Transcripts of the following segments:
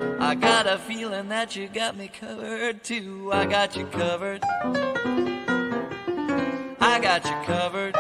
I got a feeling that you got me covered too. I got you covered. I got you covered.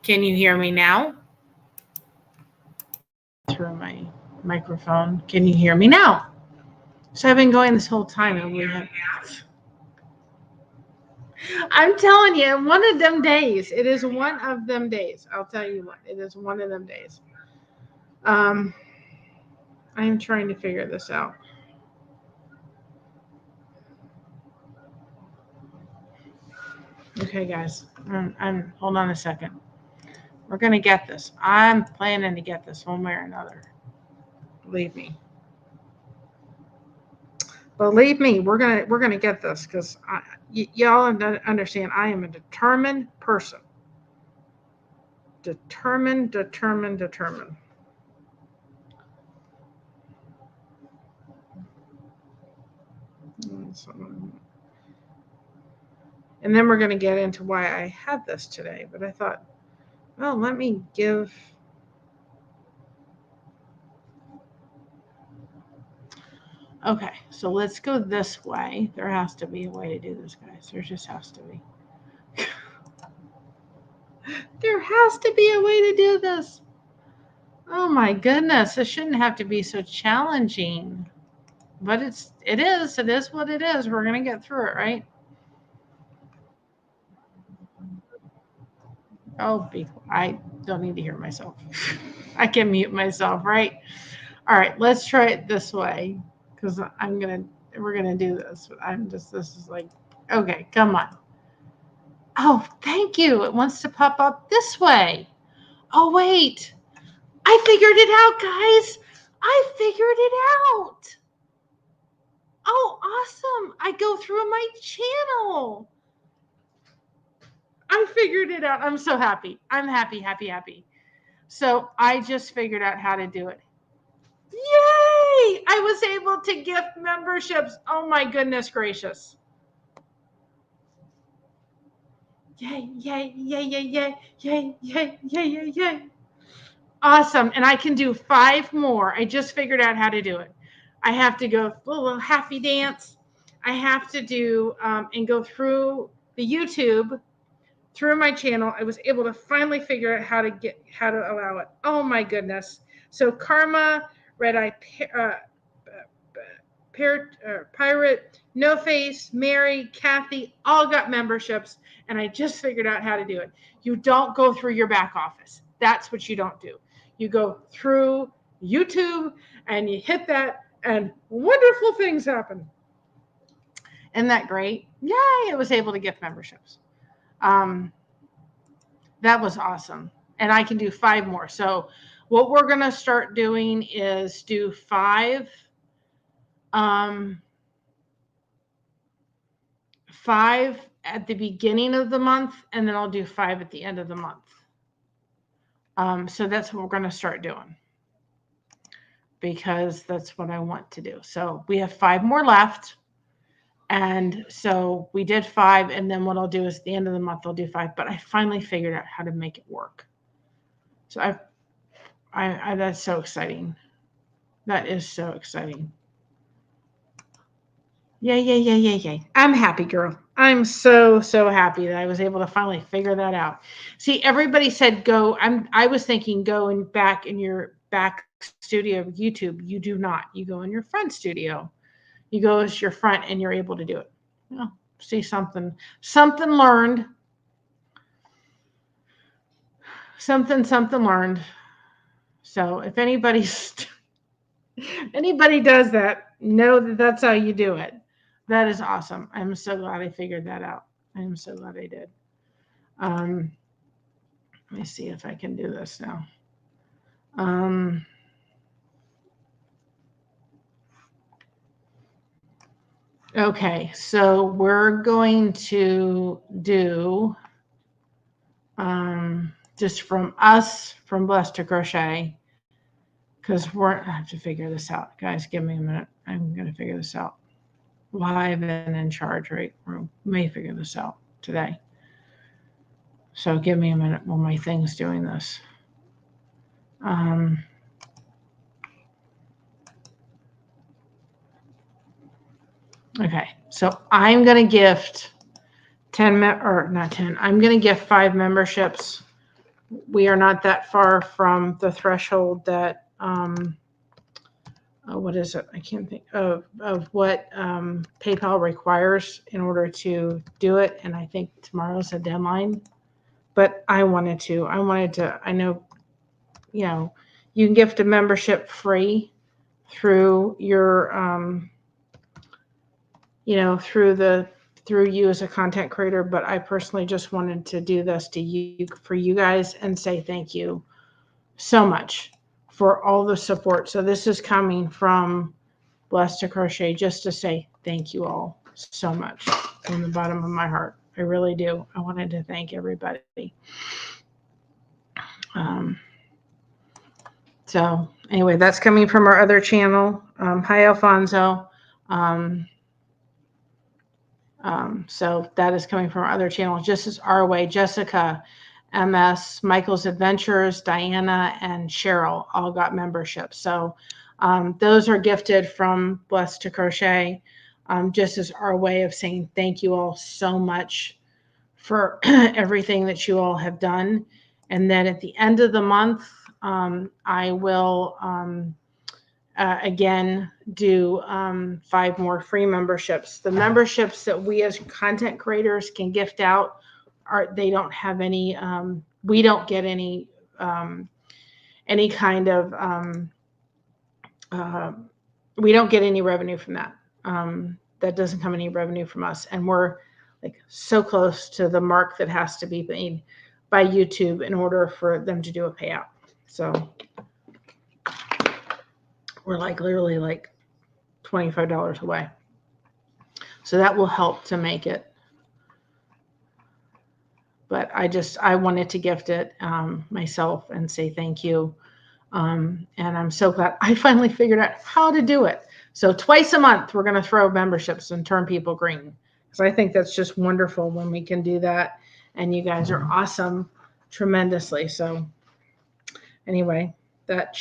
Can you hear me now? Through my microphone. Can you hear me now? So I've been going this whole time and we have. I'm telling you, one of them days. It is one of them days. I'll tell you what. It is one of them days. I am trying to figure this out. Okay, guys. Hold on a second. We're gonna get this. I'm planning to get this one way or another. Believe me. Believe me, we're gonna get this because y'all understand. I am a determined person. Determined. And then we're going to get into why I had this today. But I thought, well, let me give. Okay, so let's go this way. There has to be a way to do this, guys. There just has to be. There has to be a way to do this. Oh my goodness, it shouldn't have to be so challenging. But it is. It is what it is. We're going to get through it, right? Oh, I don't need to hear myself. I can mute myself, right? All right, let's try it this way because we're gonna do this. This is like, okay, come on. Oh, thank you. It wants to pop up this way. Oh, wait. I figured it out, guys. I figured it out. Oh, awesome. I go through my channel. I figured it out. I'm so happy. I'm happy. So I just figured out how to do it. Yay! I was able to gift memberships. Oh my goodness gracious. Yay. Awesome. And I can do 5 more. I just figured out how to do it. I have to go a little happy dance. I have to do and go through the YouTube, through my channel. I was able to finally figure out how to allow it. Oh my goodness. So Karma, Red Eye Pirate, No Face, Mary, Kathy, all got memberships, and I just figured out how to do it. You don't go through your back office. That's what you don't do. You go through YouTube and you hit that, and wonderful things happen. Isn't that great? Yay! I was able to gift memberships. That was awesome. And I can do 5 more. So what we're going to start doing is do 5 at the beginning of the month, and then I'll do 5 at the end of the month. So that's what we're going to start doing because that's what I want to do. So we have 5 more left. And so we did 5, and then what I'll do is at the end of the month, I'll do 5. But I finally figured out how to make it work. So that's so exciting. That is so exciting. Yay. I'm happy, girl. I'm so happy that I was able to finally figure that out. See, everybody said go. I was thinking go and back in your back studio of YouTube. You do not. You go in your front studio. You go as your front and you're able to do it. Well, see something learned. Something learned. So if anybody does that, know that that's how you do it. That is awesome. I'm so glad I figured that out. I am so glad I did. Let me see if I can do this now. Okay, so we're going to do just from Blessed2Crochet, because I have to figure this out. Guys, give me a minute. I'm going to figure this out. Live and in charge, right? We may figure this out today. So give me a minute while my thing's doing this. Okay, so I'm going to gift 10 or not 10. I'm going to gift 5 memberships. We are not that far from the threshold that what is it? I can't think of what PayPal requires in order to do it. And I think tomorrow's a deadline. But I wanted to. I know, you know, you can gift a membership free through your, you know, through you as a content creator. But I personally just wanted to do this to you, for you guys, and say thank you so much for all the support. So this is coming from Blessed2Crochet, just to say thank you all so much from the bottom of my heart. I really do. I wanted to thank everybody. So anyway, that's coming from our other channel. Hi, Alfonso. So that is coming from our other channel. Just as our way, Jessica, MS, Michael's Adventures, Diana, and Cheryl all got memberships. So those are gifted from Blessed2Crochet, just as our way of saying thank you all so much for everything that you all have done. And then at the end of the month, I will again do 5 more free memberships. The memberships that we as content creators can gift out they don't have any, we don't get any kind of, we don't get any revenue from that. That doesn't come any revenue from us. And we're like so close to the mark that has to be made by YouTube in order for them to do a payout. So we're like literally like $25 away. So that will help to make it. But I wanted to gift it myself and say thank you. And I'm so glad I finally figured out how to do it. So twice a month, we're going to throw memberships and turn people green. Because I think that's just wonderful when we can do that. And you guys are awesome tremendously. So anyway, that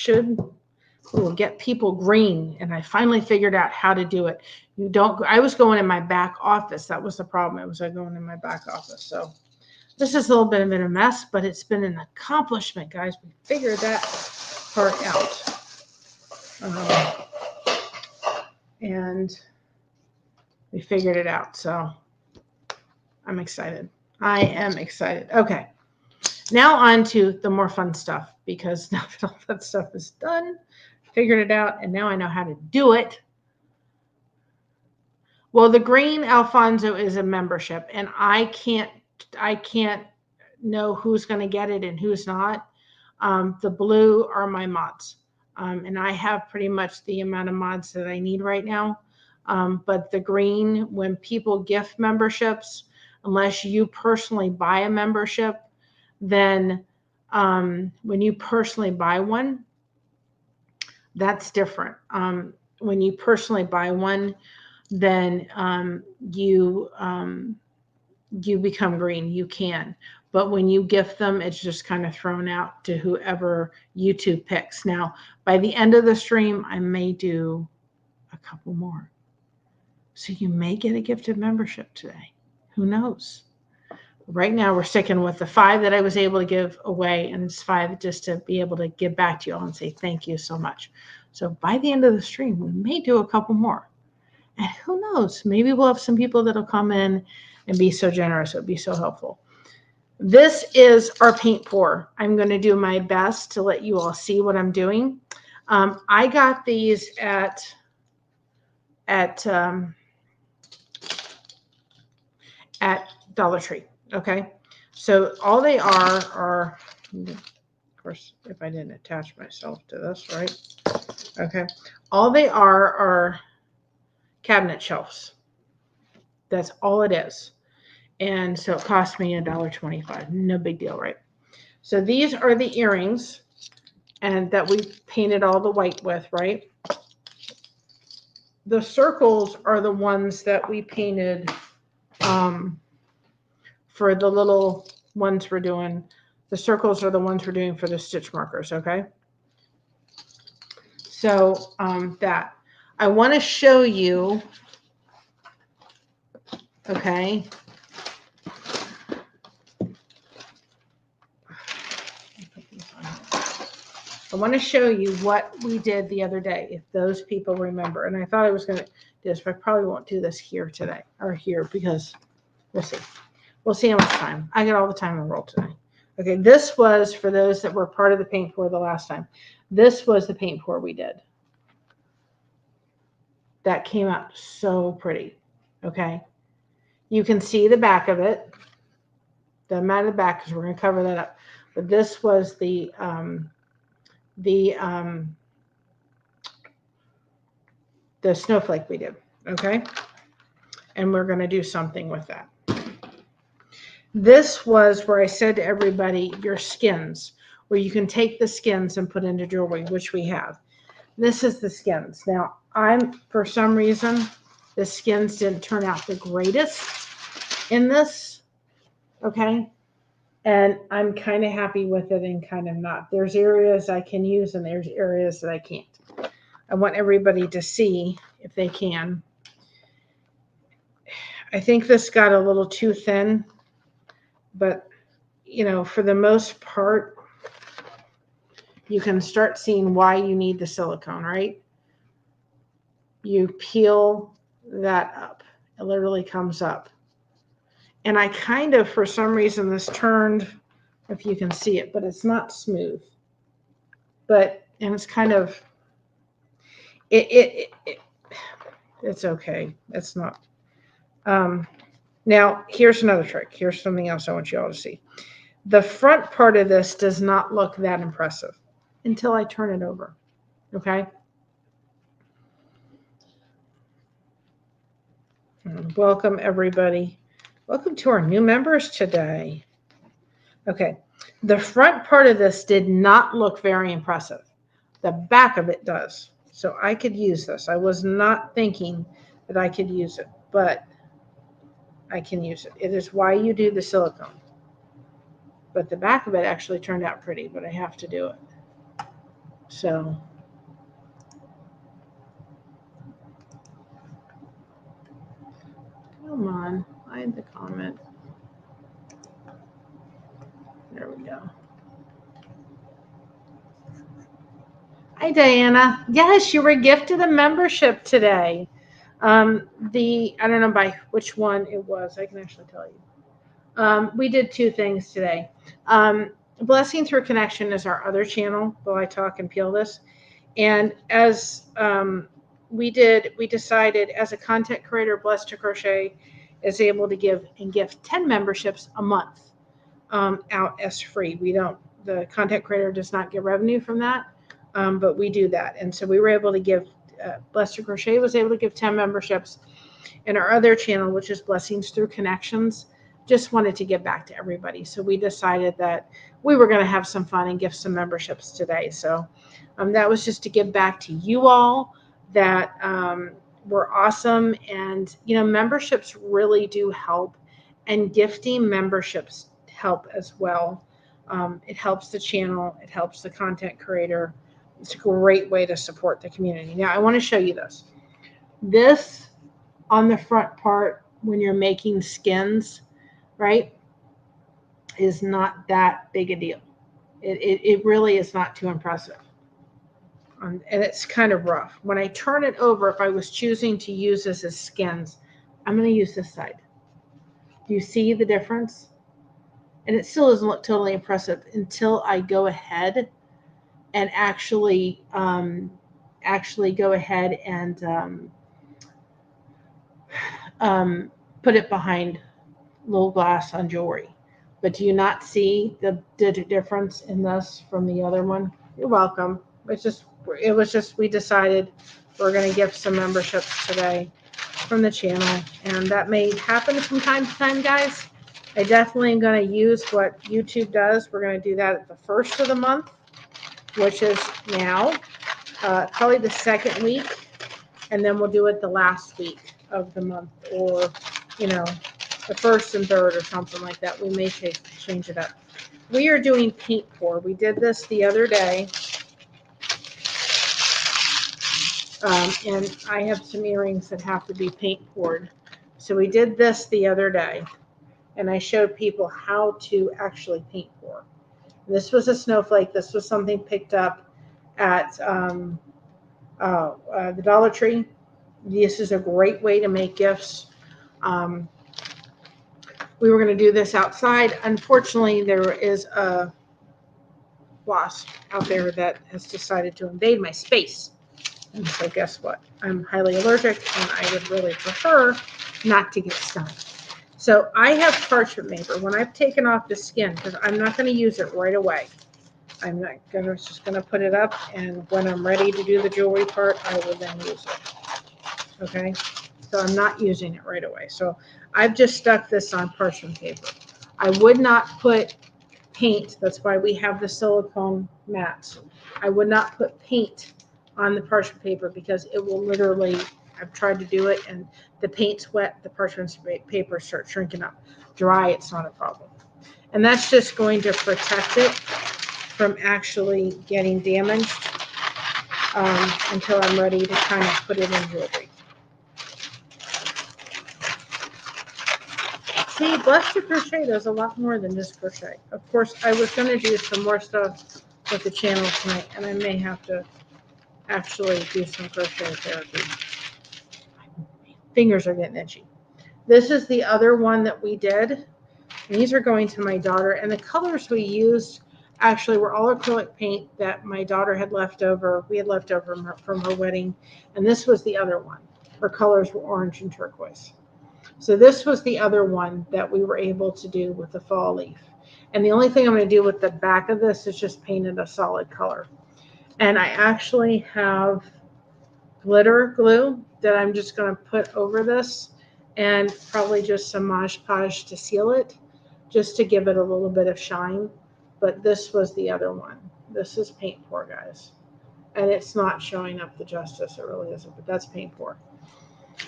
will get people green. And I finally figured out how to do it. I was going in my back office. That was the problem. I was going in my back office. So this is a little bit of a mess, but it's been an accomplishment, guys. We figured that part out. And we figured it out. So I'm excited. I am excited. Okay. Now on to the more fun stuff, because now that all that stuff is done, figured it out, and now I know how to do it. Well, the green Alfonso is a membership, and I can't know who's going to get it and who's not. The blue are my mods. And I have pretty much the amount of mods that I need right now. But the green, when people gift memberships, unless you personally buy a membership, then when you personally buy one, that's different. When you personally buy one, then you become green. You can. But when you gift them, it's just kind of thrown out to whoever YouTube picks. Now, by the end of the stream, I may do a couple more. So you may get a gifted membership today. Who knows? Right now, we're sticking with the 5 that I was able to give away, and it's 5 just to be able to give back to you all and say thank you so much. So by the end of the stream, we may do a couple more. And who knows? Maybe we'll have some people that'll come in and be so generous. It would be so helpful. This is our paint pour. I'm going to do my best to let you all see what I'm doing. I got these at Dollar Tree. Okay. So all they are, of course, if I didn't attach myself to this, right? Okay. All they are cabinet shelves. That's all it is. And so it cost me $1.25. No big deal, right? So these are the earrings, and that we painted all the white with, right? The circles are the ones that we painted for the little ones we're doing. The circles are the ones we're doing for the stitch markers, okay? So that. I want to show you, okay, I want to show you what we did the other day, if those people remember. And I thought I was going to do this, but I probably won't do this here today or here because we'll see. We'll see how much time. I got all the time in the world today. Okay, this was for those that were part of the paint pour the last time. This was the paint pour we did. That came out so pretty. Okay, you can see the back of it. Doesn't matter the back because we're going to cover that up. But this was the snowflake we did. Okay, and we're going to do something with that. This was where I said to everybody, your skins, where you can take the skins and put into jewelry, which we have. This is the skins. Now, for some reason, the skins didn't turn out the greatest in this, okay? And I'm kind of happy with it and kind of not. There's areas I can use and there's areas that I can't. I want everybody to see, if they can. I think this got a little too thin. But, you know, for the most part, you can start seeing why you need the silicone, right? You peel that up. It literally comes up. And I kind of, for some reason, this turned, if you can see it, but it's not smooth. And it's kind of, it's okay. It's not. Now, here's another trick. Here's something else I want you all to see. The front part of this does not look that impressive until I turn it over, okay? Welcome, everybody. Welcome to our new members today. Okay, the front part of this did not look very impressive. The back of it does. So I could use this. I was not thinking that I could use it, but I can use it. It is why you do the silicone. But the back of it actually turned out pretty, but I have to do it. So come on, find the comment. There we go. Hi, Diana. Yes, you were gifted a membership today. I don't know by which one it was. I can actually tell you. We did two things today. Blessing Through Connection is our other channel while I talk and peel this. And as we decided as a content creator, Blessed2Crochet is able to gift 10 memberships a month out as free. The content creator does not get revenue from that, but we do that. And so we were able to give, Blessed2Crochet was able to give 10 memberships. And our other channel, which is Blessings Through Connections, just wanted to give back to everybody. So we decided that we were going to have some fun and give some memberships today. So that was just to give back to you all that were awesome. And, you know, memberships really do help, and gifting memberships help as well. It helps the channel. It helps the content creator. It's a great way to support the community. Now, I want to show you this. This on the front part, when you're making skins, right, is not that big a deal. It really is not too impressive. And it's kind of rough. When I turn it over, if I was choosing to use this as skins, I'm going to use this side. Do you see the difference? And it still doesn't look totally impressive until I go ahead and actually go ahead and put it behind little glass on jewelry. But do you not see the difference in this from the other one? You're welcome. It was just we decided we're going to give some memberships today from the channel, and that may happen from time to time, guys. I definitely am going to use what YouTube does. We're going to do that at the first of the month, which is now, probably the second week, and then we'll do it the last week of the month, or, you know, the first and third or something like that. We may change it up. We are doing paint pour. We did this the other day. And I have some earrings that have to be paint poured. So we did this the other day, and I showed people how to actually paint pour. This was a snowflake. This was something picked up at the Dollar Tree. This is a great way to make gifts. We were going to do this outside. Unfortunately, there is a wasp out there that has decided to invade my space. And so guess what? I'm highly allergic and I would really prefer not to get stung. So I have parchment paper. When I've taken off the skin, because I'm not going to use it right away. I'm not going to, just going to put it up, and when I'm ready to do the jewelry part, I will then use it. Okay? So I'm not using it right away. So I've just stuck this on parchment paper. I would not put paint. That's why we have the silicone mats. I would not put paint on the parchment paper because it will literally, I've tried to do it and the paint's wet, the parchment paper starts shrinking up. Dry, it's not a problem. And that's just going to protect it from actually getting damaged until I'm ready to kind of put it in jewelry. See, Blessed2Crochet does a lot more than just crochet. Of course, I was going to do some more stuff with the channel tonight, and I may have to actually do some crochet therapy. Fingers are getting itchy. This is the other one that we did. These are going to my daughter, and the colors we used actually were all acrylic paint that my daughter had left over. We had left over from her wedding, and this was the other one. Her colors were orange and turquoise. So this was the other one that we were able to do with the fall leaf. And the only thing I'm going to do with the back of this is just paint it a solid color. And I actually have glitter glue that I'm just going to put over this, and probably some Mod Podge to seal it, just to give it a little bit of shine. But this was the other one. This is paint pour, guys. And it's not showing up the justice. It really isn't, but that's paint pour.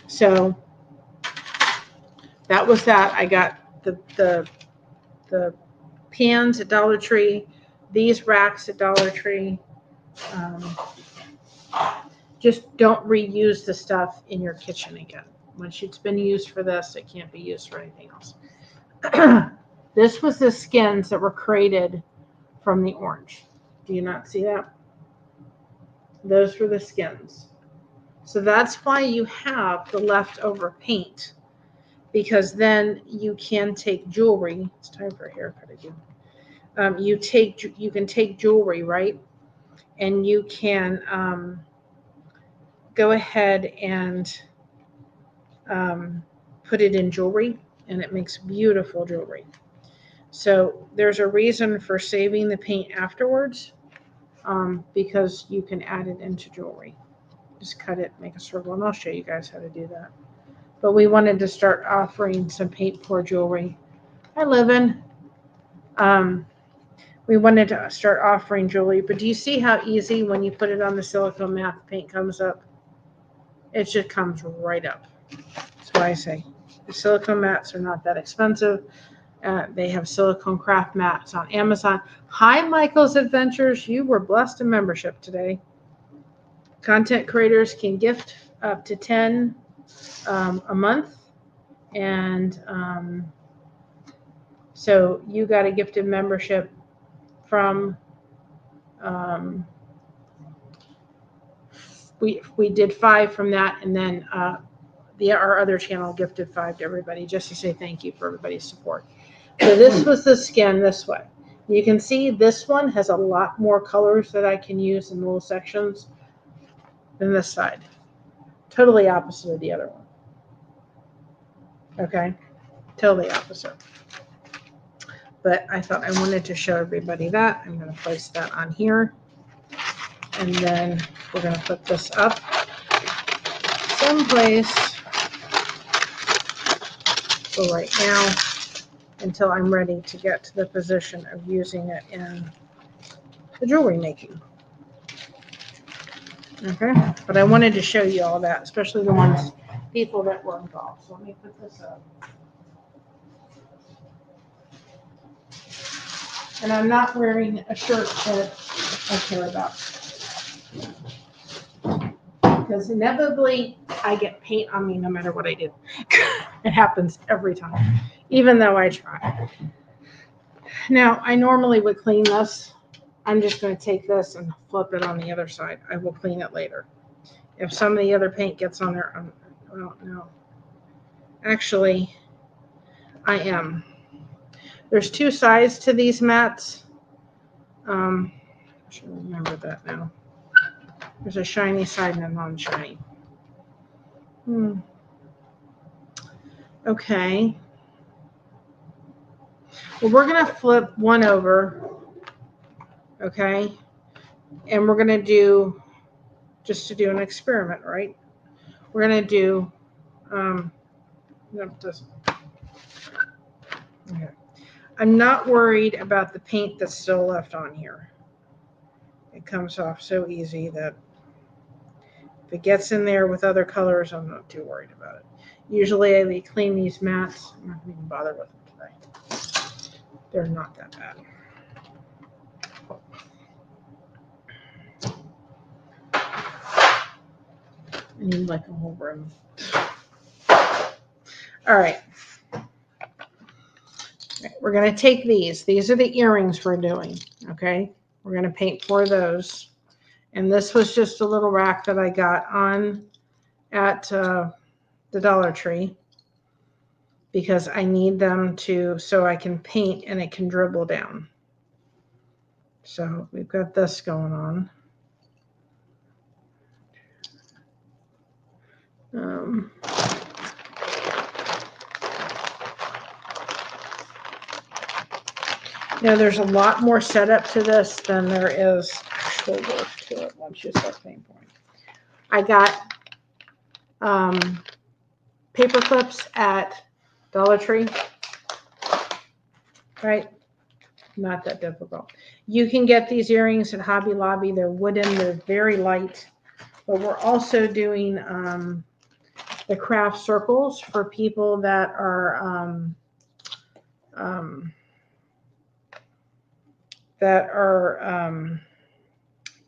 So that was that. I got the pans at Dollar Tree, these racks at Dollar Tree. Just don't reuse the stuff in your kitchen again. Once it's been used for this, it can't be used for anything else. This was the skins that were created from the orange. Do you not see that? Those were the skins. So that's why you have the leftover paint, because then you can take jewelry. It's time for a haircut again. You can take jewelry, right? And you can go ahead and put it in jewelry, and it makes beautiful jewelry. So there's a reason for saving the paint afterwards, because you can add it into jewelry. Just cut it, make a circle, and I'll show you guys how to do that. But we wanted to start offering some paint pour jewelry. Hi, Livin. We wanted to start offering jewelry, but do you see how easy when you put it on the silicone mat, the paint comes up? It just comes right up. That's why I say the silicone mats are not that expensive. They have silicone craft mats on Amazon. Hi, Michael's Adventures. You were blessed a membership today. Content creators can gift up to 10 a month. And so you got a gifted membership from, we did 5 from that, and then our other channel gifted 5 to everybody, just to say thank you for everybody's support. So this was the skin this way. You can see this one has a lot more colors that I can use in little sections than this side. Totally opposite of the other one. Okay, totally opposite. But I thought I wanted to show everybody that. I'm going to place that on here. And then we're going to put this up someplace for right now until I'm ready to get to the position of using it in the jewelry making. Okay, but I wanted to show you all that, especially the people that were involved. So let me put this up. And I'm not wearing a shirt that I care about, because inevitably I get paint on me no matter what I do. It happens every time, even though I try. Now, I normally would clean this I'm just going to take this and flip it on the other side. I will clean it later. If some of the other paint gets on there, well, no. Actually, I am. There's two sides to these mats. I should remember that now. There's a shiny side and a non-shiny. Okay. Well, we're going to flip one over. Okay. And we're going to do, just to do an experiment, right? We're going to do, this. Okay. I'm not worried about the paint that's still left on here. It comes off so easy that if it gets in there with other colors, I'm not too worried about it. Usually I clean these mats. I'm not going to even bother with them today. They're not that bad. I need like a whole room. All right. We're going to take these. These are the earrings we're doing. Okay. We're going to paint 4 of those. And this was just a little rack that I got on at the Dollar Tree because I need them to, so I can paint and it can dribble down. So we've got this going on. You know, there's a lot more setup to this than there is actual work to it once you start painting. I got paper clips at Dollar Tree, right? Not that difficult. You can get these earrings at Hobby Lobby. They're wooden. They're very light. But we're also doing the craft circles for people that are I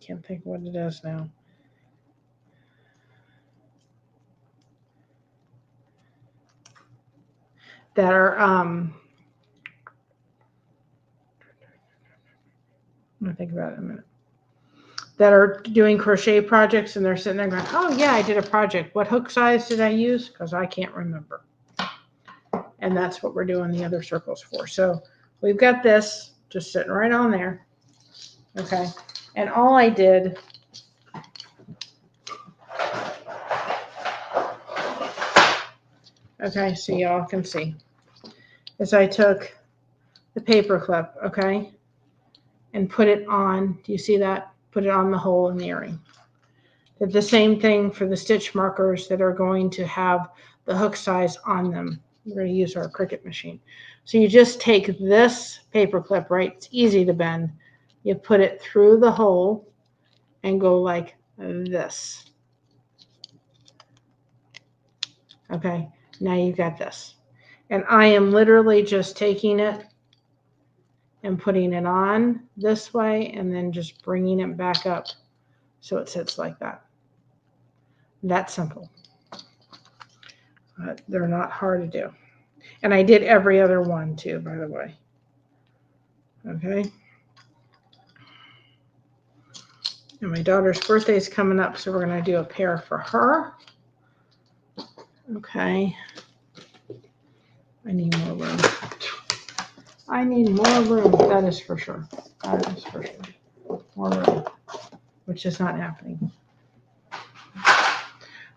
can't think what it is now. That are I'm gonna think about it in a minute. That are doing crochet projects and they're sitting there going, oh yeah, I did a project. What hook size did I use? Because I can't remember. And that's what we're doing the other circles for. So we've got this just sitting right on there. Okay. And all I did okay, so y'all can see, is I took the paper clip, okay, and put it on, do you see that? Put it on the hole in the earring. Did the same thing for the stitch markers that are going to have the hook size on them. We're going to use our Cricut machine. So you just take this paper clip, right? It's easy to bend. You put it through the hole and go like this. Okay, now you've got this. And I am literally just taking it and putting it on this way and then just bringing it back up so it sits like that. That simple. They're not hard to do. And I did every other one too, by the way. Okay. And my daughter's birthday is coming up, so we're going to do a pair for her. Okay. I need more room. I need more room. That is for sure. That is for sure. More room, which is not happening.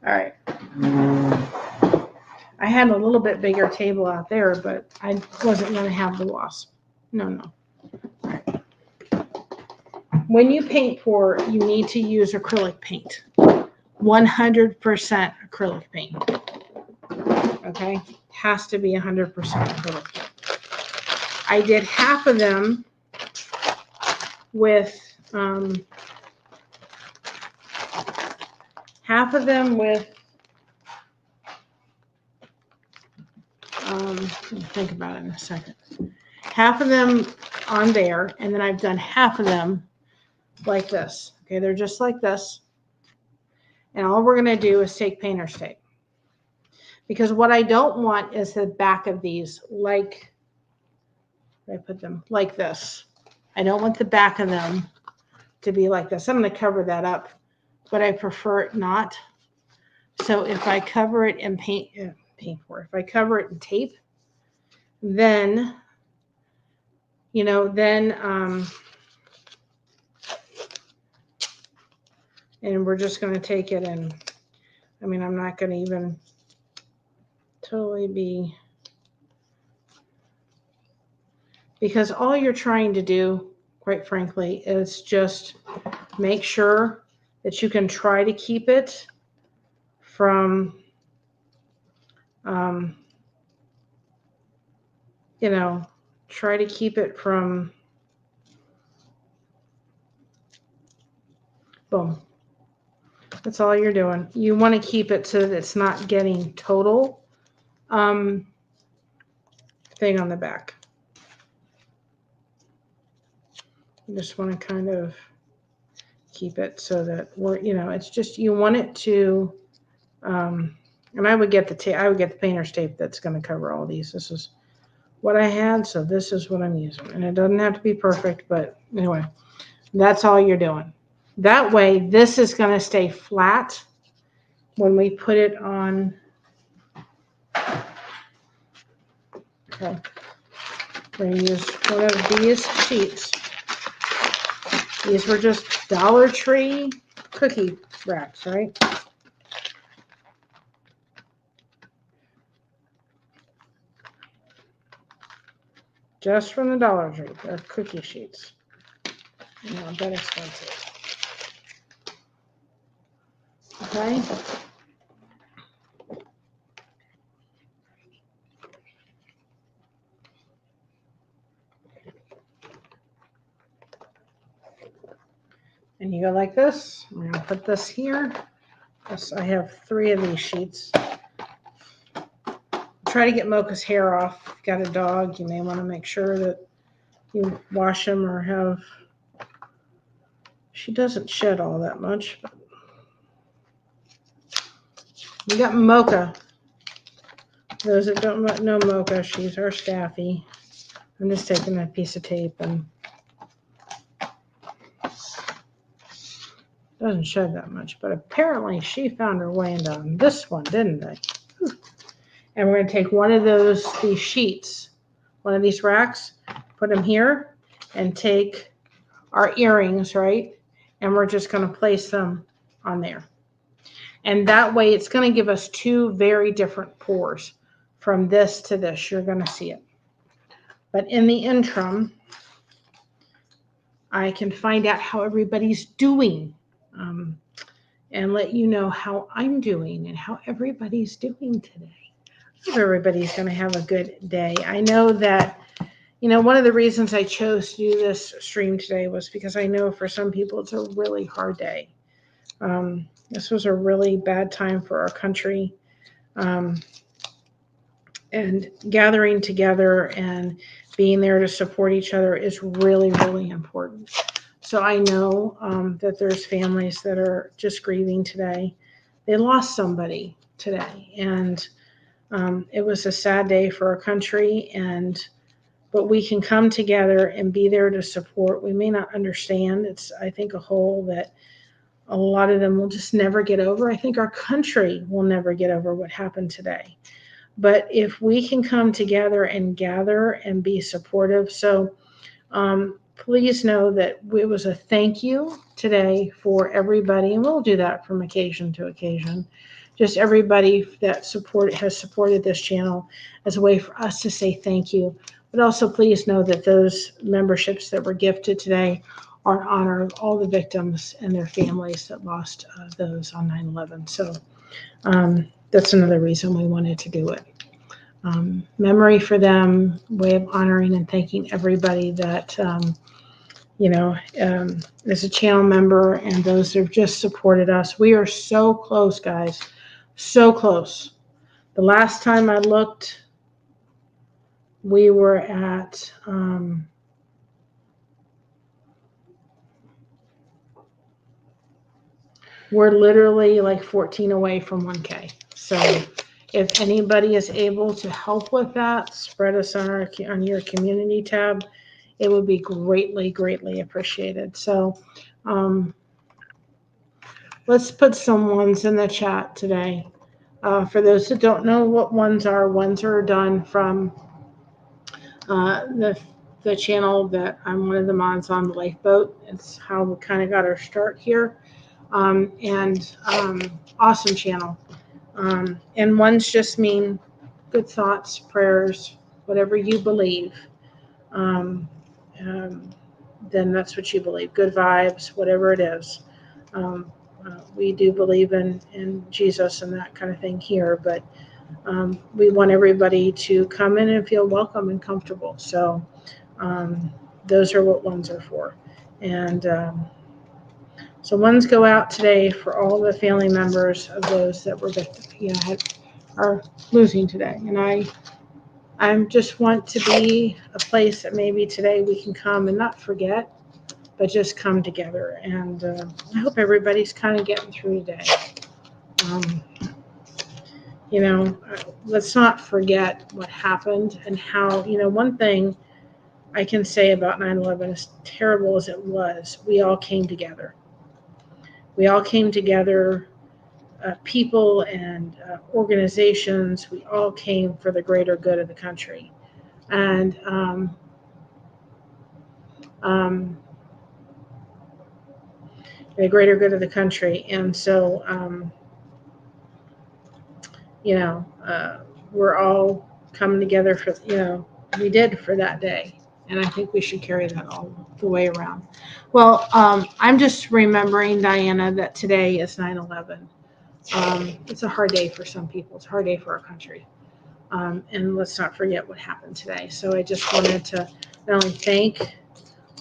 All right. I had a little bit bigger table out there, but I wasn't going to have the wasp. No. All right. When you paint pour, you need to use acrylic paint. 100% acrylic paint. Okay? Has to be 100% acrylic paint. I did half of them with think about it in a second. Half of them on there, and then I've done half of them like this. Okay, they're just like this. And all we're going to do is take painter's tape. Because what I don't want is the back of these like, I put them like this. I don't want the back of them to be like this. I'm going to cover that up, but I prefer it not. So if I cover it in if I cover it in tape, then, and we're just going to take it and, I'm not going to even totally be, because all you're trying to do, quite frankly, is just make sure that you can try to keep it from, try to keep it from, boom. That's all you're doing. You want to keep it so that it's not getting total thing on the back. You just want to kind of keep it so that it's just, you want it to, and I would get the painter's tape that's going to cover all these. This is what I had, so this is what I'm using. And it doesn't have to be perfect, but anyway, that's all you're doing. That way, this is going to stay flat when we put it on. Okay. We're going to use one of these sheets. These were just Dollar Tree cookie wraps, right? Just from the Dollar Tree. They're cookie sheets. Not that expensive. Okay. And you go like this. I'm going to put this here. Yes, I have 3 of these sheets. Try to get Mocha's hair off. If you've got a dog, you may want to make sure that you wash them or have. She doesn't shed all that much. But we got Mocha. Those that don't know Mocha, she's our staffy. I'm just taking a piece of tape and doesn't shed that much, but apparently she found her way into this one, didn't they? And we're going to take one of these sheets, one of these racks, put them here, and take our earrings, right? And we're just going to place them on there. And that way it's going to give us 2 very different pours. From this to this, you're going to see it. But in the interim, I can find out how everybody's doing. And let you know how I'm doing and how everybody's doing today. I hope everybody's going to have a good day. I know that, one of the reasons I chose to do this stream today was because I know for some people it's a really hard day. This was a really bad time for our country. And gathering together and being there to support each other is really, really important. So I know that there's families that are just grieving today. They lost somebody today, and it was a sad day for our country. But we can come together and be there to support. We may not understand. It's, I think, a whole that a lot of them will just never get over. I think our country will never get over what happened today. But if we can come together and gather and be supportive, so please know that it was a thank you today for everybody, and we'll do that from occasion to occasion. Just everybody that has supported this channel as a way for us to say thank you. But also please know that those memberships that were gifted today are in honor of all the victims and their families that lost those on 9/11. So that's another reason we wanted to do it. Memory for them, way of honoring and thanking everybody that is a channel member and those that have just supported us. We are so close, guys. So close. The last time I looked, we were at we're literally like 14 away from 1K. So if anybody is able to help with that, spread us on your community tab. it would be greatly, greatly appreciated. So let's put some ones in the chat today. For those that don't know what ones are done from the channel that I'm one of the mods on, the Lifeboat. It's how we kind of got our start here. Awesome channel. And ones just mean good thoughts, prayers, whatever you believe. Um, then that's what you believe. Good vibes, whatever it is. We do believe in Jesus and that kind of thing here, but we want everybody to come in and feel welcome and comfortable. So those are what ones are for. And so ones go out today for all the family members of those that were, are losing today. And I just want to be a place that maybe today we can come and not forget, but just come together. And I hope everybody's kind of getting through today. Let's not forget what happened and how, one thing I can say about 9/11, as terrible as it was, we all came together. We all came together, people and organizations, we all came for the greater good of the country. And the greater good of the country. And so, we're all coming together for, we did for that day. And I think we should carry that all the way around. Well, I'm just remembering, Diana, that today is 9/11. It's a hard day for some people. It's a hard day for our country. And let's not forget what happened today. So I just wanted to not only thank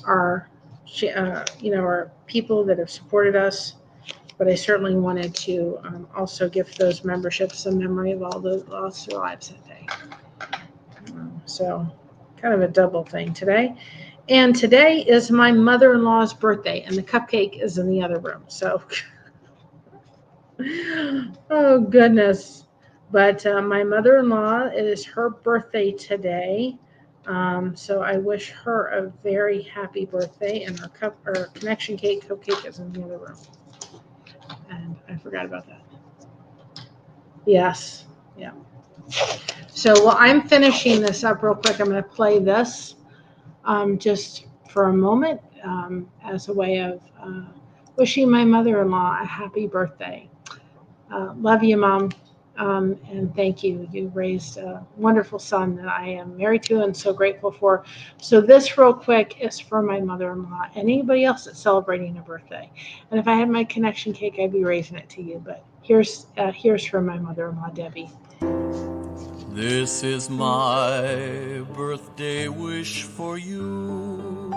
our, our people that have supported us, but I certainly wanted to also give those memberships a memory of all those lost their lives that day. So kind of a double thing today. And today is my mother-in-law's birthday, and the cupcake is in the other room. So, oh goodness. But my mother-in-law, it is her birthday today. So I wish her a very happy birthday, and her connection cupcake is in the other room. And I forgot about that. Yes. Yeah. So while I'm finishing this up real quick, I'm going to play this just for a moment as a way of wishing my mother-in-law a happy birthday. Love you, Mom, and thank you. You raised a wonderful son that I am married to and so grateful for. So this real quick is for my mother-in-law and anybody else that's celebrating a birthday. And if I had my connection cake, I'd be raising it to you. But here's for my mother-in-law, Debbie. This is my birthday wish for you.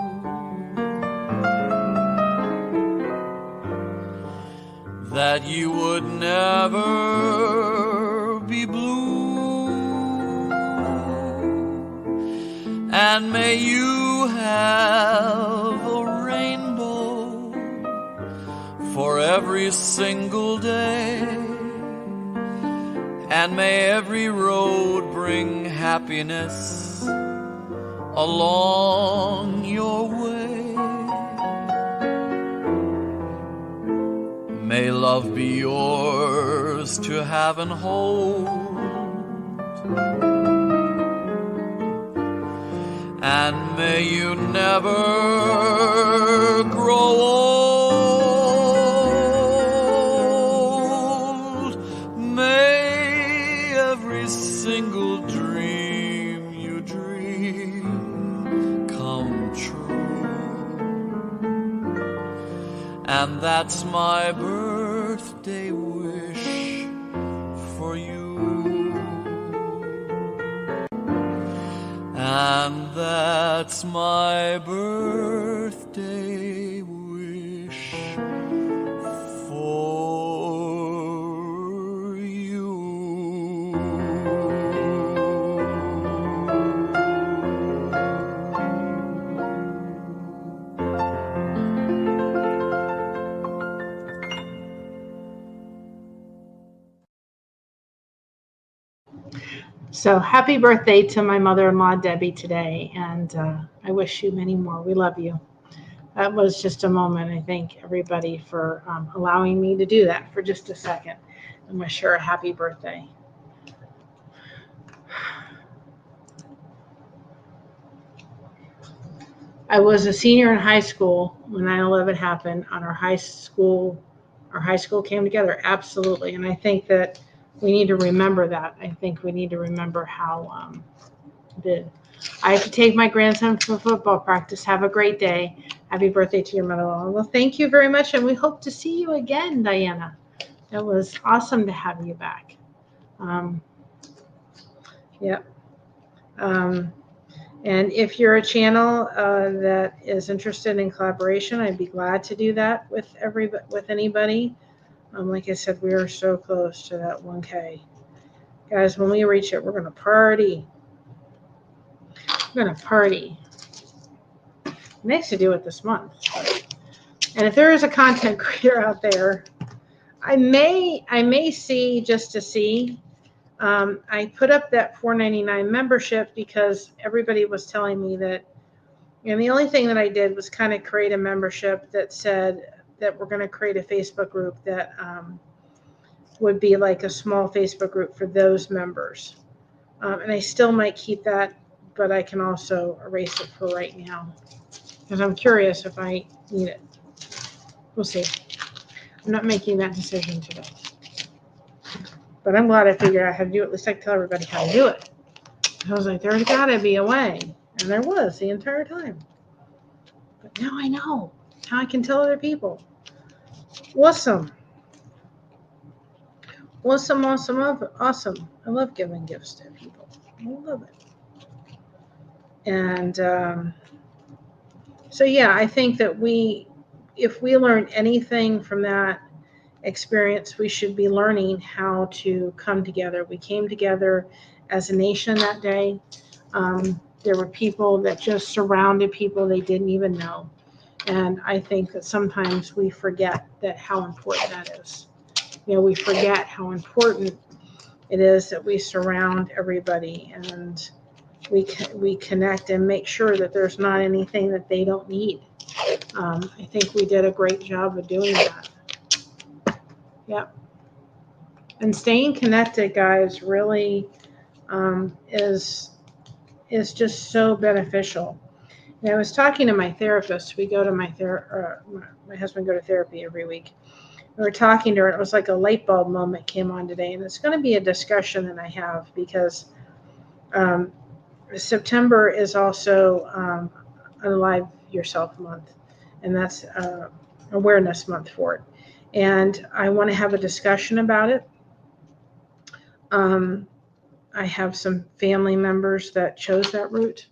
That you would never be blue, and may you have a rainbow for every single day, and may every road bring happiness along your way. May love be yours to have and hold, and may you never grow old. May every single dream you dream come true. And that's my birthday wish for you. And that's my birthday wish for you. So happy birthday to my mother-in-law, Debbie, today. And I wish you many more. We love you. That was just a moment. I thank everybody for allowing me to do that for just a second and wish her a happy birthday. I was a senior in high school when 9/11 happened. On our high school came together, absolutely. And I think that we need to remember that. I think we need to remember how I have to take my grandson for football practice. Have a great day. Happy birthday to your mother-in-law. Well, thank you very much, and we hope to see you again, Diana. It was awesome to have you back. Yep. And if you're a channel that is interested in collaboration, I'd be glad to do that with anybody. Like I said, we are so close to that 1K. Guys, when we reach it, we're going to party. We're going to party. Nice to do it this month. And if there is a content creator out there, I may see just to see. I put up that $4.99 membership because everybody was telling me that, and the only thing that I did was kind of create a membership that said that we're going to create a Facebook group that would be like a small Facebook group for those members. And I still might keep that, but I can also erase it for right now because I'm curious if I need it. We'll see. I'm not making that decision today. But I'm glad I figured out how to do it. At least I can tell everybody how to do it. I was like, there's got to be a way. And there was the entire time. But now I know how I can tell other people. Awesome. Awesome, awesome, awesome. I love giving gifts to people. I love it. And so, yeah, I think that if we learn anything from that experience, we should be learning how to come together. We came together as a nation that day. There were people that just surrounded people they didn't even know. And I think that sometimes we forget that how important that is. We forget how important it is that we surround everybody and we connect and make sure that there's not anything that they don't need. I think we did a great job of doing that. Yep. And staying connected, guys, really is just so beneficial. And I was talking to my therapist. We go to my husband go to therapy every week. We were talking to her, and it was like a light bulb moment came on today. And it's going to be a discussion that I have because September is also Unalive Yourself Month, and that's awareness month for it. And I want to have a discussion about it. I have some family members that chose that route.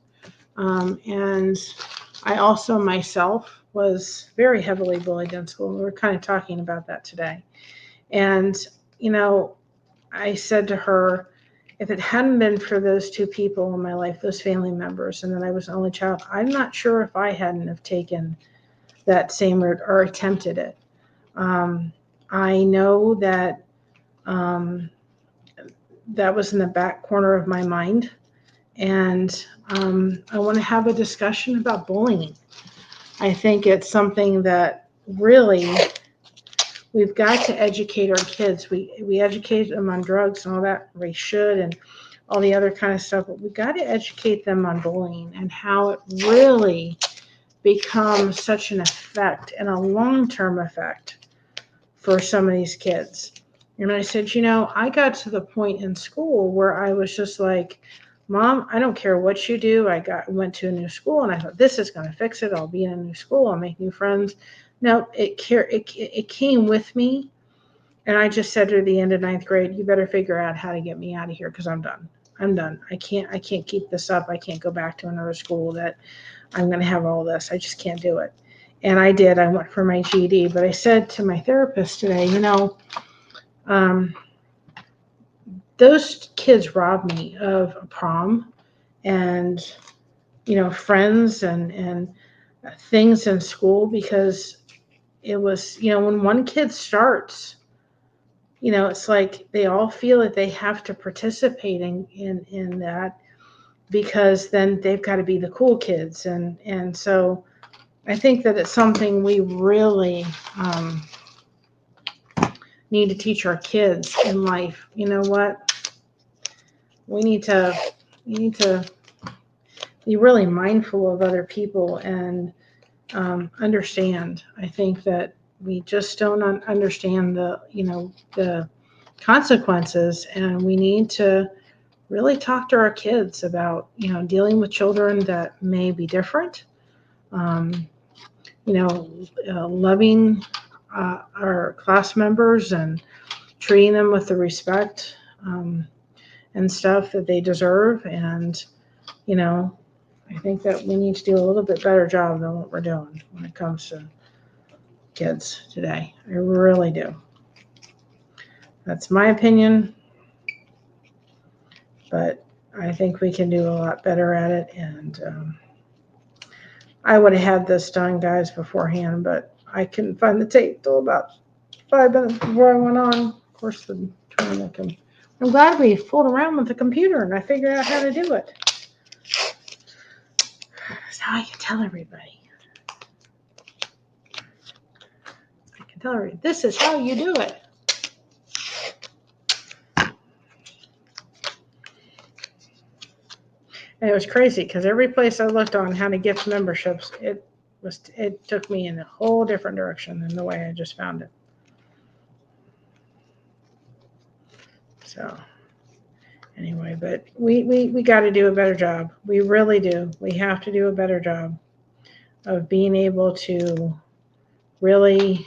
And I also myself was very heavily bullied in school. We were kind of talking about that today. And, I said to her, if it hadn't been for those two people in my life, those family members, and then I was the only child, I'm not sure if I hadn't have taken that same route or attempted it. I know that that was in the back corner of my mind. And I want to have a discussion about bullying. I think it's something that really we've got to educate our kids. We educate them on drugs and all that. We should, and all the other kind of stuff. But we've got to educate them on bullying and how it really becomes such an effect and a long-term effect for some of these kids. And I said, I got to the point in school where I was just like, Mom, I don't care what you do. I went to a new school and I thought, this is going to fix it. I'll be in a new school. I'll make new friends. No, it came with me. And I just said to the end of 9th grade, you better figure out how to get me out of here because I'm done. I'm done. I can't keep this up. I can't go back to another school that I'm going to have all this. I just can't do it. And I did. I went for my GED. But I said to my therapist today, those kids robbed me of a prom and, friends and things in school because it was, when one kid starts, you know, it's like they all feel that they have to participate in that, because then they've got to be the cool kids. And so I think that it's something we really need to teach our kids in life. You know what? We need to be really mindful of other people and understand. I think that we just don't understand the consequences, and we need to really talk to our kids about, dealing with children that may be different, loving our class members and treating them with the respect and stuff that they deserve. And, I think that we need to do a little bit better job than what we're doing when it comes to kids today. I really do. That's my opinion, but I think we can do a lot better at it. And I would have had this done, guys, beforehand, but I couldn't find the tape till about 5 minutes before I went on. Of course, I'm glad we fooled around with the computer and I figured out how to do it. That's how I can tell everybody. This is how you do it. And it was crazy because every place I looked on how to gift memberships, it took me in a whole different direction than the way I just found it. So anyway, but we got to do a better job. We really do. We have to do a better job of being able to really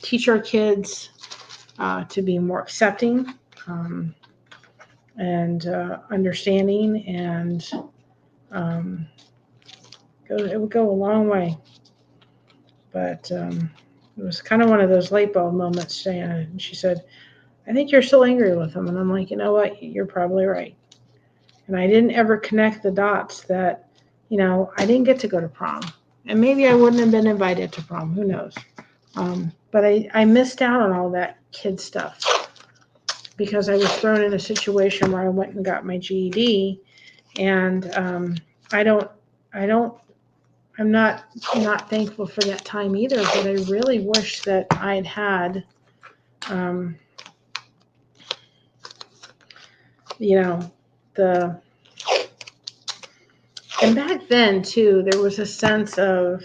teach our kids to be more accepting and understanding, and it would go a long way. But it was kind of one of those light bulb moments today. And she said, I think you're still angry with them. And I'm like, you know what? You're probably right. And I didn't ever connect the dots that, I didn't get to go to prom. And maybe I wouldn't have been invited to prom. Who knows? But I missed out on all that kid stuff because I was thrown in a situation where I went and got my GED. And I'm not thankful for that time either, but I really wish that I'd had, and back then too, there was a sense of,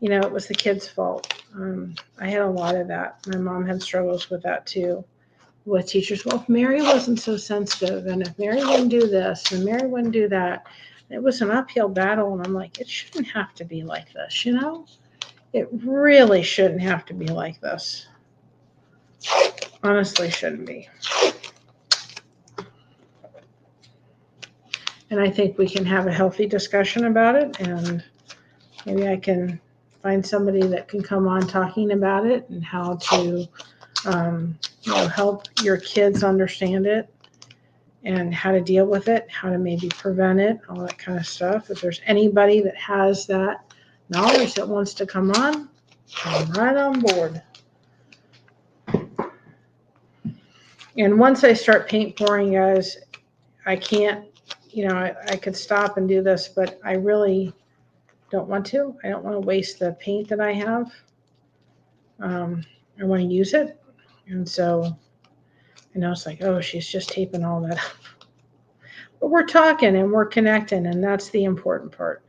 it was the kid's fault. I had a lot of that. My mom had struggles with that too, with teachers. Well, if Mary wasn't so sensitive, and if Mary wouldn't do this, and Mary wouldn't do that, it was an uphill battle. And I'm like, it shouldn't have to be like this, It really shouldn't have to be like this. Honestly, shouldn't be. And I think we can have a healthy discussion about it, and maybe I can find somebody that can come on talking about it and how to, help your kids understand it and how to deal with it, how to maybe prevent it, all that kind of stuff. If there's anybody that has that knowledge that wants to come on, I'm right on board. And once I start paint pouring, guys, I can't, I could stop and do this, but I really don't want to. I don't want to waste the paint that I have. I want to use it. And so, it's like, oh, she's just taping all that up. But we're talking and we're connecting, and that's the important part.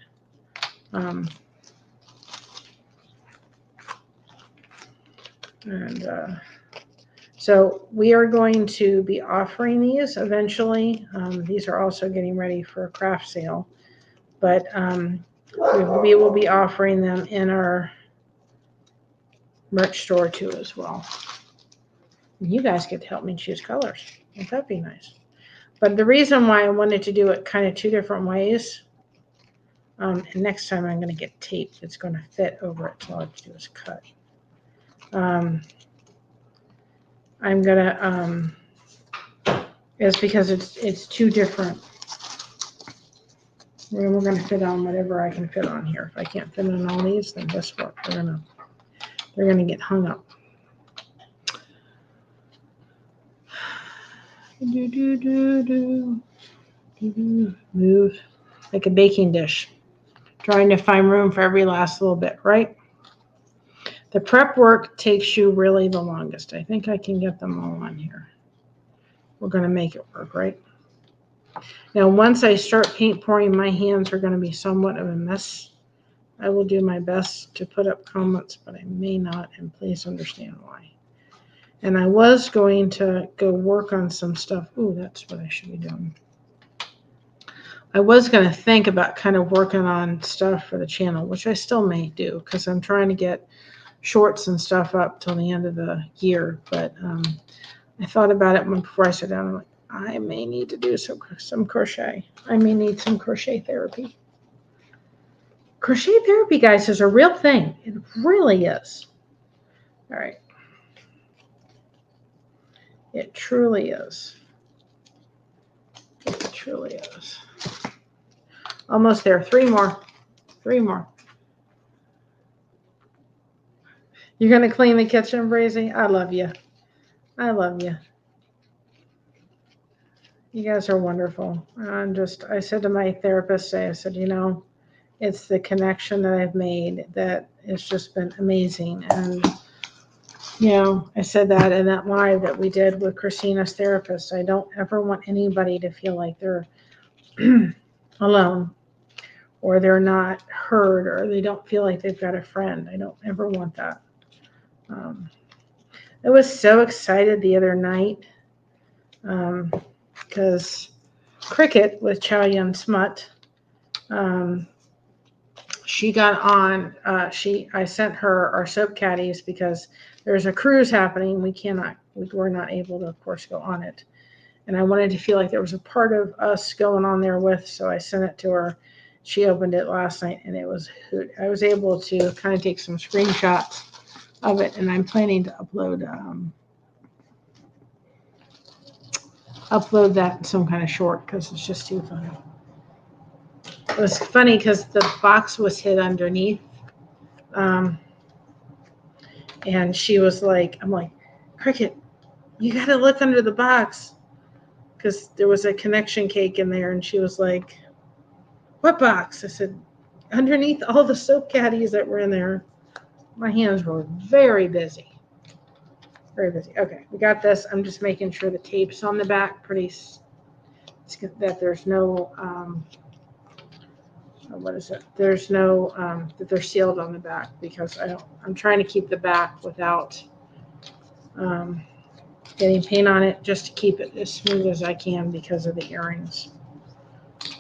So we are going to be offering these eventually. These are also getting ready for a craft sale, but we will be offering them in our merch store too as well. You guys get to help me choose colors. Wouldn't that be nice? But the reason why I wanted to do it kind of two different ways, and next time I'm going to get tape that's going to fit over it, so all I have to do is cut. I'm gonna is because it's two different. We're gonna fit on whatever I can fit on here. If I can't fit on all these, then guess what? They're gonna get hung up. Do, do, do, do. Do, do. Move like a baking dish. Trying to find room for every last little bit, right? The prep work takes you really the longest. I think I can get them all on here. We're going to make it work, right? Now, once I start paint pouring, my hands are going to be somewhat of a mess. I will do my best to put up comments, but I may not, and please understand why. And I was going to go work on some stuff. Ooh, that's what I should be doing. I was going to think about kind of working on stuff for the channel, which I still may do because I'm trying to get shorts and stuff up till the end of the year. But I thought about it before I sat down. I'm like, I may need to do some crochet. I may need some crochet therapy. Crochet therapy, guys, is a real thing. It really is. All right. It truly is. It truly is. Almost there. 3 more. 3 more. You're going to clean the kitchen, Brazy? I love you. I love you. You guys are wonderful. I said to my therapist today, I said, you know, it's the connection that I've made that it's just been amazing. And, you know, I said that in that live that we did with Christina's therapist. I don't ever want anybody to feel like they're alone or they're not heard or they don't feel like they've got a friend. I don't ever want that. I was so excited the other night because Cricket with Chow Yun Smut, she got on. I sent her our soap caddies because there's a cruise happening. We're not able to, of course, go on it. And I wanted to feel like there was a part of us going on there with, so I sent it to her. She opened it last night, and it was hoot. I was able to kind of take some screenshots of it, and I'm planning to upload that in some kind of short because it's just too funny. It was funny because the box was hid underneath. And she was like, I'm like, Cricket, you got to look under the box because there was a connection cake in there. And she was like, what box? I said, underneath all the soap caddies that were in there. My hands were very busy. Very busy. Okay, we got this. I'm just making sure the tape's on the back that there's no, what is it? There's no, that they're sealed on the back because I'm trying to keep the back without getting paint on it just to keep it as smooth as I can because of the earrings.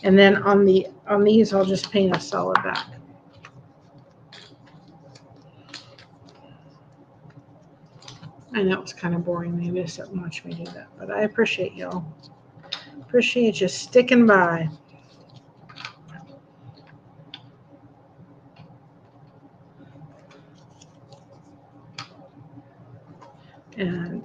And then on these, I'll just paint a solid back. I know it's kind of boring. Maybe I shouldn't watch me do that, but I appreciate y'all. Appreciate you sticking by. And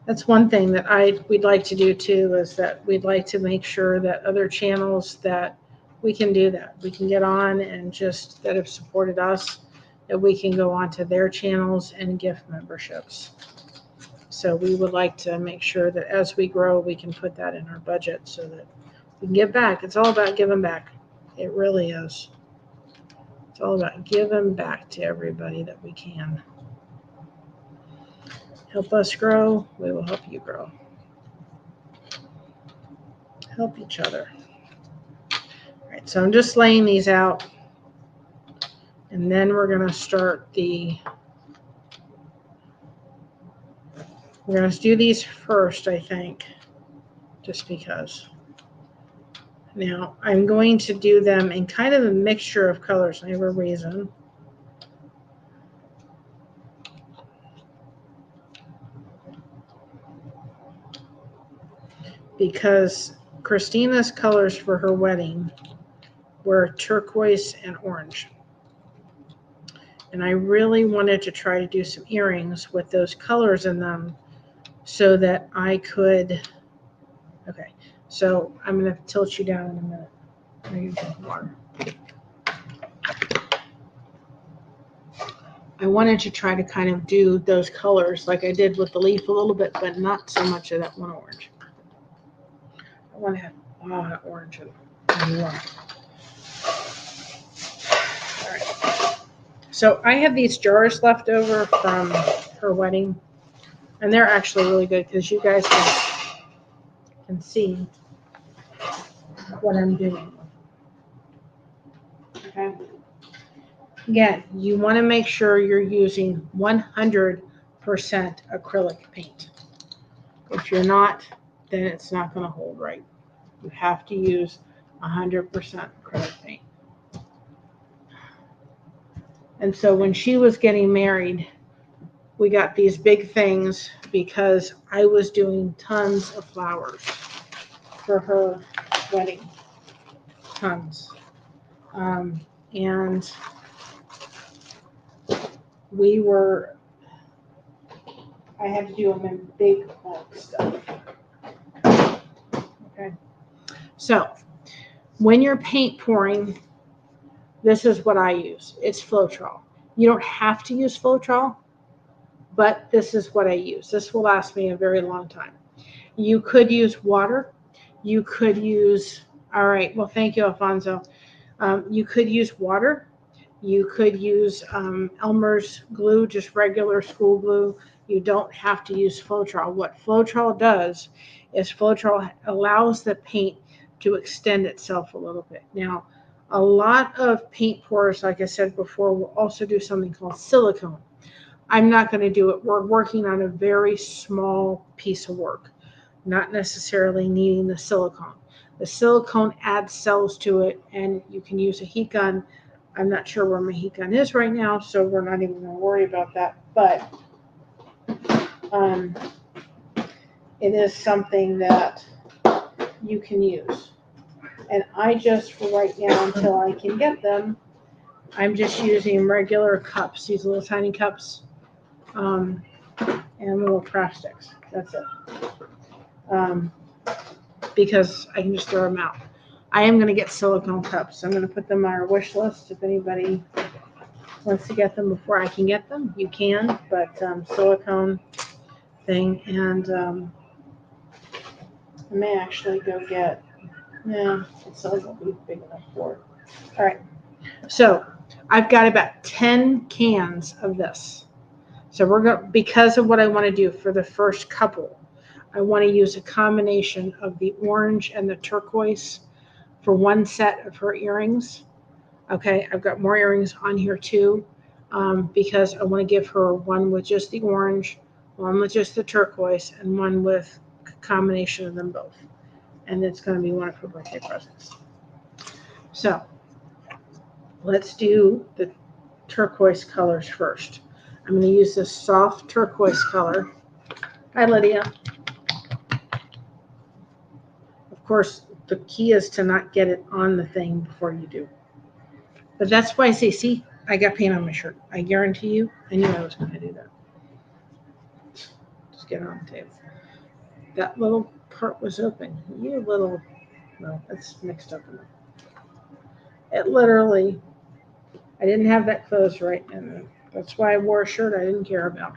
that's one thing that we'd like to do too, is that we'd like to make sure that other channels that we can do that. We can get on and just that have supported us, that we can go onto their channels and gift memberships. So we would like to make sure that as we grow, we can put that in our budget so that we can give back. It's all about giving back. It really is. It's all about giving back to everybody that we can. Help us grow, we will help you grow. Help each other. All right, so I'm just laying these out. And then we're going to start we're going to do these first, I think, just because. Now, I'm going to do them in kind of a mixture of colors. I have a reason. Because Christina's colors for her wedding were turquoise and orange. And I really wanted to try to do some earrings with those colors in them so that I could, okay, so I'm going to tilt you down in a minute. I'm going to drink water. I wanted to try to kind of do those colors like I did with the leaf a little bit, but not so much of that one orange. I want to have all that orange in it. All right. So I have these jars left over from her wedding, and they're actually really good because you guys can see what I'm doing. Okay. Again, you want to make sure you're using 100% acrylic paint. If you're not, then it's not going to hold right. You have to use 100% acrylic paint. And so when she was getting married, we got these big things because I was doing tons of flowers for her wedding. Tons. And I had to do them in big bulk stuff. Okay. So when you're paint pouring, this is what I use. It's Floetrol. You don't have to use Floetrol, but this is what I use. This will last me a very long time. You could use water. You could use, all right, well, thank you, Alfonso. You could use water. You could use Elmer's glue, just regular school glue. You don't have to use Floetrol. What Floetrol does is Floetrol allows the paint to extend itself a little bit. Now, a lot of paint pours, like I said before, will also do something called silicone. I'm not going to do it. We're working on a very small piece of work, not necessarily needing the silicone. The silicone adds cells to it, and you can use a heat gun. I'm not sure where my heat gun is right now, so we're not even going to worry about that. But it is something that you can use. And I just, for right now, until I can get them, I'm just using regular cups, these little tiny cups, and little craft sticks. That's it. Because I can just throw them out. I am going to get silicone cups. I'm going to put them on our wish list. If anybody wants to get them before I can get them, you can. But silicone thing, and I may actually go get. Yeah, it still won't be big enough for it. All right. So I've got about 10 cans of this. So we're going, because of what I want to do for the first couple, I want to use a combination of the orange and the turquoise for one set of her earrings. Okay, I've got more earrings on here too, because I want to give her one with just the orange, one with just the turquoise, and one with a combination of them both. And it's going to be one of her birthday presents. So let's do the turquoise colors first. I'm going to use this soft turquoise color. Hi, Lydia. Of course, the key is to not get it on the thing before you do. But that's why I say, see, I got paint on my shirt. I guarantee you, I knew I was going to do that. Just get it on the table. That little part was open. You little, no, that's mixed up in there. It literally, I didn't have that closed right, and that's why I wore a shirt I didn't care about.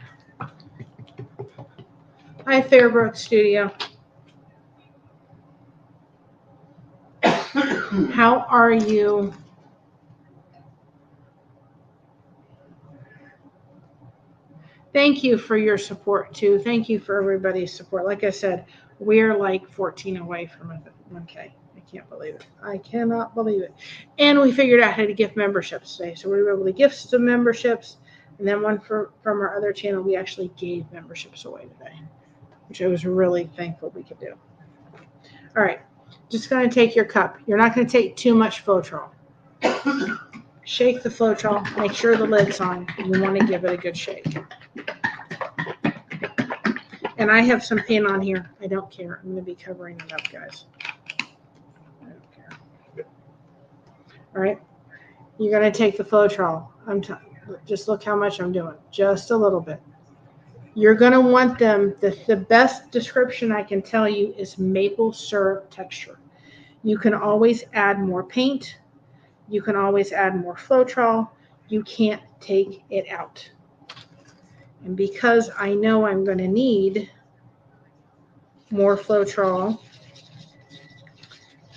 Hi, Fairbrook Studio. How are you? Thank you for your support, too. Thank you for everybody's support. Like I said, we're like 14 away from 1K. I can't believe it. I cannot believe it. And we figured out how to gift memberships today. So we were able to gift some memberships. And then one from our other channel, we actually gave memberships away today, which I was really thankful we could do. All right. Just going to take your cup. You're not going to take too much Floetrol. Shake the Floetrol. Make sure the lid's on. You want to give it a good shake. And I have some paint on here. I don't care. I'm going to be covering it up, guys. I don't care. All right. You're going to take the Floetrol. Just look how much I'm doing. Just a little bit. You're going to want them. The best description I can tell you is maple syrup texture. You can always add more paint. You can always add more Floetrol. you can't take it out. And because I know I'm going to need more Floetrol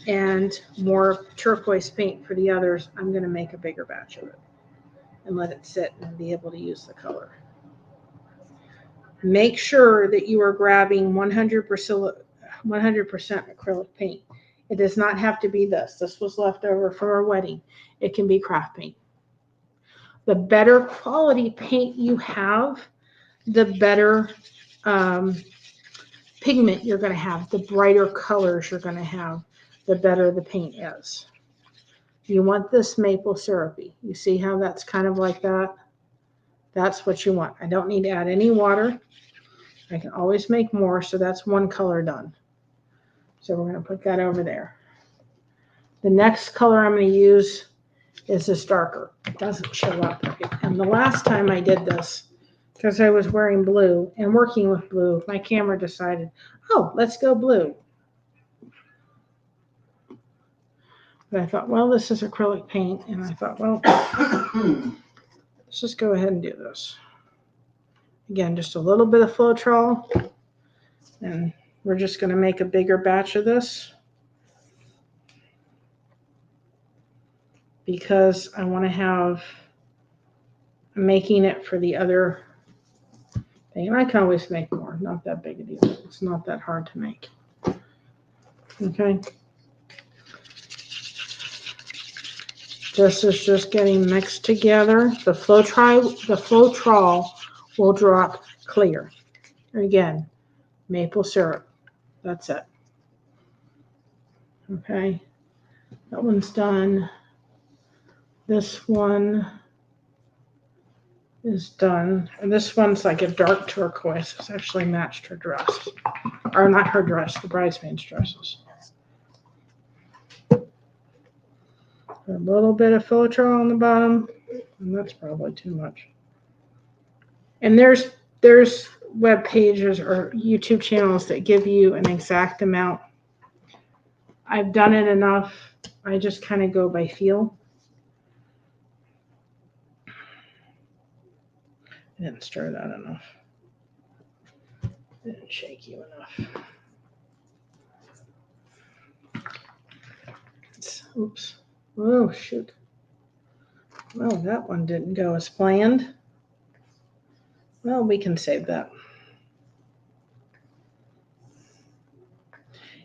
and more turquoise paint for the others, I'm going to make a bigger batch of it and let it sit and be able to use the color. Make sure that you are grabbing 100% acrylic paint. It does not have to be this. This was left over from our wedding. It can be craft paint. The better quality paint you have, the better pigment you're going to have, the brighter colors you're going to have, the better the paint is. You want this maple syrupy. You see how that's kind of like that? That's what you want. I don't need to add any water. I can always make more, so that's one color done. So we're going to put that over there. The next color I'm going to use is this darker. It doesn't show up. And the last time I did this, because I was wearing blue and working with blue, my camera decided, oh, let's go blue. But I thought, well, this is acrylic paint. And I thought, well, let's just go ahead and do this. Again, just a little bit of Floetrol. And we're just going to make a bigger batch of this, because I want to have, I'm making it for the other thing. And I can always make more. Not that big a deal. It's not that hard to make. Okay. This is just getting mixed together. The Floetrol will drop clear. Again, maple syrup. That's it. Okay. That one's done. This one is done. And this one's like a dark turquoise. It's actually matched her dress. Or not her dress, the bridesmaid's dresses. A little bit of Floetrol on the bottom. And that's probably too much. And there's web pages or YouTube channels that give you an exact amount. I've done it enough. I just kind of go by feel. I didn't stir that enough. I didn't shake you enough. Oops. Oh, shoot. Well, that one didn't go as planned. Well, we can save that.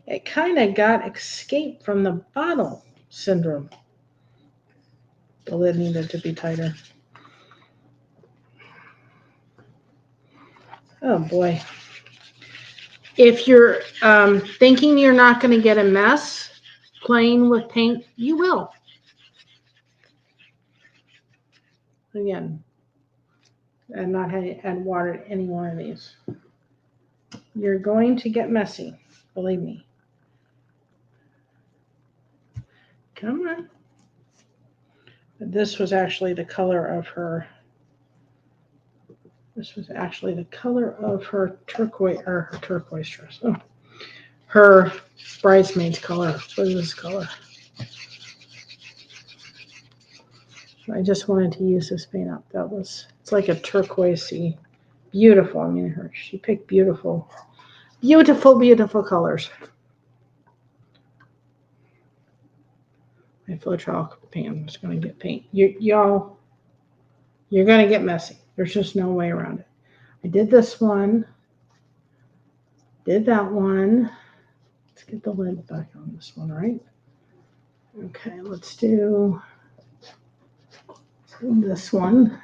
It kind of got escaped from the bottle syndrome. The lid needed to be tighter. Oh boy. If you're thinking you're not going to get a mess playing with paint, you will. Again, I'm not having to add water to any one of these. You're going to get messy, believe me. Come on. This was actually the color of her. This was actually the color of her turquoise dress. Oh, her bridesmaid's color. What is this color? I just wanted to use this paint up. It's like a turquoisey, beautiful. I mean, she picked beautiful colors. My Floetrol pan is going to get paint. Y'all, you're going to get messy. There's just no way around it. I did this one. Did that one. Let's get the lid back on this one, right? Okay, let's do this one.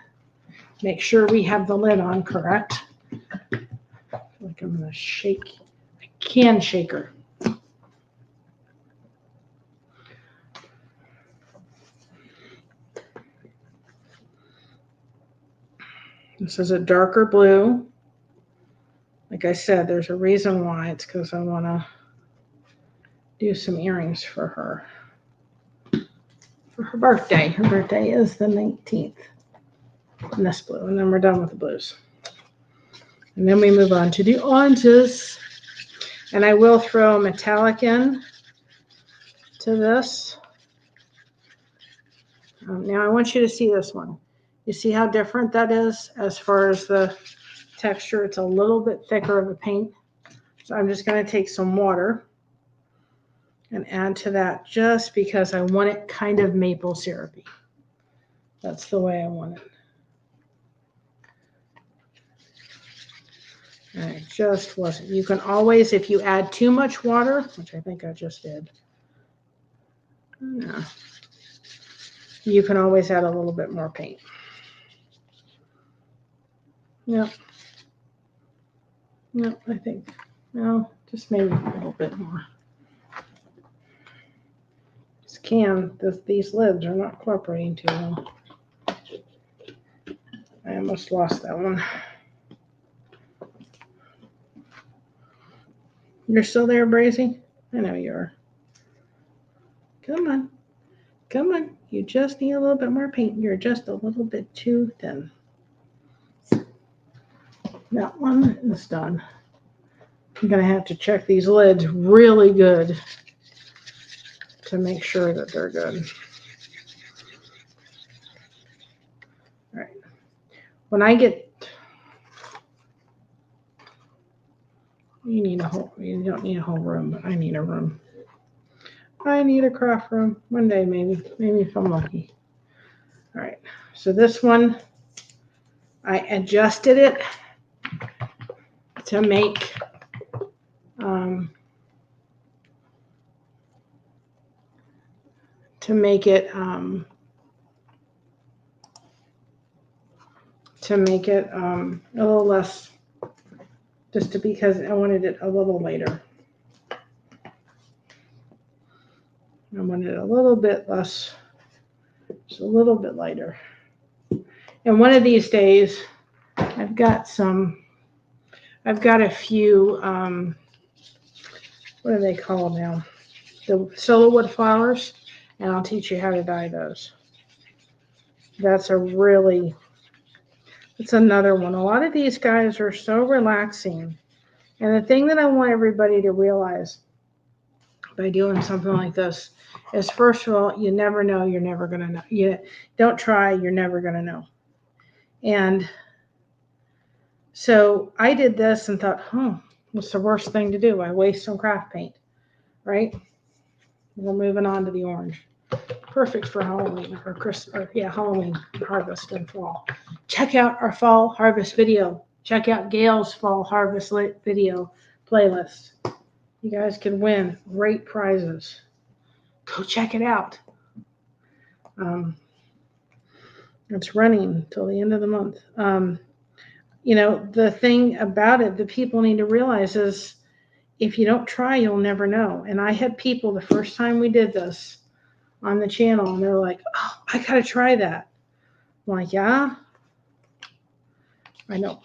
Make sure we have the lid on correct. I feel like I'm going to shake. I can shake her. This is a darker blue. Like I said, there's a reason why. It's because I want to do some earrings for her. For her birthday. Her birthday is the 19th. In this blue. And then we're done with the blues. And then we move on to the oranges. And I will throw metallic in to this. Now I want you to see this one. You see how different that is as far as the texture? It's a little bit thicker of a paint. So I'm just going to take some water and add to that just because I want it kind of maple syrupy. That's the way I want it. And it just wasn't. You can always, if you add too much water, which I think I just did, no, you can always add a little bit more paint. Yep. No, I think, no, just maybe a little bit more. This these lids are not cooperating too well. I almost lost that one. You're still there, Brazy? I know you are. Come on. Come on. You just need a little bit more paint. You're just a little bit too thin. That one is done. I'm going to have to check these lids really good to make sure that they're good. All right. When I get... You don't need a whole room, but I need a room. I need a craft room. One day, maybe if I'm lucky. All right. So this one, I adjusted it to make it a little less, just because I wanted it a little lighter. I wanted it a little bit less, just a little bit lighter. And one of these days, I've got a few, what do they call them now? The solo wood flowers, and I'll teach you how to dye those. That's another one. A lot of these guys are so relaxing. And the thing that I want everybody to realize by doing something like this is, first of all, you never know, you're never going to know. You don't try, you're never going to know. And so I did this and thought, what's the worst thing to do? I waste some craft paint, right? We're moving on to the orange. Perfect for Halloween or Christmas, Halloween, harvest, and fall. Check out our fall harvest video. Check out Gail's fall harvest video playlist. You guys can win great prizes. Go check it out. It's running till the end of the month. The thing about it that people need to realize is, if you don't try, you'll never know. And I had people the first time we did this on the channel, and they're like, "Oh, I gotta try that." I'm like, "Yeah, I know.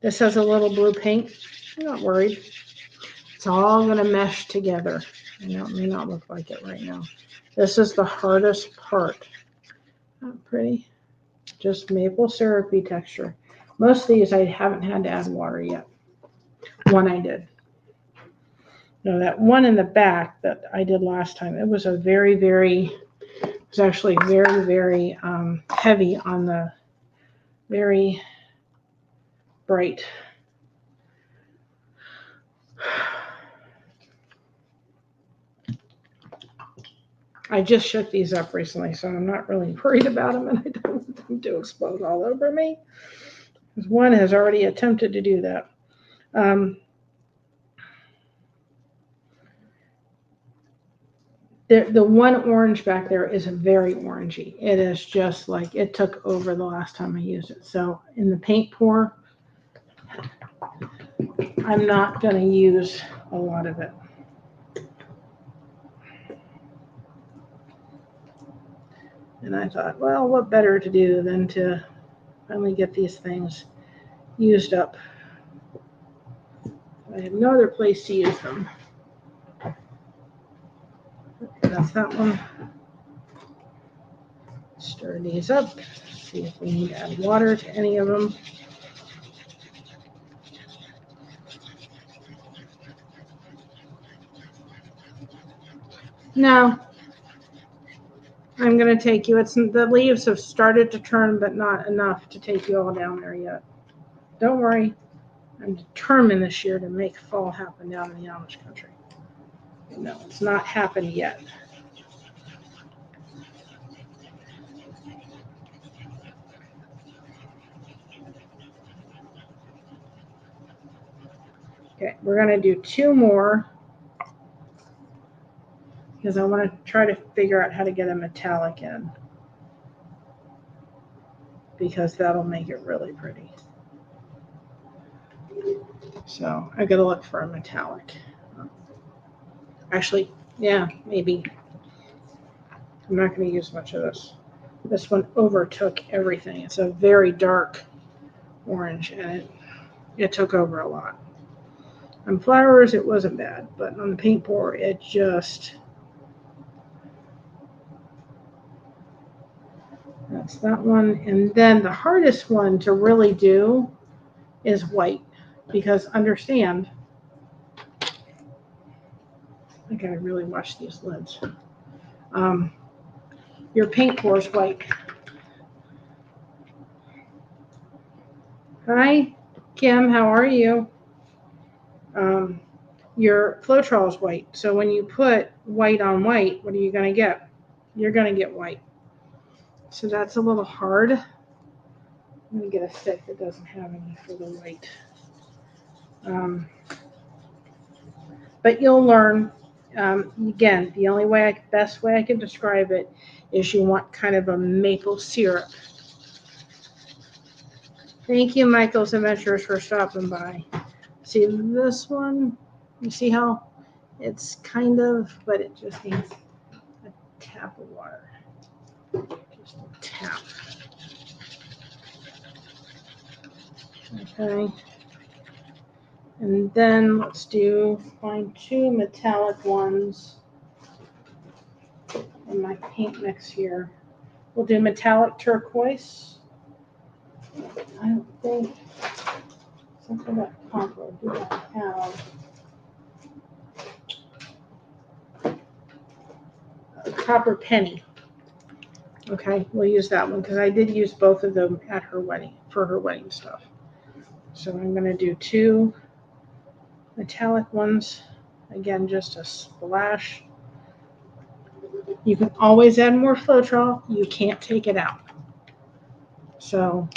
This has a little blue paint. I'm not worried. It's all gonna mesh together. I know it may not look like it right now. This is the hardest part. Not pretty. Just maple syrupy texture. Most of these I haven't had to add water yet. One I did. No, that one in the back that I did last time, it was actually very, very heavy on the very bright. I just shook these up recently, so I'm not really worried about them, and I don't want them to explode all over me. One has already attempted to do that. The one orange back there is very orangey. It is just like it took over the last time I used it. So in the paint pour, I'm not going to use a lot of it. And I thought, well, what better to do than to finally get these things used up. I have no other place to use them. That's that one. Stir these up. See if we need to add water to any of them. No. I'm going to take you. The leaves have started to turn, but not enough to take you all down there yet. Don't worry. I'm determined this year to make fall happen down in the Amish country. No, it's not happened yet. Okay, we're going to do 2 more because I want to try to figure out how to get a metallic in, because that'll make it really pretty. So I got to look for a metallic. Actually, yeah, maybe. I'm not going to use much of this. This one overtook everything. It's a very dark orange, and it took over a lot. On flowers, it wasn't bad, but on the paint pour, it just... That's that one. And then the hardest one to really do is white, because understand, I gotta really wash these lids. Your paint pour is white. Hi, Kim, how are you? Your Floetrol is white. So when you put white on white, what are you gonna get? You're gonna get white. So that's a little hard. I'm gonna get a stick that doesn't have any for the white. But you'll learn. Again, the only way, best way I can describe it is you want kind of a maple syrup. Thank you, Michael's Adventures, for stopping by. See this one? You see how it's kind of, but it just needs a tap of water. Just a tap. Okay. And then let's find 2 metallic ones in my paint mix here. We'll do metallic turquoise. I don't think something about copper. Do I have a copper penny? Okay, we'll use that one because I did use both of them at her wedding, for her wedding stuff. So I'm going to do 2 metallic ones. Again, just a splash. You can always add more Floetrol. You can't take it out. So,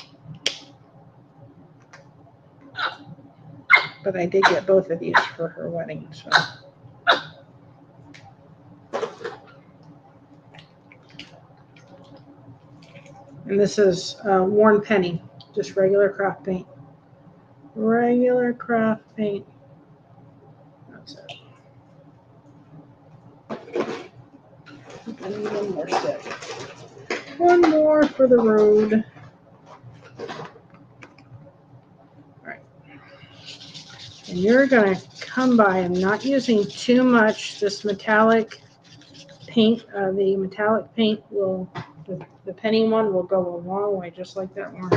but I did get both of these for her wedding. So. And this is worn penny, just regular craft paint. Regular craft paint. That's it. I need one more stick. One more for the road. All right. And you're going to come by. I'm not using too much. This metallic paint, the metallic paint will, the penny one will go a long way, just like that one.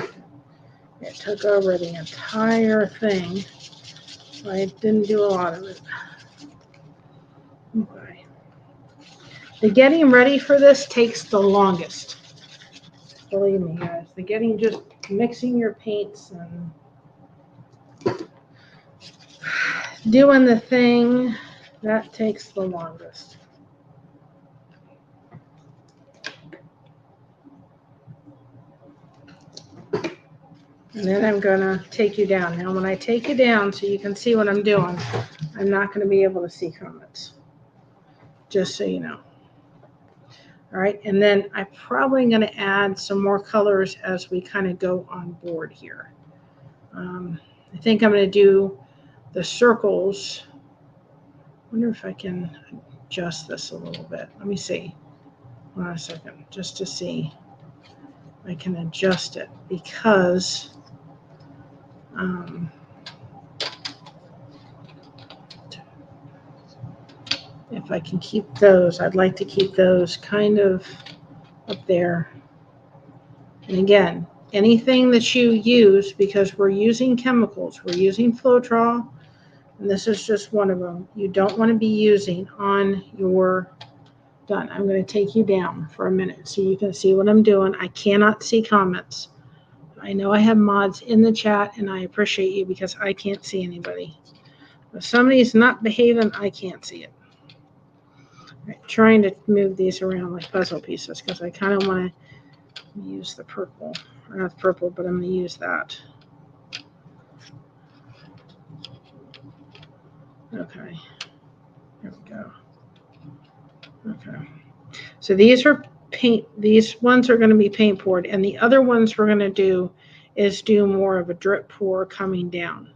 It took over the entire thing. I didn't do a lot of it. Okay. The getting ready for this takes the longest. Believe me, guys. The getting, just mixing your paints and doing the thing, that takes the longest. And then I'm going to take you down. Now, when I take you down so you can see what I'm doing, I'm not going to be able to see comments. Just so you know. All right, and then I'm probably going to add some more colors as we kind of go on board here. I think I'm going to do the circles. I wonder if I can adjust this a little bit. Let me see. Hold on a second, just to see if I can adjust it, because if I can keep those, I'd like to keep those kind of up there. And again, anything that you use, because we're using chemicals, we're using Floetrol, and this is just one of them, you don't want to be using on your Done. I'm going to take you down for a minute so you can see what I'm doing. I cannot see comments. I know I have mods in the chat, and I appreciate you because I can't see anybody. If somebody's not behaving, I can't see it. I'm trying to move these around like puzzle pieces because I kind of want to use the purple. Or not the purple, but I'm going to use that. Okay. There we go. Okay. So these are paint. These ones are going to be paint poured, and the other ones we're going to do is do more of a drip pour coming down.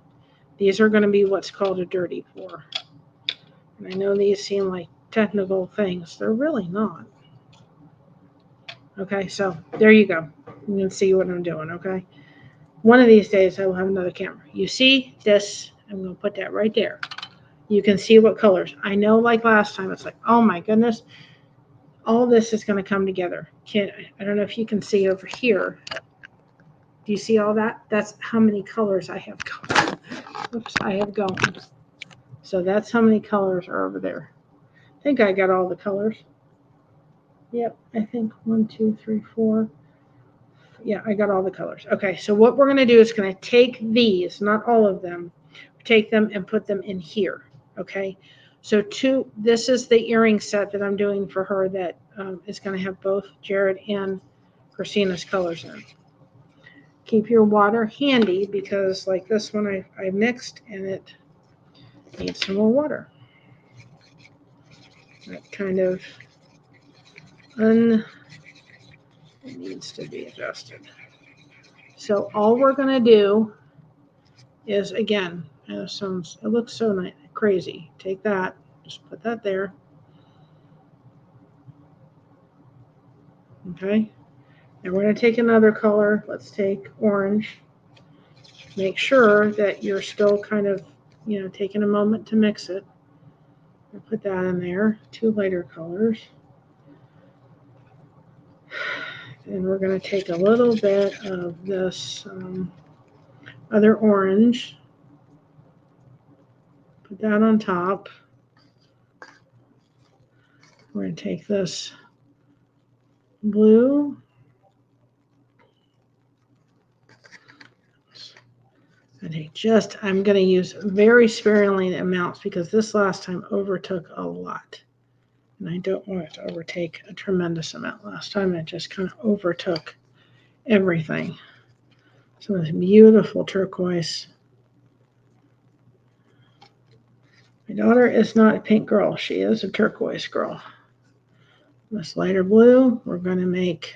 These are going to be what's called a dirty pour. And I know these seem like technical things. They're really not. Okay, so there you go. You can see what I'm doing, okay? One of these days I will have another camera. You see this? I'm going to put that right there. You can see what colors. I know like last time, it's like, oh my goodness, all this is going to come together. I don't know if you can see over here. Do you see all that? That's how many colors I have going. Oops, I have going. So that's how many colors are over there. I think I got all the colors. Yep, I think 1, 2, 3, 4. Yeah, I got all the colors. Okay, so what we're going to do is going to take these, not all of them, take them and put them in here. Okay, so this is the earring set that I'm doing for her that is going to have both Jared and Christina's colors in. Keep your water handy because like this one I mixed and it needs some more water. That kind of it needs to be adjusted. So all we're going to do is, again, it looks so nice, crazy. Take that, just put that there. Okay. And we're going to take another color. Let's take orange. Make sure that you're still kind of, taking a moment to mix it. I'll put that in there. 2 lighter colors. And we're going to take a little bit of this other orange. Put that on top. We're going to take this blue. I'm going to use very sparingly amounts because this last time overtook a lot. And I don't want it to overtake a tremendous amount. Last time it just kind of overtook everything. So this beautiful turquoise. My daughter is not a pink girl. She is a turquoise girl. This lighter blue, we're going to make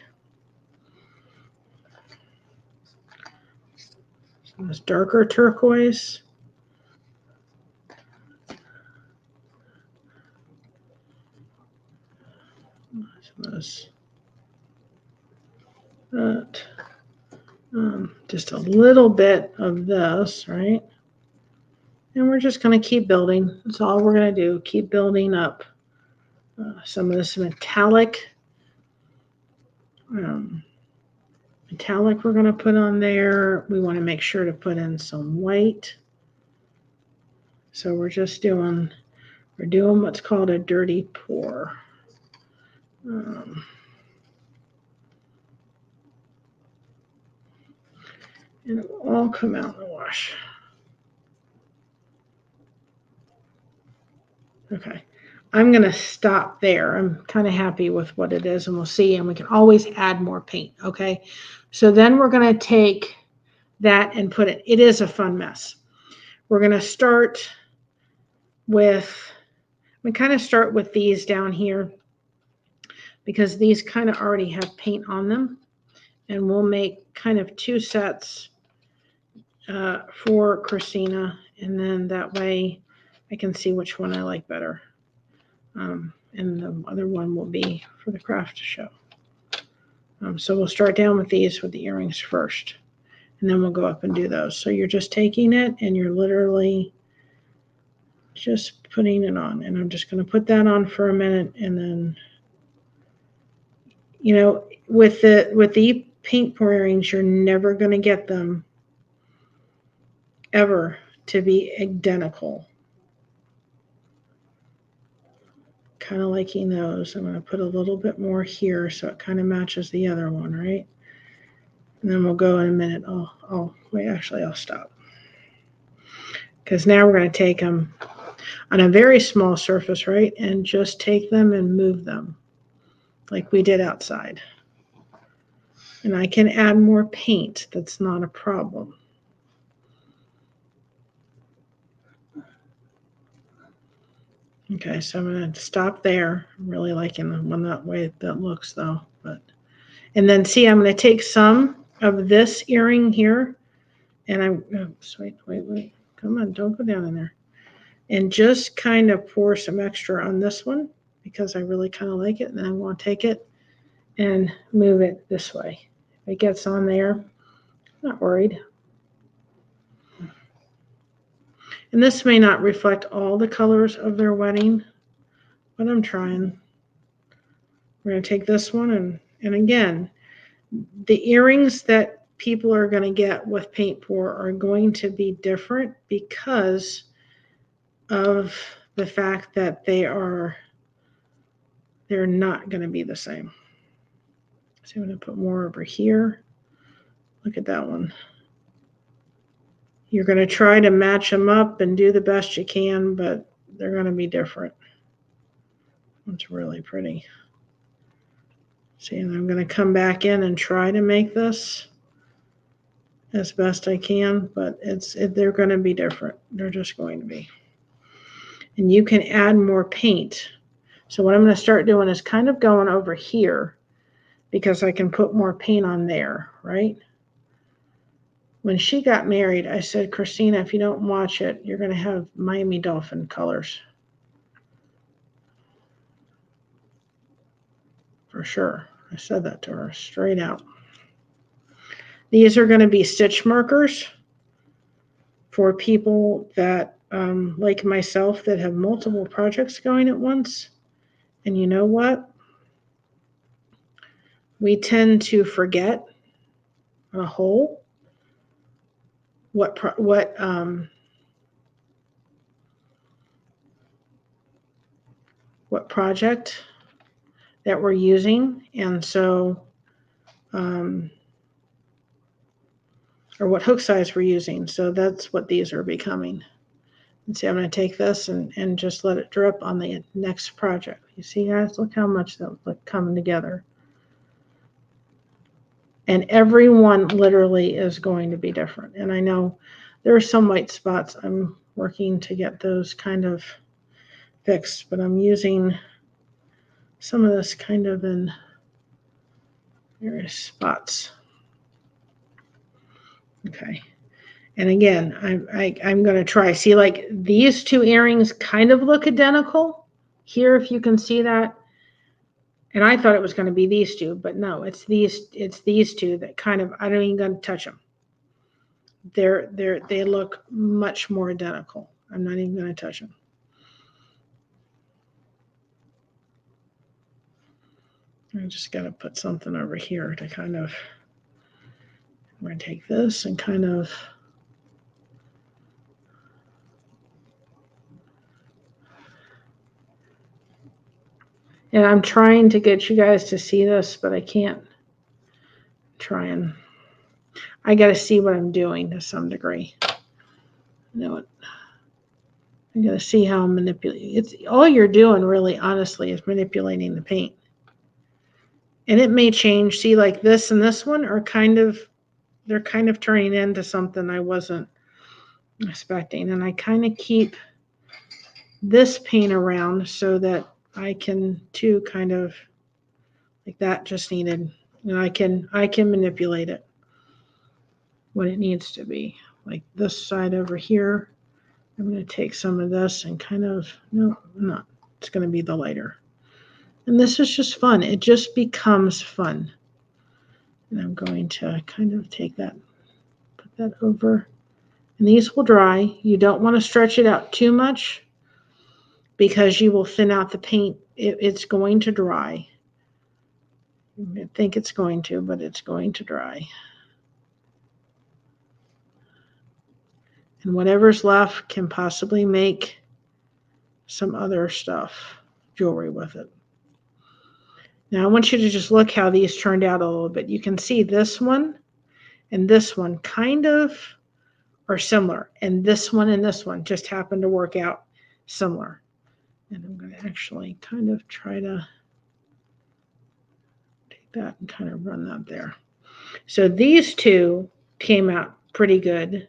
this darker turquoise. Just a little bit of this, right? And we're just going to keep building. That's all we're going to do. Keep building up some of this metallic we're going to put on there. We want to make sure to put in some white. So we're doing what's called a dirty pour. And it will all come out in the wash. Okay, I'm going to stop there. I'm kind of happy with what it is, and we'll see, and we can always add more paint, okay? So then we're going to take that and put it. It is a fun mess. We're going to start with, these down here because these kind of already have paint on them, and we'll make kind of 2 sets for Christina, and then that way I can see which one I like better. And the other one will be for the craft show. So we'll start down with these with the earrings first, and then we'll go up and do those. So you're just taking it and you're literally just putting it on. And I'm just going to put that on for a minute, and then, with the paint pour earrings, you're never going to get them ever to be identical. kind of liking those. I'm going to put a little bit more here so it kind of matches the other one, right? And then we'll go in a minute. Oh, wait, actually, I'll stop. Because now we're going to take them on a very small surface, right? And just take them and move them like we did outside. And I can add more paint. That's not a problem. Okay, so I'm going to stop there. I'm really liking the one that way that looks though. And then see, I'm going to take some of this earring here, and wait. Come on, don't go down in there. And just kind of pour some extra on this one because I really kind of like it. And then I'm going to take it and move it this way. If it gets on there, I'm not worried. And this may not reflect all the colors of their wedding, but I'm trying. We're going to take this one and again, the earrings that people are going to get with paint pour are going to be different because of the fact that they're not going to be the same. So I'm going to put more over here. Look at that one. You're going to try to match them up and do the best you can, but they're going to be different. It's really pretty. See, and I'm going to come back in and try to make this as best I can, but they're going to be different. They're just going to be. And you can add more paint. So what I'm going to start doing is kind of going over here because I can put more paint on there, right? When she got married, I said, Christina, if you don't watch it, you're going to have Miami Dolphin colors. For sure. I said that to her straight out. These are going to be stitch markers for people that, like myself, that have multiple projects going at once. And you know what? We tend to forget on a whole what project that we're using, and so or what hook size we're using. So that's what these are becoming. And see, I'm going to take this and just let it drip on the next project. You see, guys, look how much that look coming together. And every one literally is going to be different. And I know there are some white spots. I'm working to get those kind of fixed, but I'm using some of this kind of in various spots. Okay. And again, I'm going to try. See, like these two earrings kind of look identical here, if you can see that. And I thought it was going to be these two, but no, it's these two that kind of, I don't even going to touch them. They look much more identical. I'm not even going to touch them. I just got to put something over here to kind of, we're going to take this and kind of, and I'm trying to get you guys to see this, but I can't. I got to see what I'm doing to some degree. You know what? I'm going to see how I'm manipulating. It's all you're doing, really, honestly, is manipulating the paint. And it may change. See, like this and this one are they're kind of turning into something I wasn't expecting. And I kind of keep this paint around so that I can too kind of like that just needed. And I can manipulate it what it needs to be. Like this side over here, I'm going to take some of this and kind of, no, not. It's going to be the lighter. And this is just fun. It just becomes fun. And I'm going to kind of take that, put that over. And these will dry. You don't want to stretch it out too much because you will thin out the paint. It's going to dry. I think it's going to, but it's going to dry. And whatever's left can possibly make some other stuff. jewelry with it. Now I want you to just look how these turned out a little bit. You can see this one and this one kind of are similar, and this one just happen to work out similar. And I'm going to actually kind of try to take that and kind of run that there. So these two came out pretty good,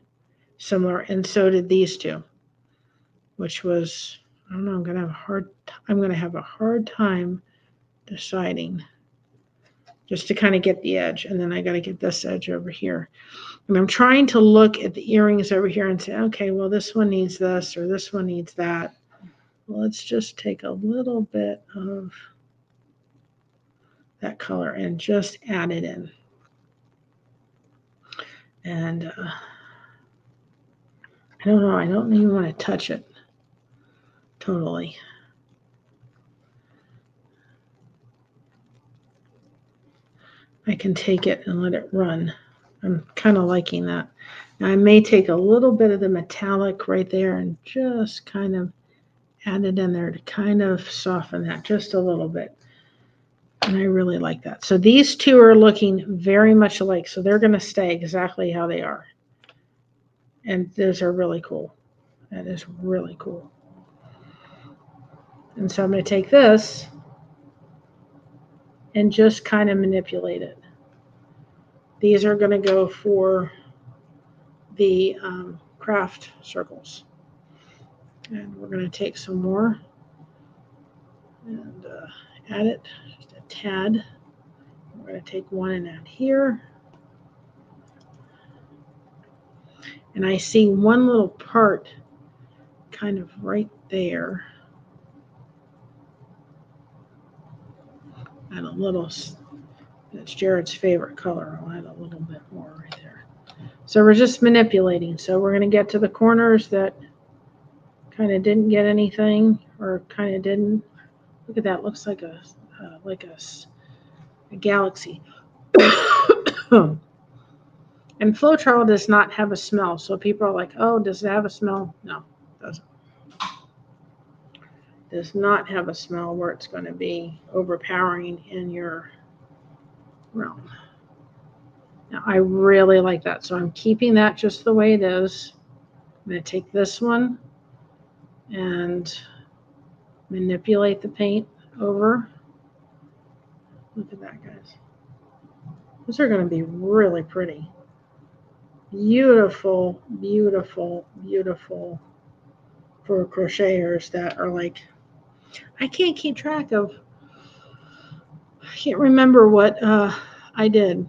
similar, and so did these two, which was, I don't know, I'm going to have a hard time deciding, just to kind of get the edge, and then I got to get this edge over here. And I'm trying to look at the earrings over here and say, okay, well, this one needs this or this one needs that. Well, let's just take a little bit of that color and just add it in. And I don't know, I don't even want to touch it totally. I can take it and let it run. I'm kind of liking that. Now I may take a little bit of the metallic right there and just kind of add it in there to kind of soften that just a little bit. And I really like that. So these two are looking very much alike. So they're going to stay exactly how they are. And those are really cool. That is really cool. And so I'm going to take this and just kind of manipulate it. These are going to go for the craft circles. And we're going to take some more and add it just a tad. We're going to take one and add here. And I see one little part kind of right there. And a little, that's Jared's favorite color. I'll add a little bit more right there. So we're just manipulating. So we're going to get to the corners that kind of didn't get anything or kind of didn't. Look at that. Looks like a galaxy. And Floetrol does not have a smell. So people are like, oh, does it have a smell? No, it doesn't. It does not have a smell where it's going to be overpowering in your realm. Now, I really like that. So I'm keeping that just the way it is. I'm going to take this one and manipulate the paint over. Look at that, guys. Those are going to be really pretty. Beautiful, beautiful, beautiful for crocheters that are like, I can't keep track of, I can't remember what I did.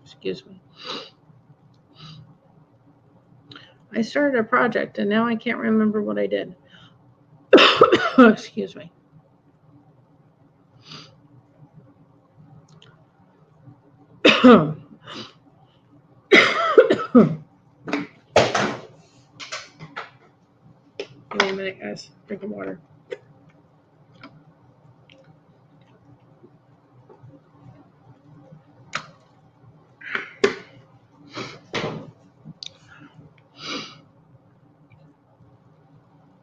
Excuse me. I started a project and now I can't remember what I did. Excuse me. Give me a minute, guys. Drink of water.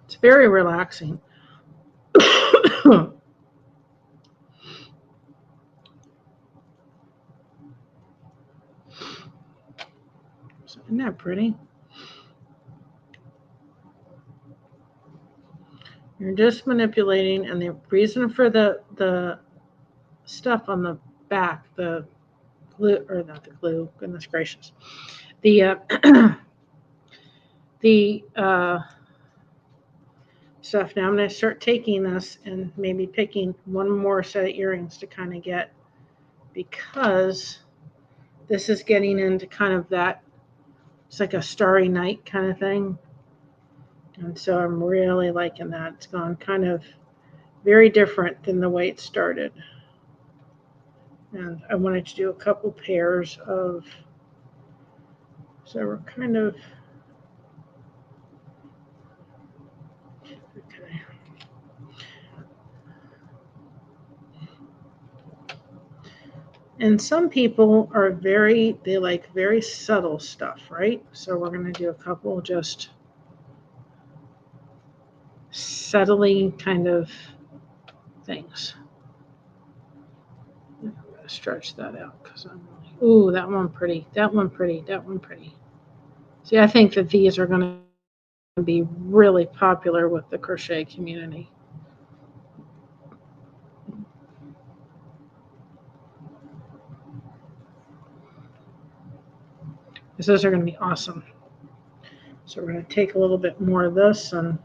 It's very relaxing. Isn't that pretty? You're just manipulating, and the reason for the stuff on the back, the glue, or not the glue, goodness gracious, the stuff. Now I'm going to start taking this and maybe picking one more set of earrings to kind of get, because this is getting into kind of that, it's like a starry night kind of thing. And so I'm really liking that. It's gone kind of very different than the way it started. And I wanted to do a couple pairs of, so we're kind of, okay. And some people are they like very subtle stuff, right? So we're going to do a couple just settling kind of things. I'm going to stretch that out because I'm really, ooh, that one pretty, that one pretty, that one pretty. See, I think that these are going to be really popular with the crochet community. Those are going to be awesome. So we're going to take a little bit more of this, and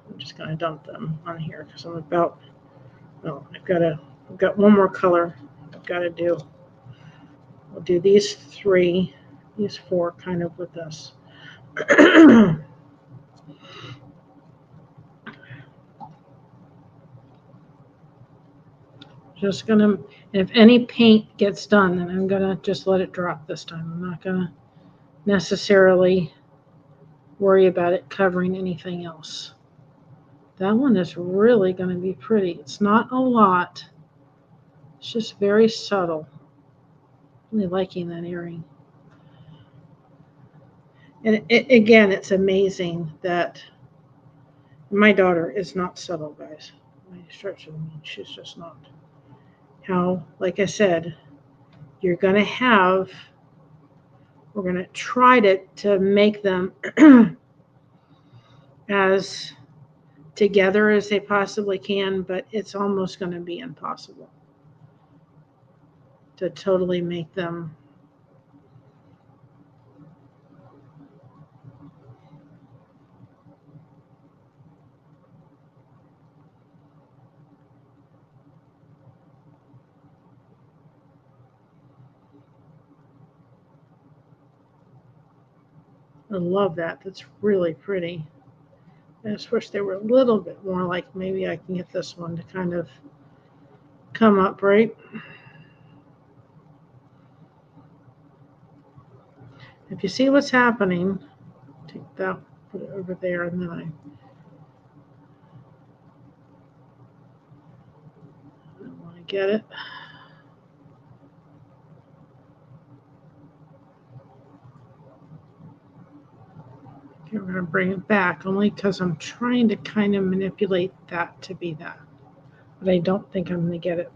I'm just going to dump them on here because I'm about, well, I've got one more color I've got to do. I'll do these four kind of with this. Just gonna, and if any paint gets done, then I'm gonna just let it drop this time. I'm not gonna necessarily worry about it covering anything else. That one is really gonna be pretty. It's not a lot. It's just very subtle. Really liking that earring. And again, it's amazing that my daughter is not subtle, guys. My instruction means she's just not. How, like I said, you're gonna have, we're gonna try to make them as together as they possibly can, but it's almost going to be impossible to totally make them. I love that. That's really pretty. I just wish they were a little bit more like, maybe I can get this one to kind of come up, right? If you see what's happening, take that, put it over there, and then I want to get it. Okay, we're going to bring it back only because I'm trying to kind of manipulate that to be that. But I don't think I'm going to get it.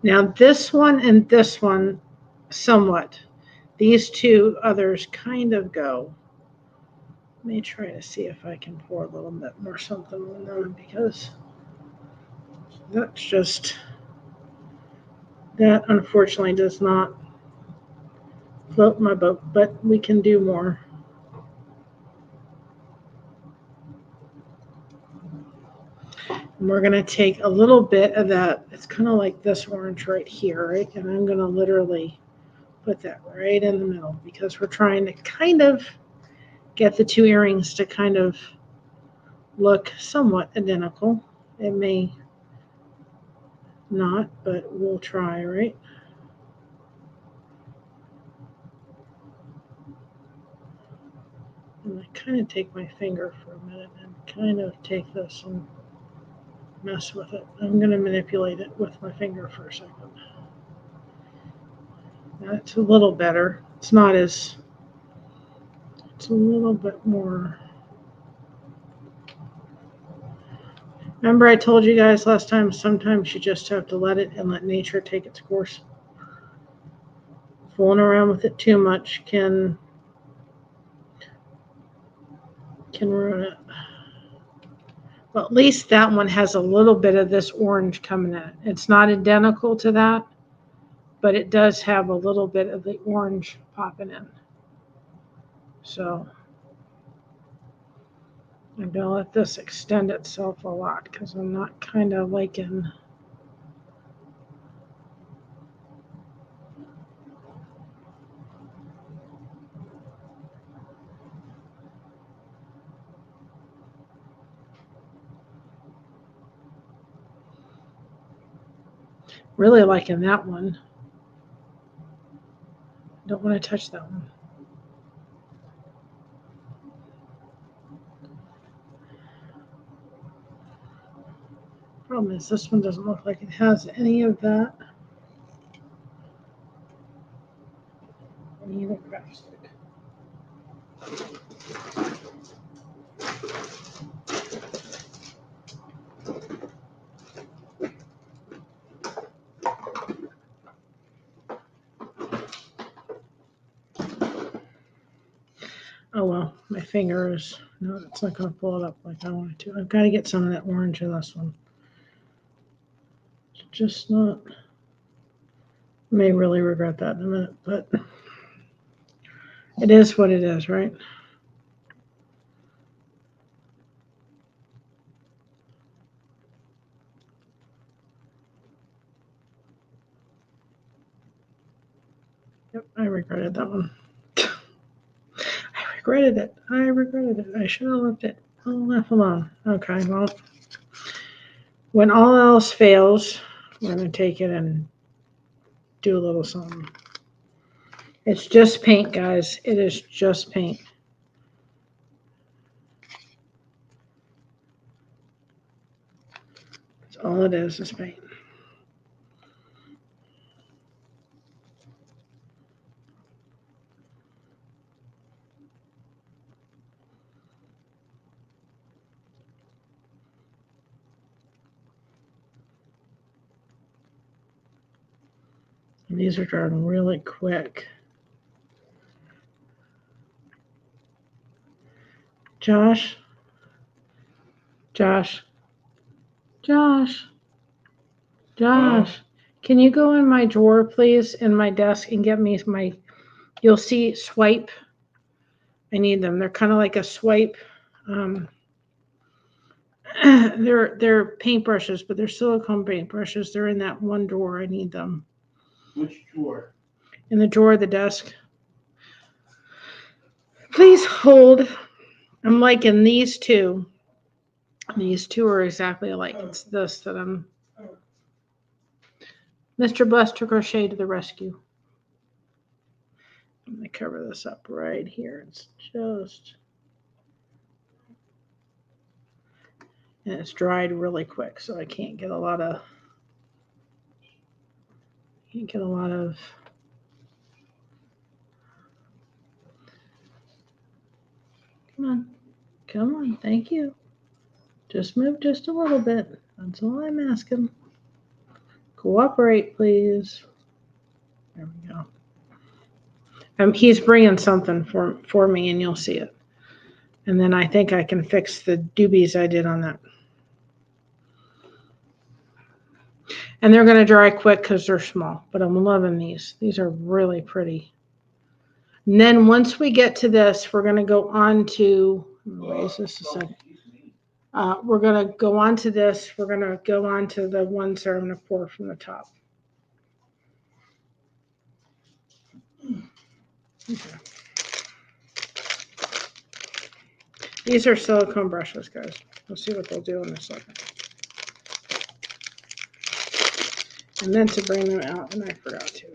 Now this one and this one, somewhat. These two others kind of go. Let me try to see if I can pour a little bit more something on them, because that's just, that unfortunately does not float my boat, but we can do more. And we're going to take a little bit of that, it's kind of like this orange right here, right? And I'm going to literally put that right in the middle, because we're trying to kind of get the two earrings to kind of look somewhat identical. It may not, but we'll try, right? And I kind of take my finger for a minute and kind of take this and mess with it. I'm going to manipulate it with my finger for a second. That's a little better. It's not as, it's a little bit more. Remember I told you guys last time, sometimes you just have to let it and let nature take its course. Fooling around with it too much can ruin it. Well, at least that one has a little bit of this orange coming in. It's not identical to that, but it does have a little bit of the orange popping in. So I'm going to let this extend itself a lot, because I'm not kind of liking. Really liking that one. Don't want to touch that one. Problem is, this one doesn't look like it has any of that. Any of the crafts. Oh well, my finger is, no, it's not going to pull it up like I wanted to. I've got to get some of that orange in this one. It's just not, I may really regret that in a minute, but it is what it is, right? Yep, I regretted that one. I regretted it. I regretted it. I should have left it all left alone. Okay, well, when all else fails, we're going to take it and do a little something. It's just paint, guys. It is just paint. That's all it is paint. And these are drying really quick. Josh, can you go in my drawer, please, in my desk and get me my, you'll see swipe. I need them. They're kind of like a swipe. They're paintbrushes, but they're silicone paintbrushes. They're in that one drawer. I need them. Which drawer? In the drawer of the desk. Please hold. I'm liking these two. These two are exactly alike. It's this that I'm. Mr. Blessed2Crochet to the rescue. I'm going to cover this up right here. It's just. And it's dried really quick, so I can't get a lot of. Come on, thank you. Just move just a little bit. That's all I'm asking. Cooperate, please. There we go. He's bringing something for me, and you'll see it. And then I think I can fix the doobies I did on that. And they're going to dry quick because they're small, but I'm loving these. These are really pretty. And then once we get to this, we're going to go on to, raise this a second. We're going to go on to this. We're going to go on to the ones that I'm going to pour from the top. Okay. These are silicone brushes, guys. We'll see what they'll do in a second. I meant to bring them out, and I forgot to.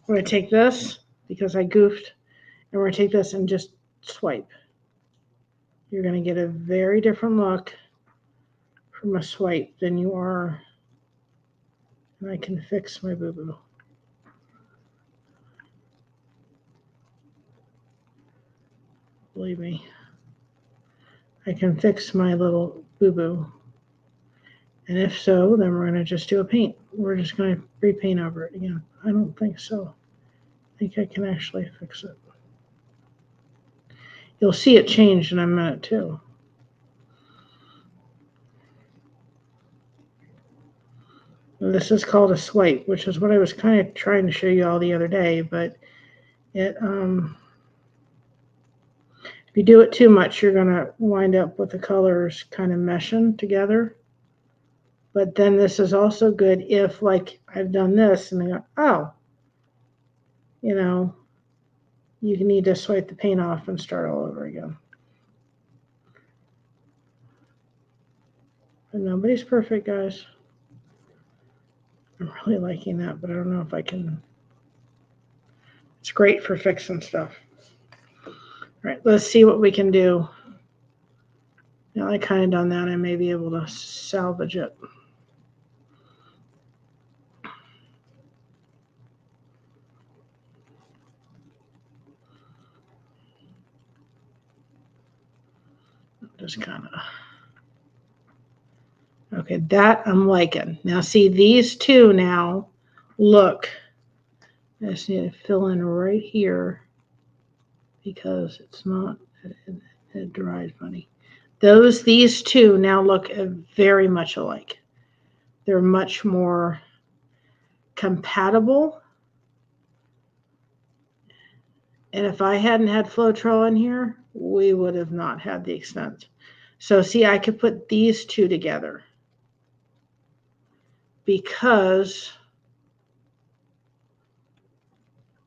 We're going to take this, because I goofed, and we're going to take this and just swipe. You're going to get a very different look from a swipe than you are. And I can fix my boo-boo. Believe me. I can fix my little boo-boo. And if so, then we're going to just do a paint. We're just going to repaint over it again. I don't think so. I think I can actually fix it. You'll see it change in a minute too. And this is called a swipe, which is what I was kind of trying to show you all the other day, but it if you do it too much, you're going to wind up with the colors kind of meshing together. But then this is also good if, like, I've done this and I go, oh, you know, you need to swipe the paint off and start all over again. But nobody's perfect, guys. I'm really liking that, but I don't know if I can. It's great for fixing stuff. All right, let's see what we can do. Now I kind of done that, I may be able to salvage it. Just kind of. Okay, that I'm liking. Now see, these two now look. I just need to fill in right here because it's not, it dried funny. These two now look very much alike. They're much more compatible. And if I hadn't had Floetrol in here, we would have not had the extent. So see, I could put these two together because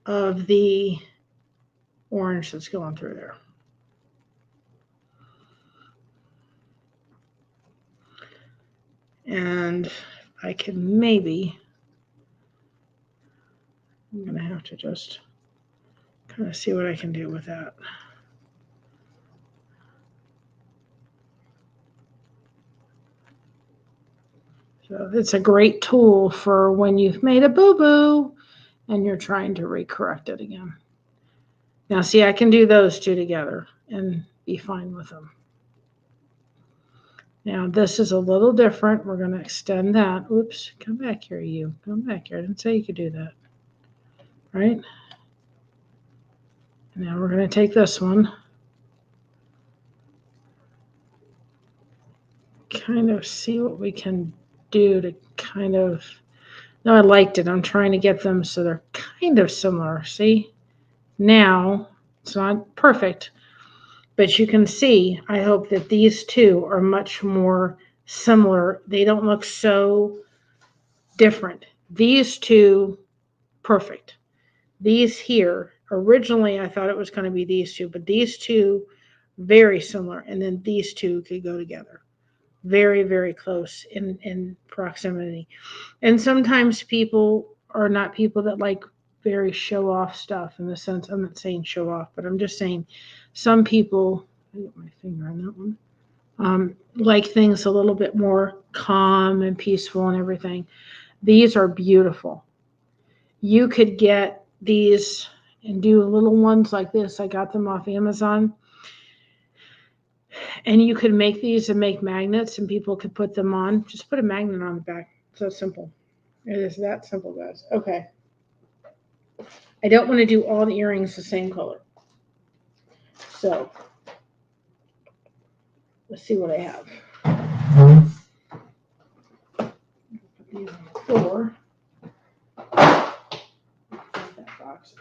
of the orange that's going through there. And I can maybe, I'm going to have to just kind of see what I can do with that. So it's a great tool for when you've made a boo-boo and you're trying to recorrect it again. Now see, I can do those two together and be fine with them. Now this is a little different. We're going to extend that. Oops, come back here, you. Come back here. I didn't say you could do that. Right? Now we're going to take this one. Kind of see what we can do to kind of, no, I liked it. I'm trying to get them so they're kind of similar. See? Now, it's not perfect, but you can see, I hope that these two are much more similar. They don't look so different. These two, perfect. These here, originally I thought it was going to be these two, but these two, very similar. And then these two could go together. Very, very close in proximity. And sometimes people are not people that like very show off stuff in the sense, I'm not saying show off, but I'm just saying some people, I got my finger on that one, like things a little bit more calm and peaceful and everything. These are beautiful. You could get these and do little ones like this. I got them off Amazon. And you could make these and make magnets and people could put them on. Just put a magnet on the back. So simple. It is that simple, guys. Okay. I don't want to do all the earrings the same color. So let's see what I have. Put these on the floor. That box.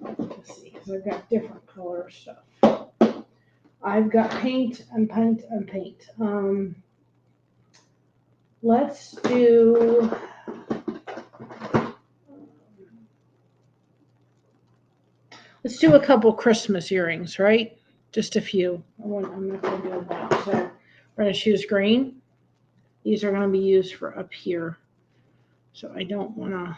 Let's see, because I've got different color stuff. I've got paint and paint and paint. Let's do a couple Christmas earrings, right? Just a few. I'm not going to do that. So we're going to choose green. These are going to be used for up here. So I don't want to.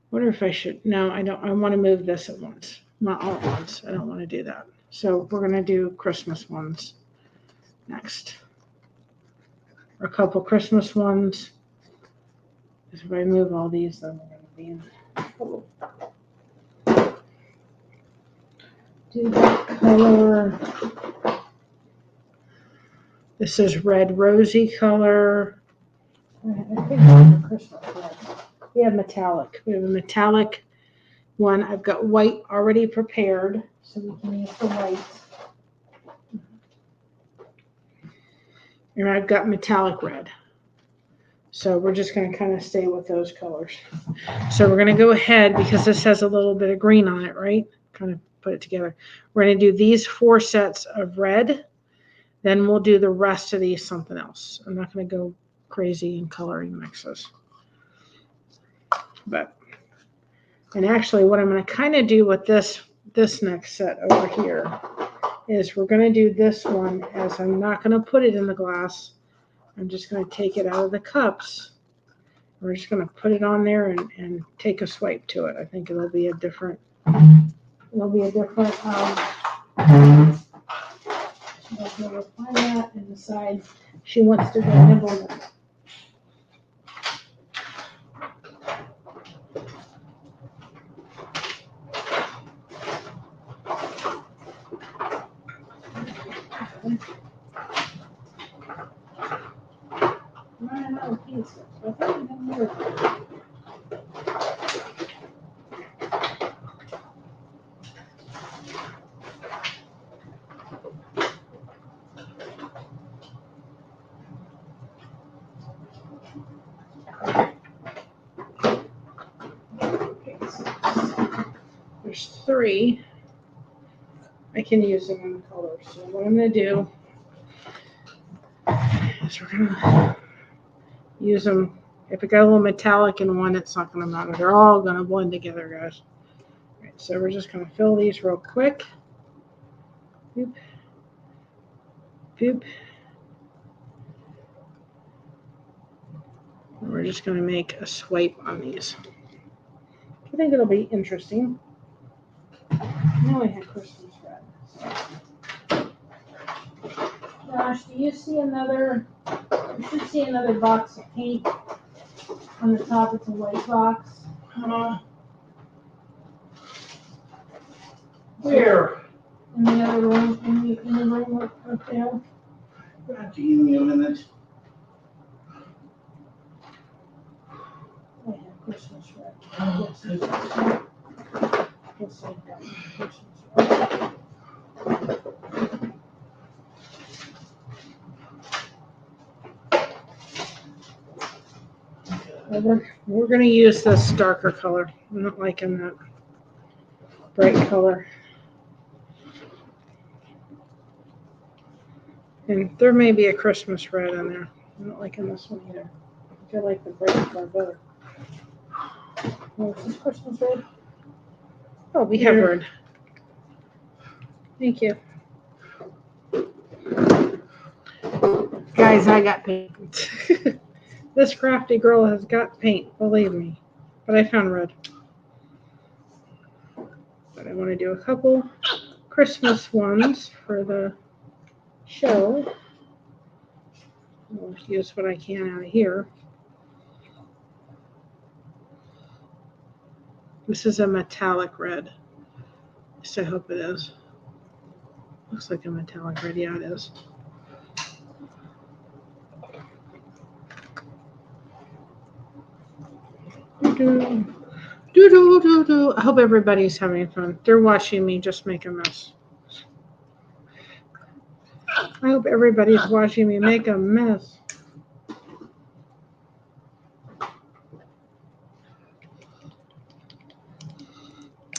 Wonder if I should. No, I don't. I want to move this at once. Not all at once. I don't want to do that. So we're going to do Christmas ones next. Or a couple Christmas ones. Because if I move all these, then we're going to be in trouble. Do that color. This is red rosy color. I think it's Christmas red. We have metallic. We have a metallic one. I've got white already prepared, so we can use the white. And I've got metallic red. So we're just going to kind of stay with those colors. So we're going to go ahead, because this has a little bit of green on it, right? Kind of put it together. We're going to do these 4 sets of red. Then we'll do the rest of these something else. I'm not going to go crazy in coloring mixes. And actually what I'm going to kind of do with this next set over here is we're going to do this one as I'm not going to put it in the glass. I'm just going to take it out of the cups. We're just going to put it on there and take a swipe to it. I think it'll be a different, so we'll find that and decide she wants to go nibble it. There's 3. I can use them in the colors. So what I'm going to do is we're going to use them. If it got a little metallic in one, it's not going to matter. They're all going to blend together, guys. All right, so we're just going to fill these real quick. Boop. Boop. And we're just going to make a swipe on these. I think it'll be interesting. Now we have Christmas red. Josh, do you see another? You should see another box of paint on the top. It's a white box. Where? In the other room, in the room up there. Give me a minute. I have Christmas red. Oh, Yes, I've got Christmas red. We're going to use this darker color. I'm not liking that bright color. And there may be a Christmas red in there. I'm not liking this one either. I feel like the bright color better. Oh, is this Christmas red? Oh, we have red. Thank you. Guys, I got paint. This crafty girl has got paint, believe me. But I found red. But I want to do a couple Christmas ones for the show. We'll use what I can out of here. This is a metallic red. At least I hope it is. Looks like a metallic red. Yeah, it is. I hope everybody's having fun. They're watching me just make a mess. I hope everybody's watching me make a mess.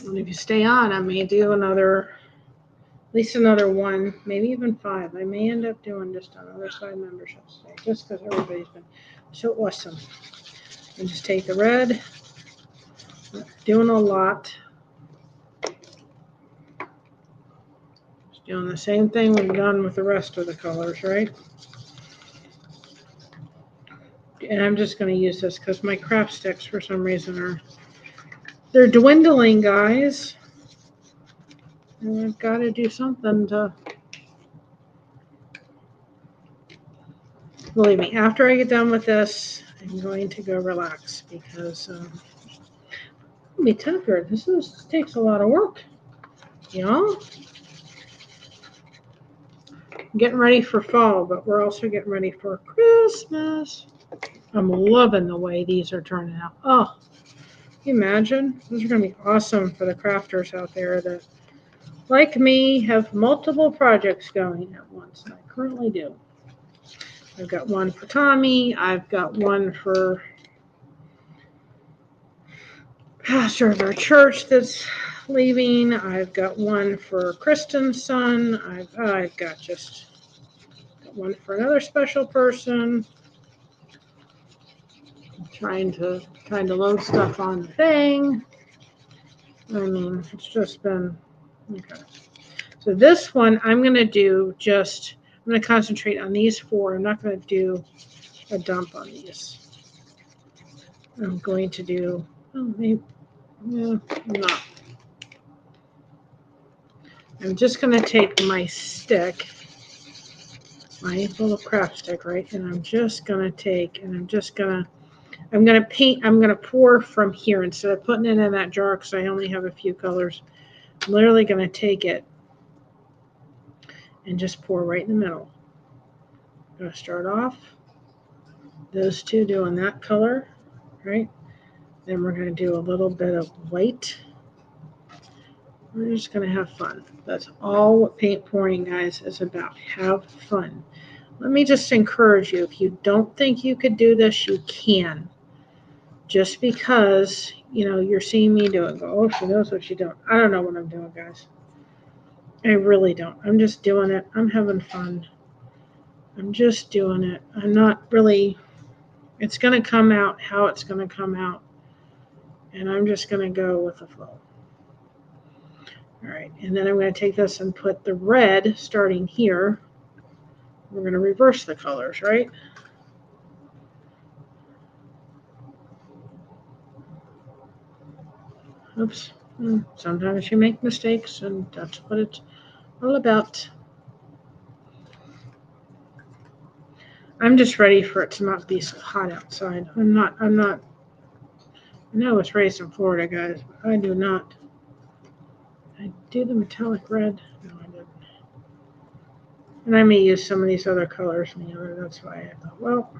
And if you stay on, I may do at least another 1, maybe even 5. I may end up doing just another 5 memberships today, just because everybody's been so awesome. And just take the red, doing a lot. Just doing the same thing we've done with the rest of the colors, right? And I'm just going to use this because my craft sticks for some reason they're dwindling, guys. And I've got to do something to, believe me, after I get done with this, I'm going to go relax because I'll be tired. This takes a lot of work, y'all. Getting ready for fall, but we're also getting ready for Christmas. I'm loving the way these are turning out. Oh, can you imagine? These are going to be awesome for the crafters out there that, like me, have multiple projects going at once. And I currently do. I've got one for Tommy. I've got one for pastor of our church that's leaving. I've got one for Kristen's son. I've got just one for another special person. I'm trying to load stuff on the thing. I mean, it's just been okay. So this one, I'm going to do just, I'm going to concentrate on these 4. I'm not going to do a dump on these. I'm going to do, oh, maybe, no, I'm not. I'm just going to take my stick, my little craft stick, right? And I'm just going to take, and I'm going to paint, I'm going to pour from here instead of putting it in that jar because I only have a few colors. I'm literally going to take it and just pour right in the middle. I'm going to start off those 2 doing that color, right? Then we're going to do a little bit of white. We're just going to have fun. That's all what paint pouring, guys, is about. Have fun. Let me just encourage you, if you don't think you could do this, you can. Just because, you know, you're seeing me do it. Go, oh, she knows what she's doing. I don't know what I'm doing, guys. I really don't. I'm just doing it. I'm having fun. I'm just doing it. I'm not really, it's going to come out how it's going to come out. And I'm just going to go with the flow. All right, and then I'm going to take this and put the red starting here. We're going to reverse the colors, right? Oops. Sometimes you make mistakes, and that's what it's all about. I'm just ready for it to not be so hot outside. I'm not, I know it's raised in Florida, guys, but I do not. I do the metallic red. No, I didn't. And I may use some of these other colors in the other. That's why I thought, well.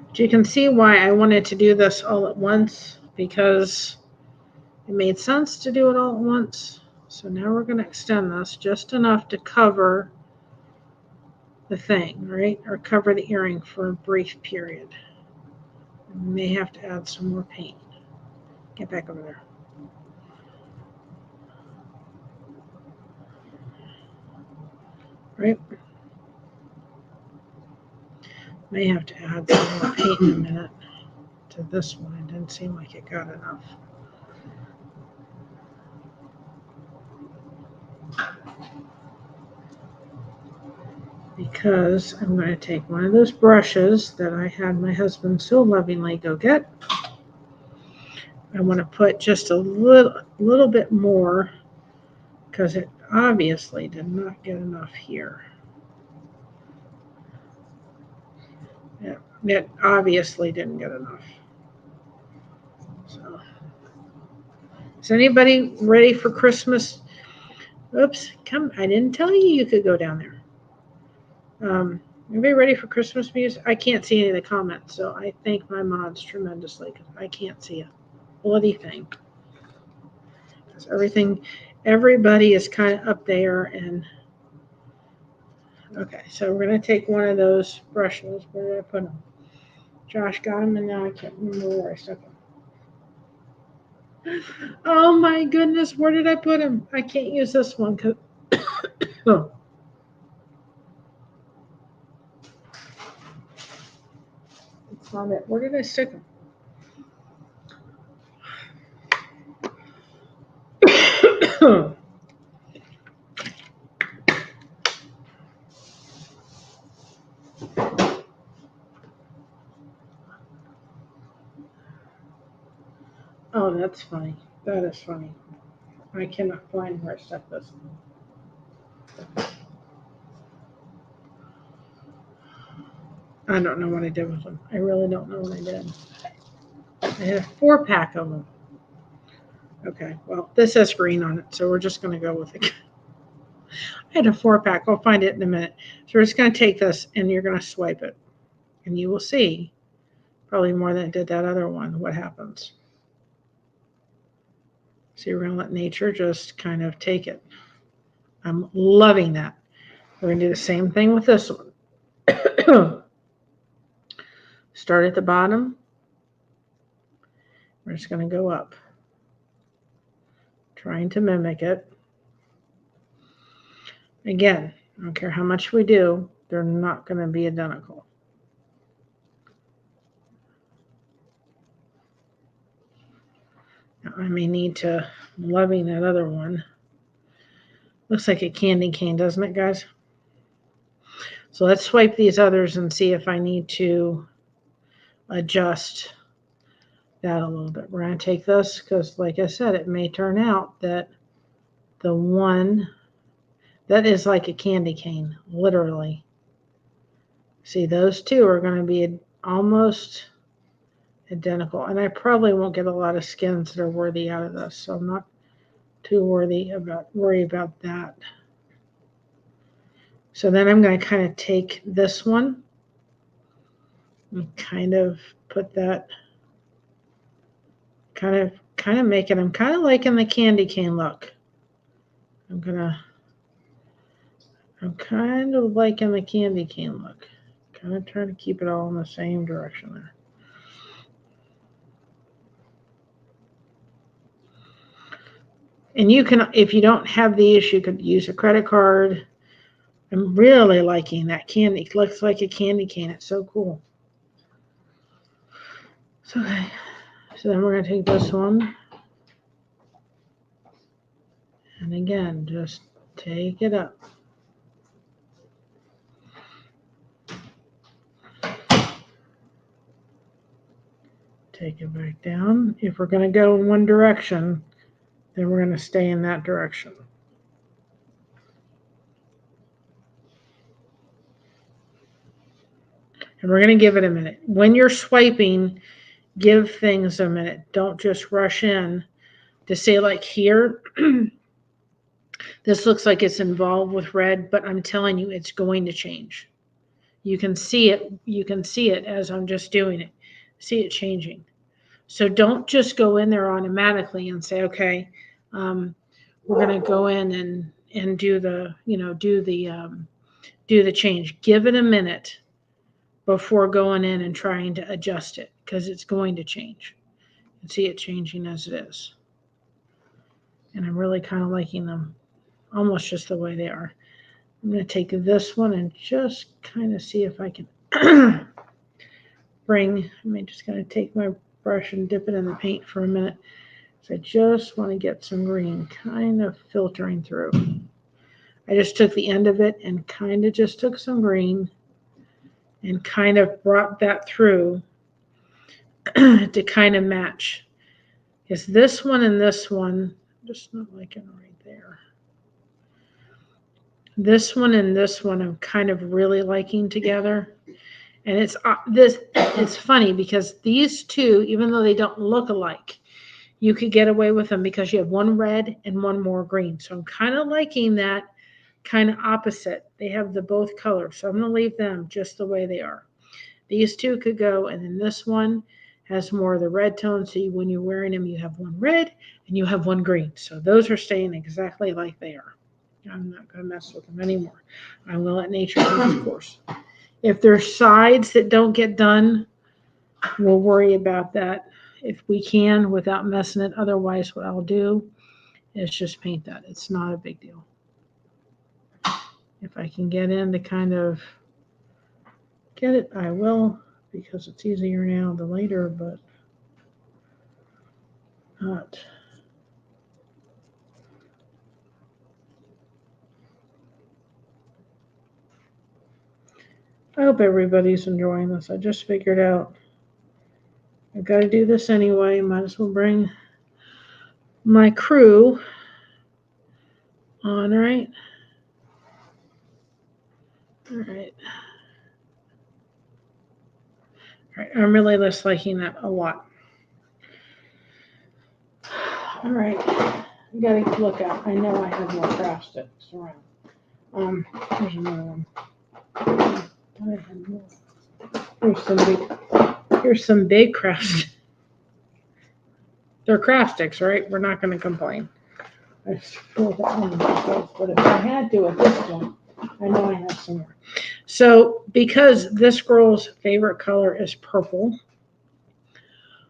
But you can see why I wanted to do this all at once, because it made sense to do it all at once. So now we're going to extend this just enough to cover the thing, right? Or cover the earring for a brief period. We may have to add some more paint. Get back over there. Right? May have to add some more paint in a minute to this one. It didn't seem like it got enough. Because I'm going to take one of those brushes that I had my husband so lovingly go get. I want to put just a little bit more, because it obviously did not get enough here. Yeah, it obviously didn't get enough. So, is anybody ready for Christmas? Oops, come! I didn't tell you could go down there. Anybody ready for Christmas music? I can't see any of the comments, so I thank my mods tremendously because I can't see a bloody thing. Because everybody is kind of up there, and okay, so we're going to take one of those brushes. Where did I put them? Josh got them, and now I can't remember where I stuck them. Oh my goodness, where did I put them? I can't use this one because oh. It's not it. Where did I stick them? Oh, that's funny. That is funny. I cannot find where I stuck this. I don't know what I did with them. I really don't know what I did. I had a 4-pack of them. Okay, well, this has green on it, so we're just going to go with it. I had a 4-pack. I'll find it in a minute. So we're just going to take this, and you're going to swipe it. And you will see, probably more than it did that other one, what happens. So you're going to let nature just kind of take it. I'm loving that. We're going to do the same thing with this one. Start at the bottom. We're just going to go up, trying to mimic it. Again, I don't care how much we do, they're not going to be identical. I may need to, I'm loving that other one. Looks like a candy cane, doesn't it, guys? So let's swipe these others and see if I need to adjust that a little bit. We're going to take this because, like I said, it may turn out that the one that is like a candy cane, literally. See, those two are going to be almost identical. And I probably won't get a lot of skins that are worthy out of this, so I'm not too worried about that. So then I'm going to kind of take this one and kind of put that, kind of make it, I'm kind of liking the candy cane look. I'm kind of liking the candy cane look. Kind of trying to keep it all in the same direction there. And you can, if you don't have these, you could use a credit card. I'm really liking that candy. It looks like a candy cane. It's so cool. So, okay. So then we're going to take this one. And again, just take it up. Take it back down. If we're going to go in one direction, then we're going to stay in that direction. And we're going to give it a minute. When you're swiping, give things a minute. Don't just rush in to say, like here, this looks like it's involved with red, but I'm telling you, it's going to change. You can see it. You can see it as I'm just doing it. See it changing. So don't just go in there automatically and say, okay, we're going to go in and do the, do the change. Give it a minute before going in and trying to adjust it, because it's going to change. You can see it changing as it is. And I'm really kind of liking them almost just the way they are. I'm going to take this one and just kind of see if I can I'm just going to take my brush and dip it in the paint for a minute. So I just want to get some green kind of filtering through. I just took the end of it and kind of just took some green and kind of brought that through to kind of match. Because this one and this one, just not liking it right there. This one and this one I'm kind of really liking together. And it's funny because these two, even though they don't look alike, you could get away with them because you have one red and one more green. So I'm kind of liking that kind of opposite. They have the both colors. So I'm going to leave them just the way they are. These two could go, and then this one has more of the red tone. So when you're wearing them, you have one red and you have one green. So those are staying exactly like they are. I'm not going to mess with them anymore. I'm going to let nature do its course. If there's sides that don't get done, we'll worry about that if we can without messing it. Otherwise, what I'll do is just paint that. It's not a big deal. If I can get in to kind of get it, I will, because it's easier now than later, but not. I hope everybody's enjoying this. I just figured out I've got to do this anyway. Might as well bring my crew on, right? All right. All right. I'm really just liking that a lot. All right. I got to look out. I know I have more craft sticks around. There's another one. Here's some big craft sticks. They're craft sticks, right? We're not going to complain. I pulled that one myself, but if I had to at this point, I know I have some more. So because this girl's favorite color is purple,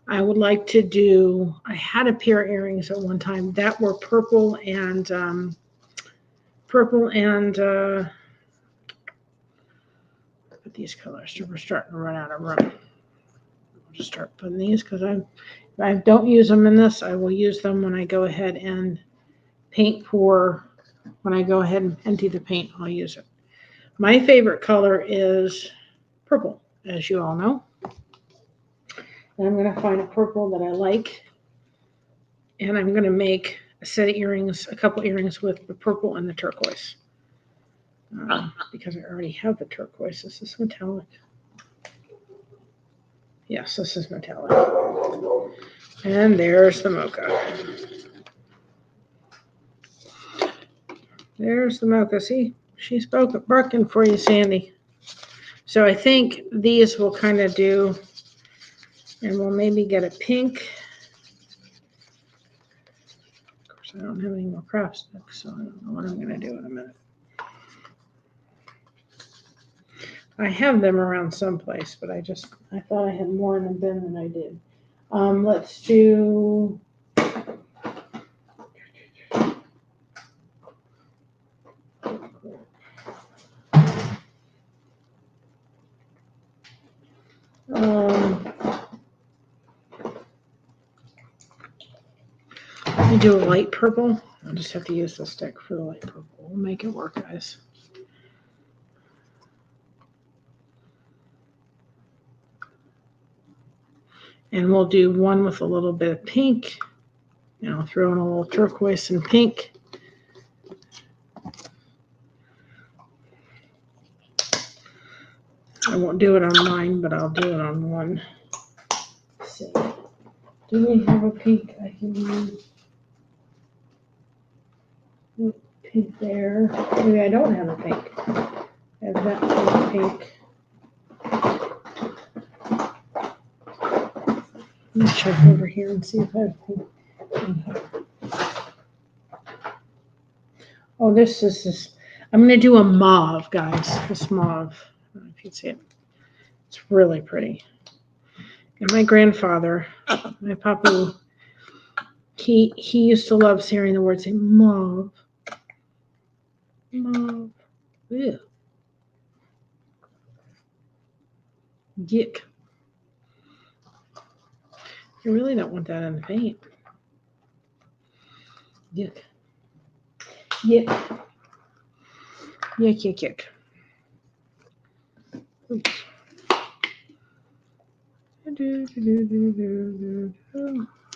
I would like to do, I had a pair of earrings at one time that were purple and these colors, so we're starting to run out of room. just start putting these because if I don't use them in this, I will use them when I go ahead and paint pour. When I go ahead and empty the paint, I'll use it. My favorite color is purple, as you all know. And I'm going to find a purple that I like. And I'm going to make a set of earrings, a couple earrings with the purple and the turquoise. Because I already have the turquoise. This is metallic. Yes, this is metallic. And there's the mocha. There's the mocha. See, she's barking for you, Sandy. So I think these will kind of do, and we'll maybe get a pink. Of course, I don't have any more craft sticks, so I don't know what I'm going to do in a minute. I have them around someplace, but I thought I had more in the bin than I did. Let's do. Let me do a light purple. I'll just have to use the stick for the light purple. We'll make it work, guys. And we'll do one with a little bit of pink. And I'll throw in a little turquoise and pink. I won't do it on mine, but I'll do it on one. Let's see. Do we have a pink I can use? Pink there. Maybe I don't have a pink. I have that pink. Let me check over here and see if I have pink. Oh, this is. I'm going to do a mauve, guys. This mauve. I don't know if you can see it. It's really pretty. And my grandfather, my papa, he used to love hearing the word say mauve. Mauve. Ew. Yuck. I really don't want that in the paint. Yuck. Yuck. Yuck, yuck, yuck. Oops.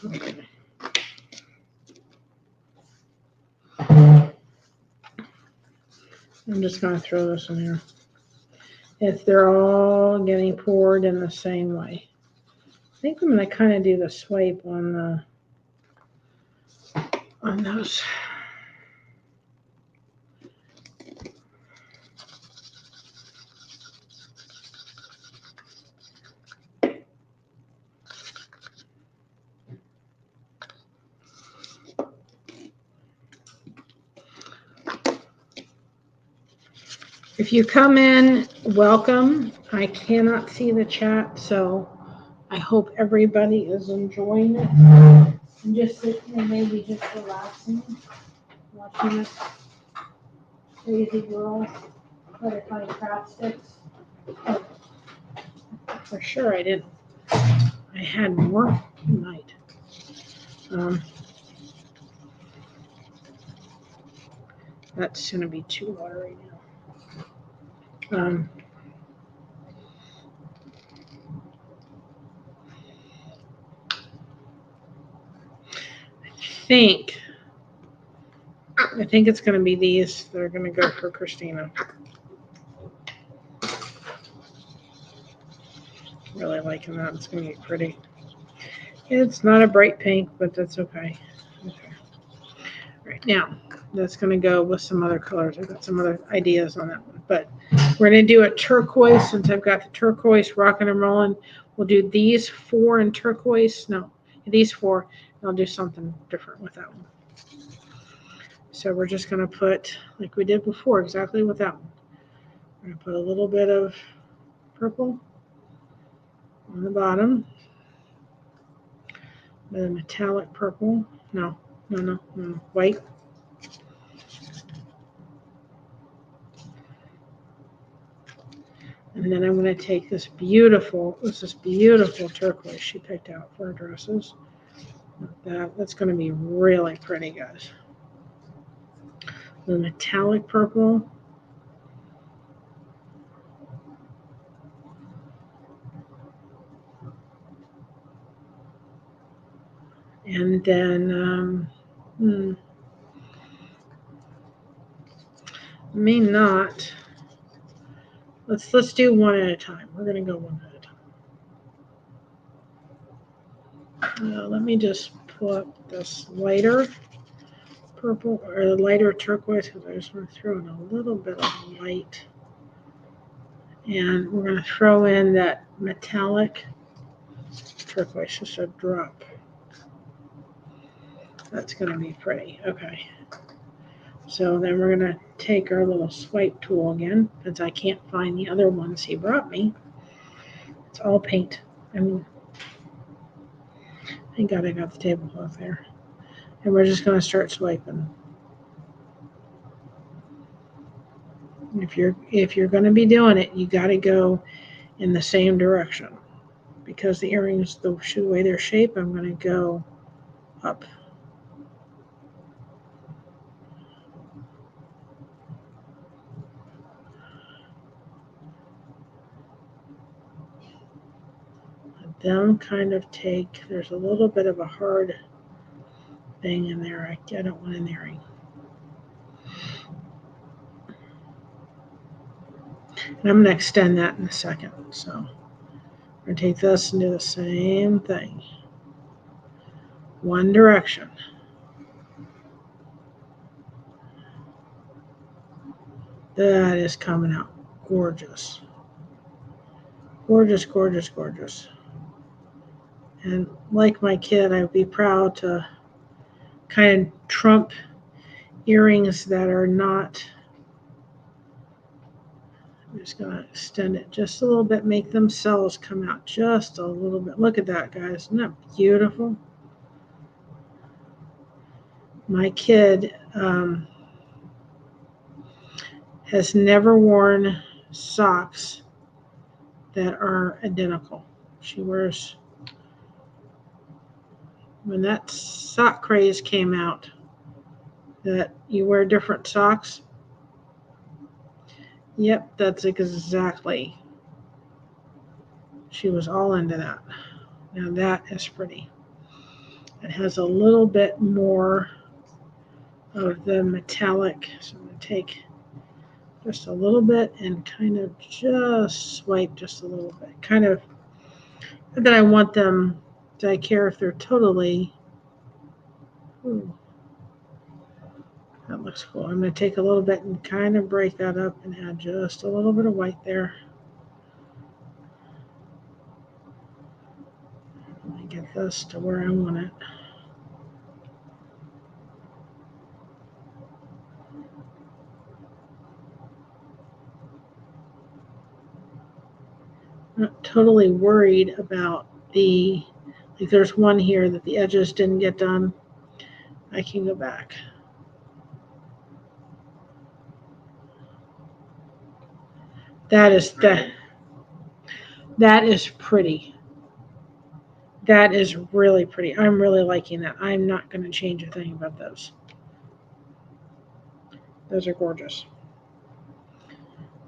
Okay. I'm just going to throw this in here. If they're all getting poured in the same way. I think I'm going to kind of do the swipe on those. If you come in, welcome. I cannot see the chat, so I hope everybody is enjoying it. And just sitting there, maybe just relaxing, watching this crazy girl try to find craft sticks. Oh, for sure I didn't. I had more tonight. That's going to be too watery now. I think it's going to be these that are going to go for Christina. Really liking that. It's going to be pretty. It's not a bright pink, but that's okay. Right now, that's going to go with some other colors. I've got some other ideas on that one. But we're going to do a turquoise. Since I've got the turquoise rocking and rolling, we'll do these 4 in turquoise. No, these 4. And I'll do something different with that one. So we're just going to put, like we did before, exactly with that one. We're going to put a little bit of purple on the bottom. With a metallic purple. No, white. And then I'm going to take this is beautiful turquoise she picked out for her dresses. That's going to be really pretty, guys. The metallic purple. And then, may not. Let's do one at a time. We're going to go one at a time. Let me just pull up this lighter purple or lighter turquoise because I just want to throw in a little bit of light. And we're going to throw in that metallic turquoise, just a drop. That's going to be pretty. Okay. So then we're going to take our little swipe tool again, since I can't find the other ones he brought me. It's all paint. Thank God I got the tablecloth there. And we're just going to start swiping. If you're going to be doing it, you got to go in the same direction. Because the earrings, the way they're shaped, I'm going to go up. Them kind of take, there's a little bit of a hard thing in there. I don't want an earring. And I'm going to extend that in a second. So I'm going to take this and do the same thing. One direction. That is coming out gorgeous. Gorgeous, gorgeous, gorgeous. And like my kid, I would be proud to kind of trump earrings that are not. I'm just going to extend it just a little bit, make themselves come out just a little bit. Look at that, guys. Isn't that beautiful? My kid has never worn socks that are identical. She wears, when that sock craze came out, that you wear different socks. Yep, that's exactly. She was all into that. Now that is pretty. It has a little bit more of the metallic. So I'm going to take just a little bit and kind of just swipe just a little bit. Kind of, not that I want them, do I care if they're totally, ooh, that looks cool. I'm going to take a little bit and kind of break that up and add just a little bit of white there. Let me get this to where I want it. I'm not totally worried about the, like there's one here that the edges didn't get done. I can go back. That is pretty. That is really pretty. I'm really liking that. I'm not going to change a thing about those. Those are gorgeous.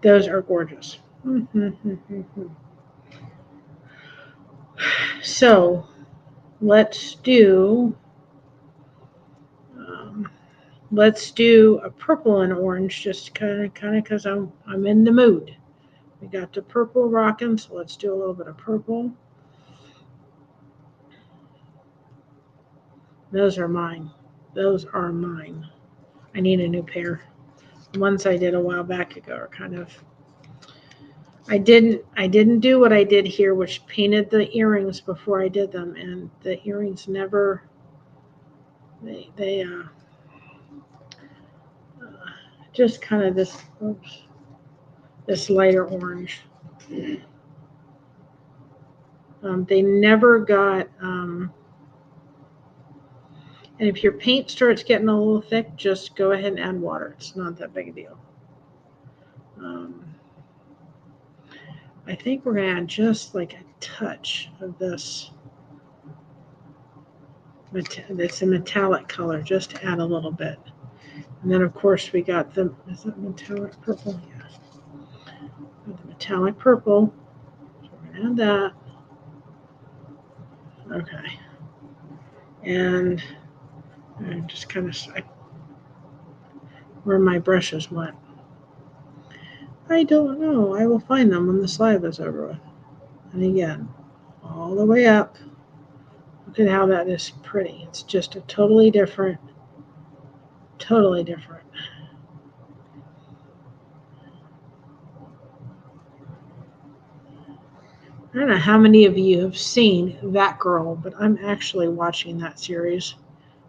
Those are gorgeous. So let's do a purple and orange, just kind of because I'm in the mood. We got the purple rocking, so let's do a little bit of purple. Those are mine. Those are mine. I need a new pair. The ones I did a while back ago are kind of. I didn't do what I did here, which painted the earrings before I did them, and the earrings never. They just kind of this. Oops, this lighter orange. They never got. And if your paint starts getting a little thick, just go ahead and add water. It's not that big a deal. I think we're going to add just like a touch of this. It's a metallic color, just to add a little bit. And then, of course, we got the, is it metallic purple? Yeah. Got the metallic purple. So we're going to add that. Okay. And I'm just kind of, where my brushes went. I don't know. I will find them when the slide is over with. And again, all the way up. Look at how that is pretty. It's just a totally different. I don't know how many of you have seen That Girl, but I'm actually watching that series,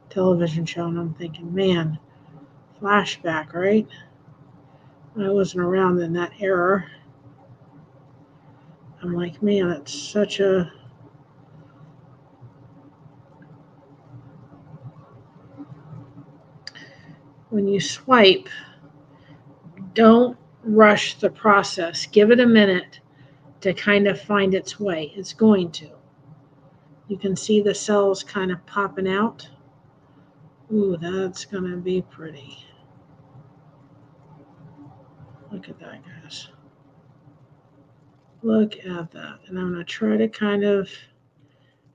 television show, and I'm thinking, man, flashback, right? I wasn't around in that era. I'm like, man, it's such a... When you swipe, don't rush the process. Give it a minute to kind of find its way. It's going to. You can see the cells kind of popping out. Ooh, that's going to be pretty. Look at that, guys. Look at that. And I'm going to try to kind of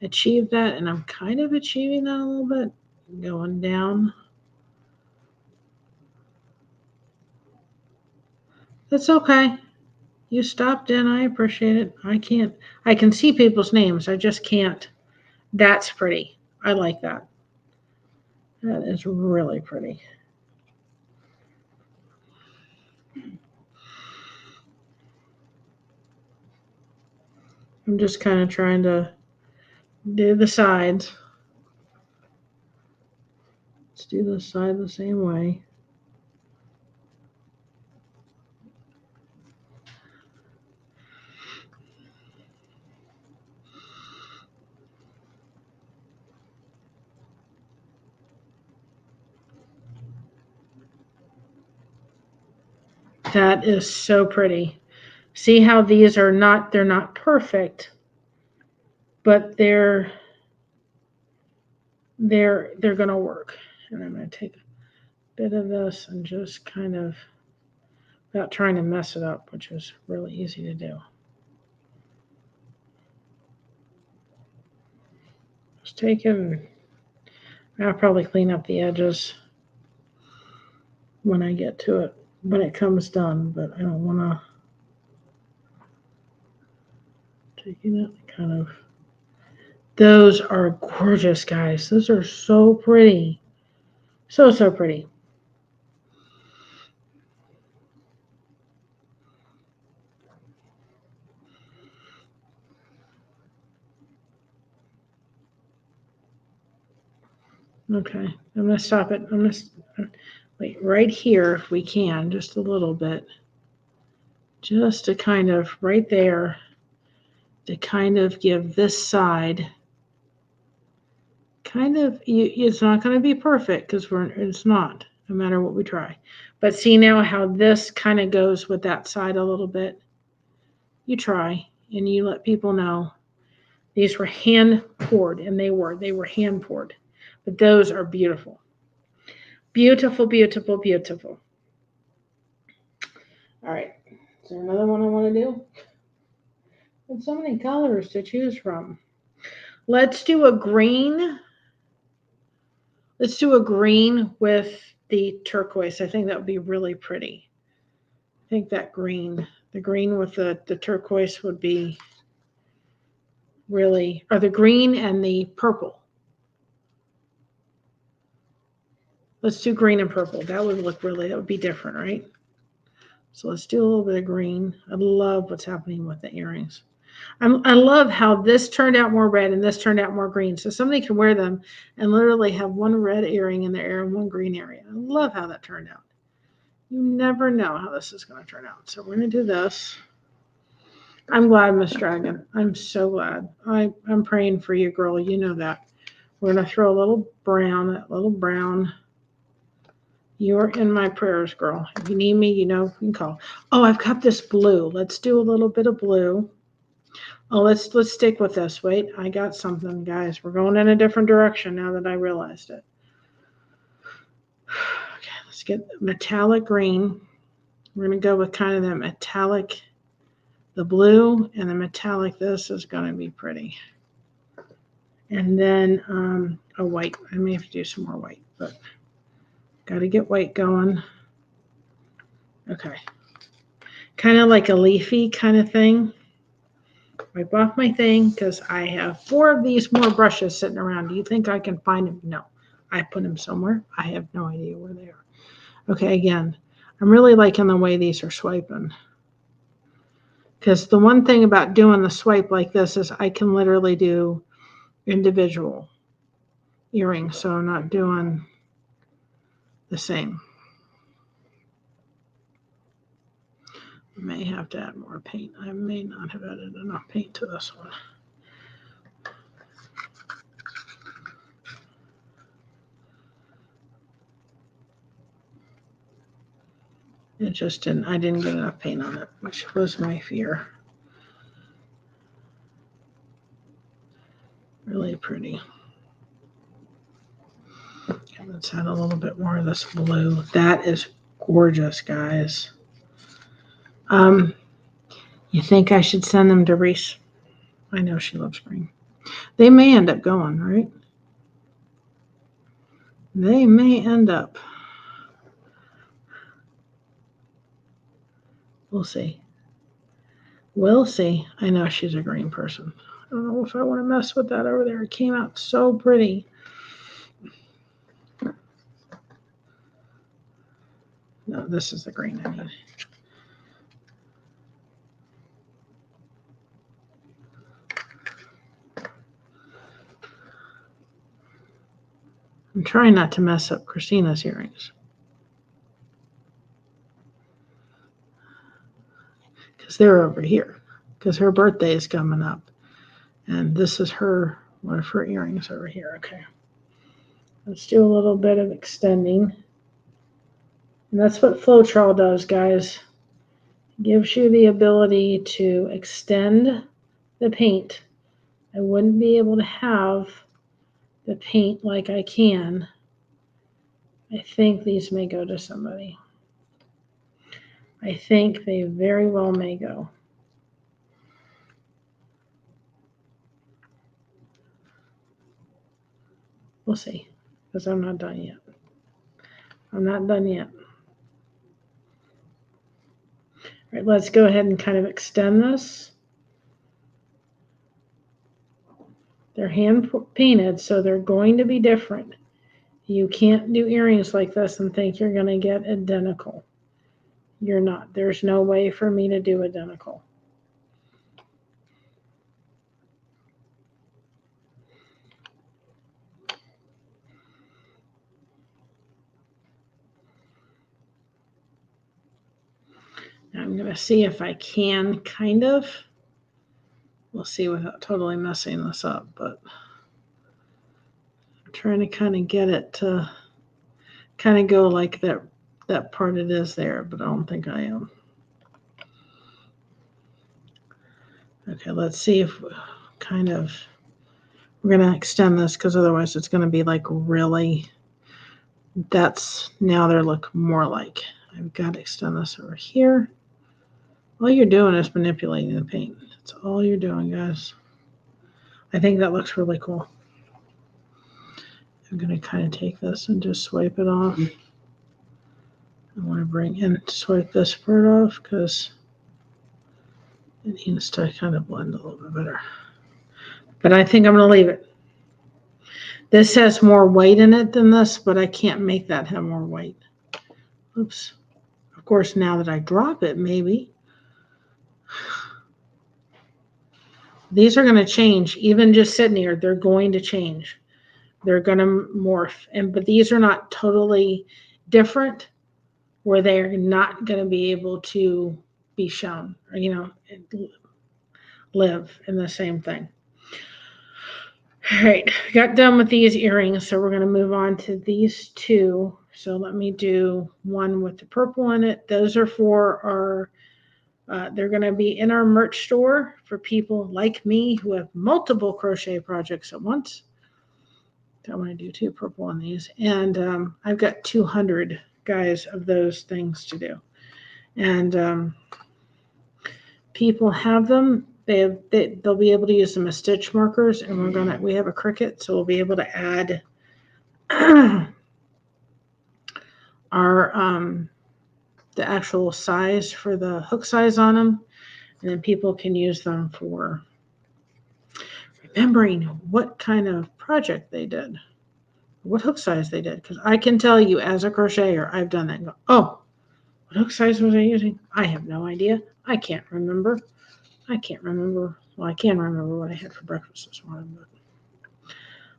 achieve that. And I'm kind of achieving that a little bit. Going down. That's okay. You stopped in. I appreciate it. I can see people's names. I just can't. That's pretty. I like that. That is really pretty. I'm just kind of trying to do the sides. Let's do the side the same way. That is so pretty. See how these are not, they're not perfect, but they're going to work. And I'm going to take a bit of this and just kind of, without trying to mess it up, which is really easy to do. Just take it, and I'll probably clean up the edges when I get to it, when it comes done, but I don't want to. Taking it kind of. Those are gorgeous, guys. Those are so pretty. So pretty. Okay, I'm going to stop it. I'm going to wait right here if we can, just a little bit. Just to kind of, right there, to kind of give this side, kind of, it's not going to be perfect because it's not, no matter what we try. But see now how this kind of goes with that side a little bit. You try and you let people know. These were hand poured, and they were hand poured. But those are beautiful. Beautiful, beautiful, beautiful. All right. Is there another one I want to do? There's so many colors to choose from. Let's do a green. Let's do a green with the turquoise. I think that would be really pretty. I think that green, the green with the turquoise would be really, or the green and the purple. Let's do green and purple. That would look really, that would be different, right? So let's do a little bit of green. I love what's happening with the earrings. I love how this turned out more red and this turned out more green. So somebody can wear them and literally have one red earring in their ear and one green earring. I love how that turned out. You never know how this is going to turn out. So we're going to do this. I'm glad, Miss Dragon. I'm so glad. I'm praying for you, girl. You know that. We're going to throw a little brown, that little brown. You're in my prayers, girl. If you need me, you know, you can call. Oh, I've got this blue. Let's do a little bit of blue. Oh, let's stick with this. Wait, I got something, guys. We're going in a different direction now that I realized it. Okay, let's get metallic green. We're going to go with kind of the metallic, the blue and the metallic. This is going to be pretty. And then a white. I may have to do some more white, but got to get white going. Okay. Kind of like a leafy kind of thing. Wipe off my thing because I have 4 of these more brushes sitting around. Do you think I can find them? No. I put them somewhere. I have no idea where they are. Okay, again, I'm really liking the way these are swiping. Because the one thing about doing the swipe like this is I can literally do individual earrings. So I'm not doing the same. I may have to add more paint. I may not have added enough paint to this one. It just didn't, I didn't get enough paint on it, which was my fear. Really pretty. Okay, let's add a little bit more of this blue. That is gorgeous, guys. You think I should send them to Reese? I know she loves green. They may end up going, right? They may end up. We'll see. We'll see. I know she's a green person. I don't know if I want to mess with that over there. It came out so pretty. No, this is the green I need. I'm trying not to mess up Christina's earrings. Because they're over here. Because her birthday is coming up. And this is one of her earrings over here. Okay. Let's do a little bit of extending. And that's what Floetrol does, guys. It gives you the ability to extend the paint. I wouldn't be able to have the paint like I can. I think these may go to somebody. I think they very well may go. We'll see, because I'm not done yet. I'm not done yet. All right, let's go ahead and kind of extend this. They're hand painted, so they're going to be different. You can't do earrings like this and think you're going to get identical. You're not. There's no way for me to do identical. Now I'm going to see if I can kind of. We'll see without totally messing this up, but I'm trying to kind of get it to kind of go like that part it is there, but I don't think I am. Okay, let's see if we're going to extend this because otherwise it's going to be like really, now they look more like. I've got to extend this over here. All you're doing is manipulating the paint. That's all you're doing, guys. I think that looks really cool. I'm going to kind of take this and just swipe it off. I want to bring in, swipe this part off because it needs to kind of blend a little bit better. But I think I'm going to leave it. This has more white in it than this, but I can't make that have more white. Oops. Of course, now that I drop it, maybe. These are going to change. Even just sitting here, they're going to change. They're going to morph. But these are not totally different where they're not going to be able to be shown or, live in the same thing. All right, got done with these earrings, so we're going to move on to these 2 So let me do one with the purple in it. Those are for our, they're going to be in our merch store for people like me who have multiple crochet projects at once. So I'm going to do 2 purple on these. And I've got 200 guys of those things to do. And people have them. They'll be able to use them as stitch markers, and we have a Cricut, so we'll be able to add our the actual size for the hook size on them, and then people can use them for remembering what kind of project they did, what hook size they did, because I can tell you as a crocheter, I've done that and go, oh, what hook size was I using? I have no idea. I can't remember. Well, I can remember what I had for breakfast this morning, but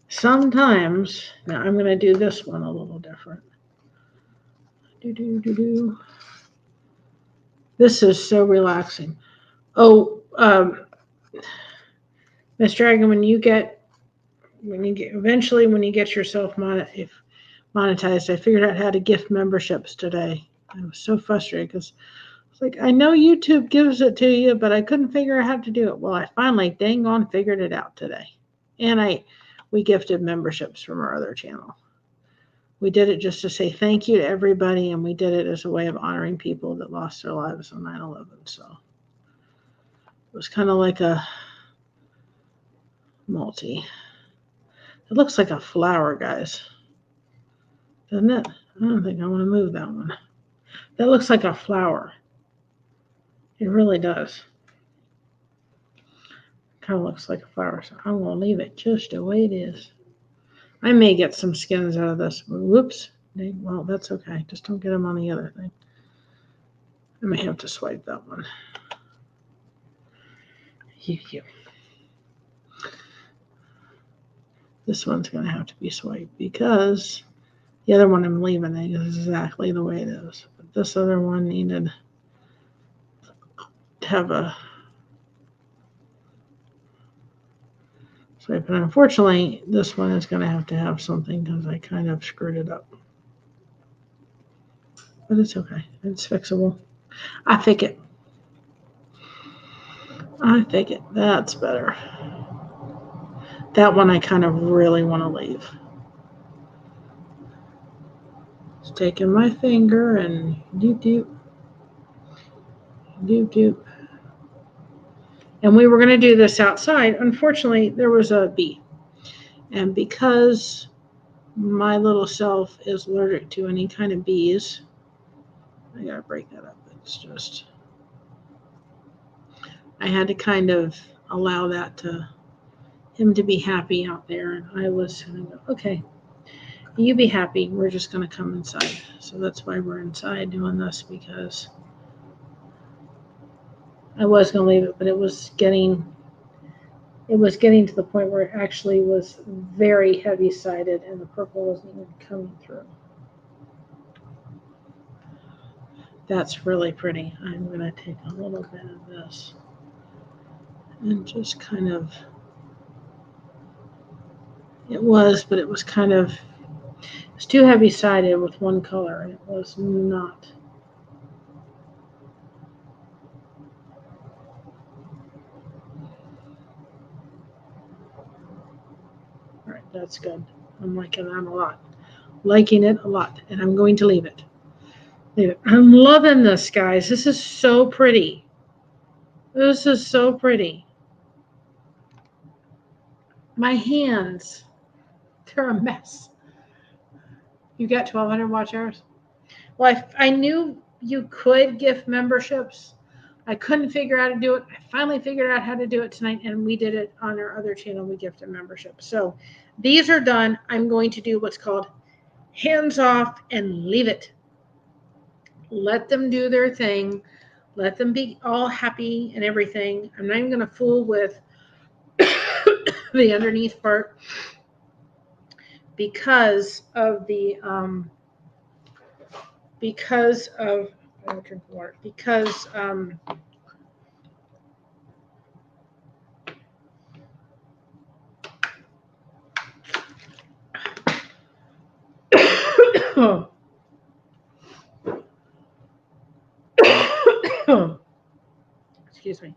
sometimes, now I'm going to do this one a little different. This is so relaxing. Oh, Miss Dragon, when you get yourself monetized, I figured out how to gift memberships today. I was so frustrated because it's like, I know YouTube gives it to you, but I couldn't figure out how to do it. Well, I finally dang on figured it out today. And we gifted memberships from our other channel. We did it just to say thank you to everybody, and we did it as a way of honoring people that lost their lives on 9/11. So it was kind of like a multi. It looks like a flower, guys. Doesn't it? I don't think I want to move that one. That looks like a flower. It really does. Kind of looks like a flower. So I'm going to leave it just the way it is. I may get some skins out of this. Whoops. Well, that's okay. Just don't get them on the other thing. I may have to swipe that one. This one's going to have to be swiped because the other one I'm leaving it exactly the way it is. But this other one needed to have a swipe. And unfortunately, this one is going to have something because I kind of screwed it up. But it's okay. It's fixable. I think it. That's better. That one I kind of really want to leave. Just taking my finger and doop. And we were going to do this outside. Unfortunately, there was a bee. And because my little self is allergic to any kind of bees, I got to break that up. It's just, I had to kind of allow him to be happy out there. And I was going to go, okay, you be happy. We're just going to come inside. So that's why we're inside doing this, because I was going to leave it, but it was getting to the point where it actually was very heavy-sided and the purple wasn't even coming through. That's really pretty. I'm going to take a little bit of this and just kind of, it was too heavy-sided with one color, and it was not. All right, that's good. I'm liking that a lot. And I'm going to leave it. I'm loving this, guys. This is so pretty. My hands, they're a mess. You got 1,200 watch hours? Well, I knew you could gift memberships. I couldn't figure out how to do it. I finally figured out how to do it tonight, and we did it on our other channel. We gifted memberships. So these are done. I'm going to do what's called hands off and leave it. Let them do their thing. Let them be all happy and everything. I'm not even going to fool with the underneath part because of excuse me,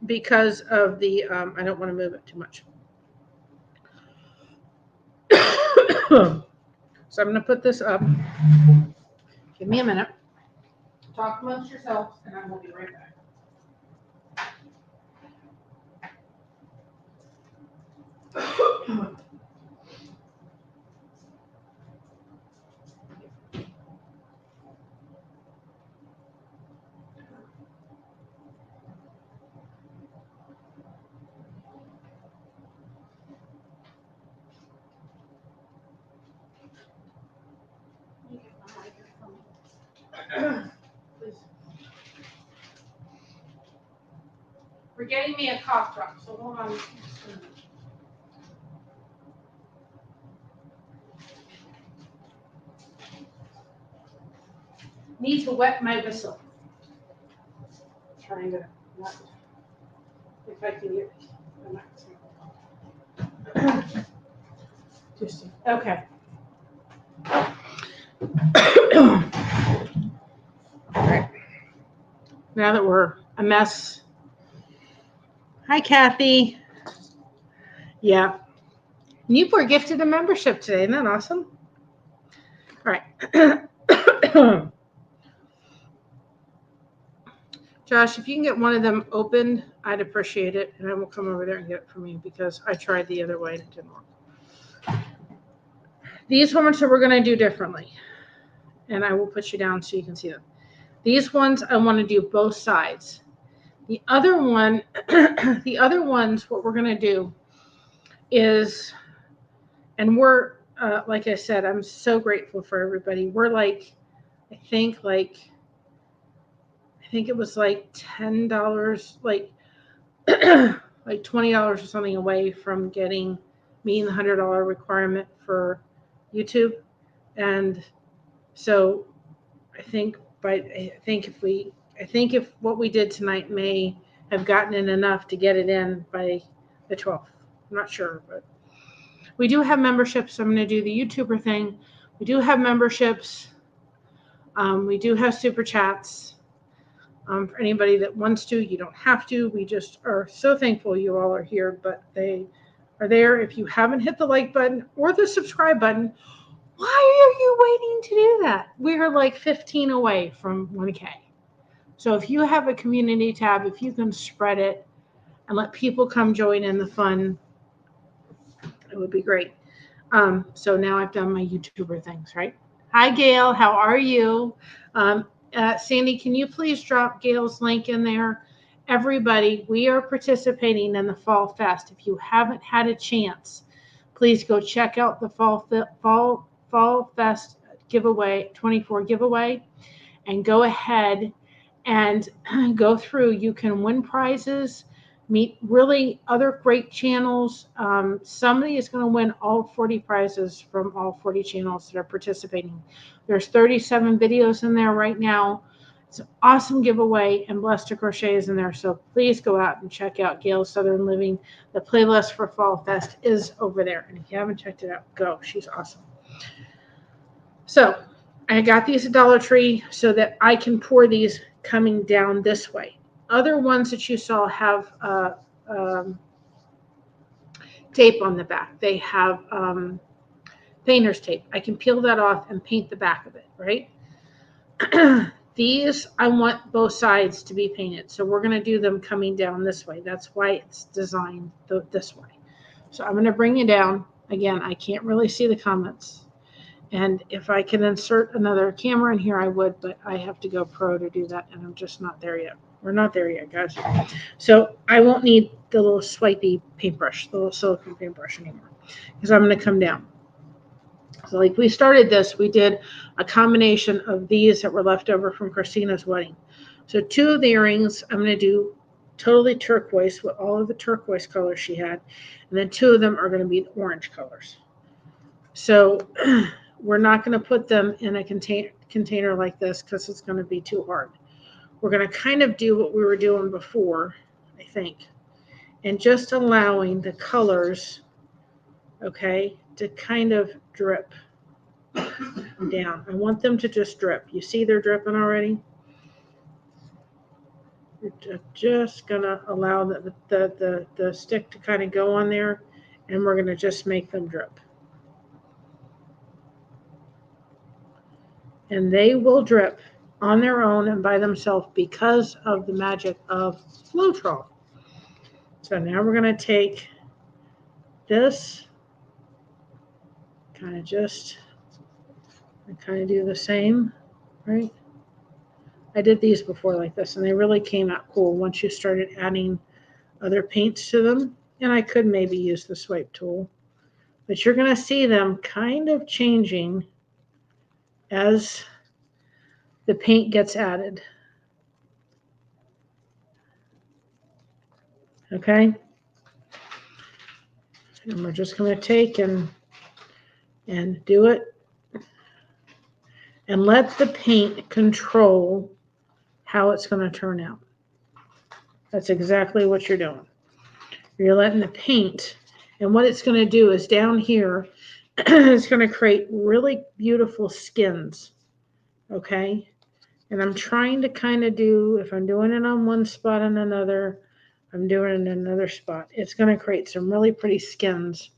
because of the, I don't want to move it too much. So I'm going to put this up. Give me a minute. Talk amongst yourselves, and I will be right back. Please. We're getting me a cough drop, so hold on. Need to wet my whistle. Trying to not, if I can get just okay. All right. Now that we're a mess. Hi, Kathy. Yeah. Newport gifted a membership today. Isn't that awesome? All right. Josh, if you can get one of them opened, I'd appreciate it. And I will come over there and get it from you because I tried the other way and it didn't work. These ones we're going to do differently. And I will put you down so you can see them. These ones, I want to do both sides. The other one, the other ones, what we're going to do is, and we're, like I said, I'm so grateful for everybody. We're like, I think it was like $10, like $20 or something away from getting meeting the $100 requirement for YouTube. And so I think if what we did tonight may have gotten in enough to get it in by the 12th. I'm not sure, but we do have memberships. I'm going to do the YouTuber thing. We do have memberships. We do have super chats. For anybody that wants to, you don't have to. We just are so thankful you all are here, but they are there. If you haven't hit the like button or the subscribe button, why are you waiting to do that? We're like 15 away from 1K. So if you have a community tab, if you can spread it and let people come join in the fun, it would be great. So now I've done my YouTuber things, right? Hi, Gail. How are you? Sandy, can you please drop Gail's link in there? Everybody, we are participating in the Fall Fest. If you haven't had a chance, please go check out the Fall Fest giveaway, 24 giveaway, and go ahead and go through. You can win prizes, meet really other great channels. Somebody is going to win all 40 prizes from all 40 channels that are participating. There's 37 videos in there right now. It's an awesome giveaway, and Blessed2Crochet is in there. So please go out and check out Gail's Southern Living. The playlist for Fall Fest is over there. And if you haven't checked it out, go. She's awesome. So I got these at Dollar Tree so that I can pour these coming down this way. Other ones that you saw have tape on the back. They have painter's tape. I can peel that off and paint the back of it, right? These, I want both sides to be painted. So we're going to do them coming down this way. That's why it's designed this way. So I'm going to bring you down. Again, I can't really see the comments. And if I can insert another camera in here, I would, but I have to go pro to do that, and I'm just not there yet. We're not there yet, guys. So I won't need the little swipey paintbrush, the little silicone paintbrush anymore, because I'm going to come down. So like we started this, we did a combination of these that were left over from Christina's wedding. So 2 of the earrings, I'm going to do totally turquoise with all of the turquoise colors she had. And then 2 of them are going to be the orange colors. So we're not going to put them in a container like this because it's going to be too hard. We're going to kind of do what we were doing before, I think, and just allowing the colors, okay, to kind of drip down. I want them to just drip. You see they're dripping already? We're just gonna allow the stick to kind of go on there, and we're gonna just make them drip. And they will drip on their own and by themselves because of the magic of Floetrol. So now we're gonna take this, kind of do the same, right? I did these before like this, and they really came out cool once you started adding other paints to them. And I could maybe use the swipe tool, but you're going to see them kind of changing as the paint gets added. Okay? And we're just going to take and do it and let the paint control how it's going to turn out. That's exactly what you're doing. You're letting the paint, and what it's going to do is down here, it's going to create really beautiful skins. Okay? And I'm trying to kind of do, if I'm doing it on one spot and another, I'm doing it in another spot. It's going to create some really pretty skins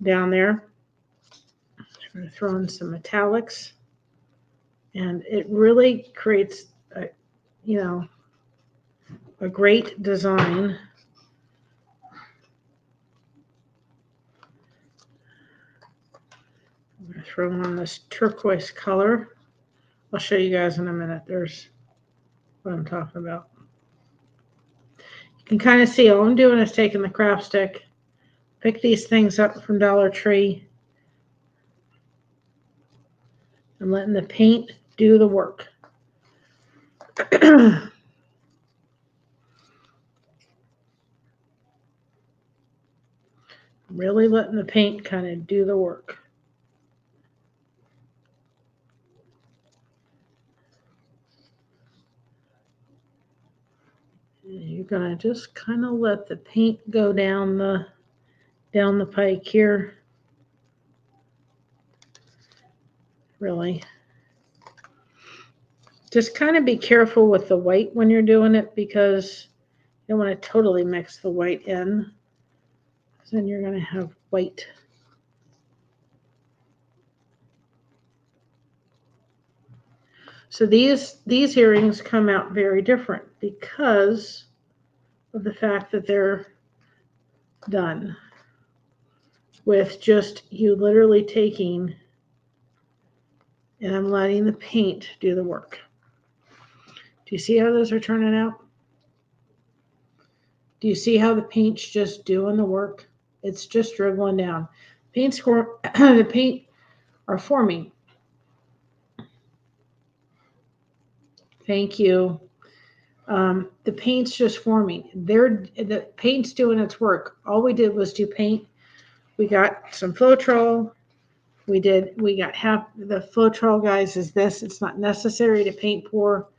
down there. I'm going to throw in some metallics. And it really creates a, a great design. I'm going to throw on this turquoise color. I'll show you guys in a minute. There's what I'm talking about. You can kind of see all I'm doing is taking the craft stick, pick these things up from Dollar Tree, and letting the paint do the work. Really letting the paint kind of do the work. You're gonna just kind of let the paint go down the pike here. Really. Just kind of be careful with the white when you're doing it, because you don't want to totally mix the white in. Then you're gonna have white. So these earrings come out very different because of the fact that they're done with just you literally taking, and I'm letting the paint do the work. Do you see how those are turning out? Do you see how the paint's just doing the work? It's just dribbling down. The paint are forming. Thank you. The paint's just forming. The paint's doing its work. All we did was do paint. We got some Floetrol. We got half the Floetrol, guys, is this. It's not necessary to paint pour,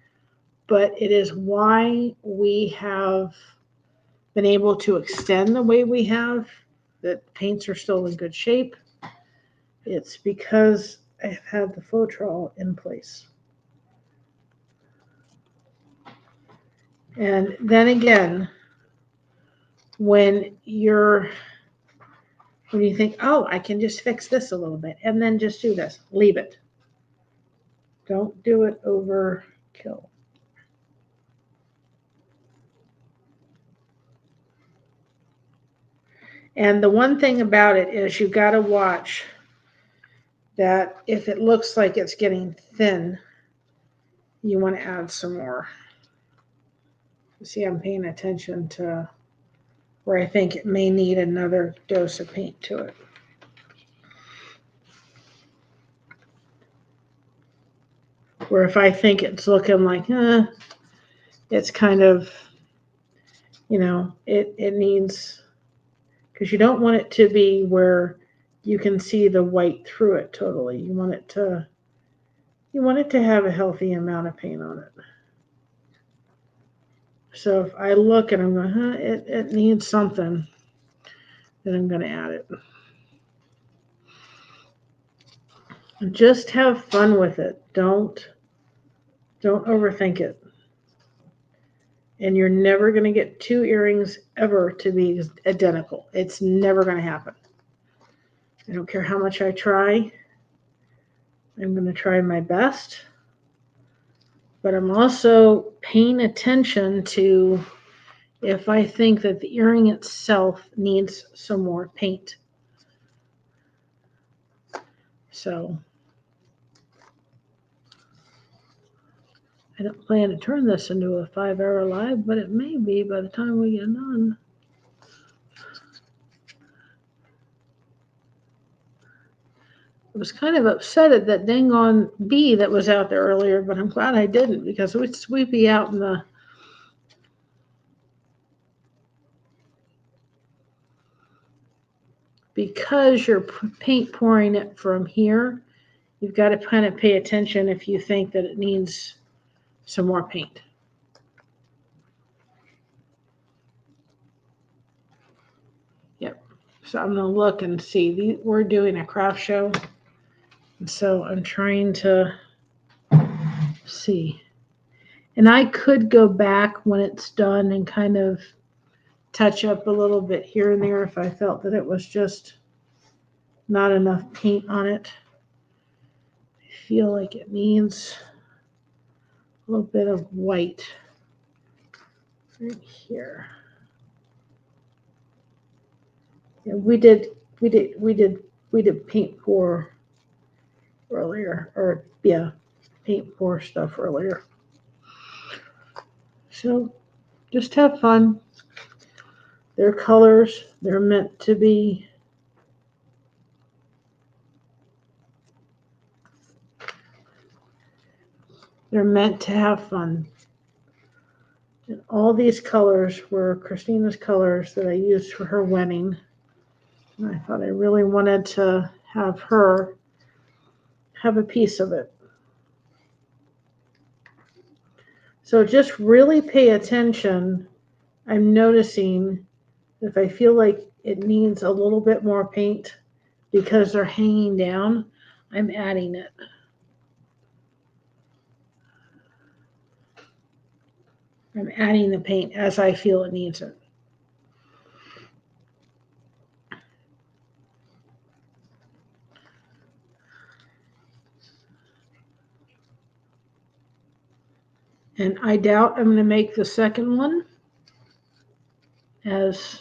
but it is why we have been able to extend the way we have. The paints are still in good shape. It's because I've had the Floetrol in place. And then again, when you think, oh, I can just fix this a little bit, and then just do this, leave it. Don't do it overkill. And the one thing about it is you've got to watch that if it looks like it's getting thin, you want to add some more. See, I'm paying attention to where I think it may need another dose of paint to it. Where if I think it's looking like, it's kind of, it needs, because you don't want it to be where you can see the white through it totally. You want it to have a healthy amount of paint on it. So if I look and I'm going, it needs something, then I'm going to add it. And just have fun with it. Don't overthink it. And you're never going to get two earrings ever to be identical. It's never going to happen. I don't care how much I try. I'm going to try my best. But I'm also paying attention to if I think that the earring itself needs some more paint. So I don't plan to turn this into a 5-hour live, but it may be by the time we get done. I was kind of upset at that dang on bee that was out there earlier, but I'm glad I didn't because we'd be out in the because you're paint pouring it from here, you've got to kind of pay attention if you think that it needs some more paint. Yep. So I'm going to look and see. We're doing a craft show. And so I'm trying to see. And I could go back when it's done and kind of touch up a little bit here and there if I felt that it was just not enough paint on it. I feel like it needs a little bit of white right here. Yeah, we did paint pour earlier, or yeah, paint pour stuff earlier. So just have fun. They're colors. They're meant to be have fun. And all these colors were Christina's colors that I used for her wedding. And I thought I really wanted to have her have a piece of it. So just really pay attention. I'm noticing if I feel like it needs a little bit more paint because they're hanging down, I'm adding it. I'm adding the paint as I feel it needs it. And I doubt I'm going to make the second one as,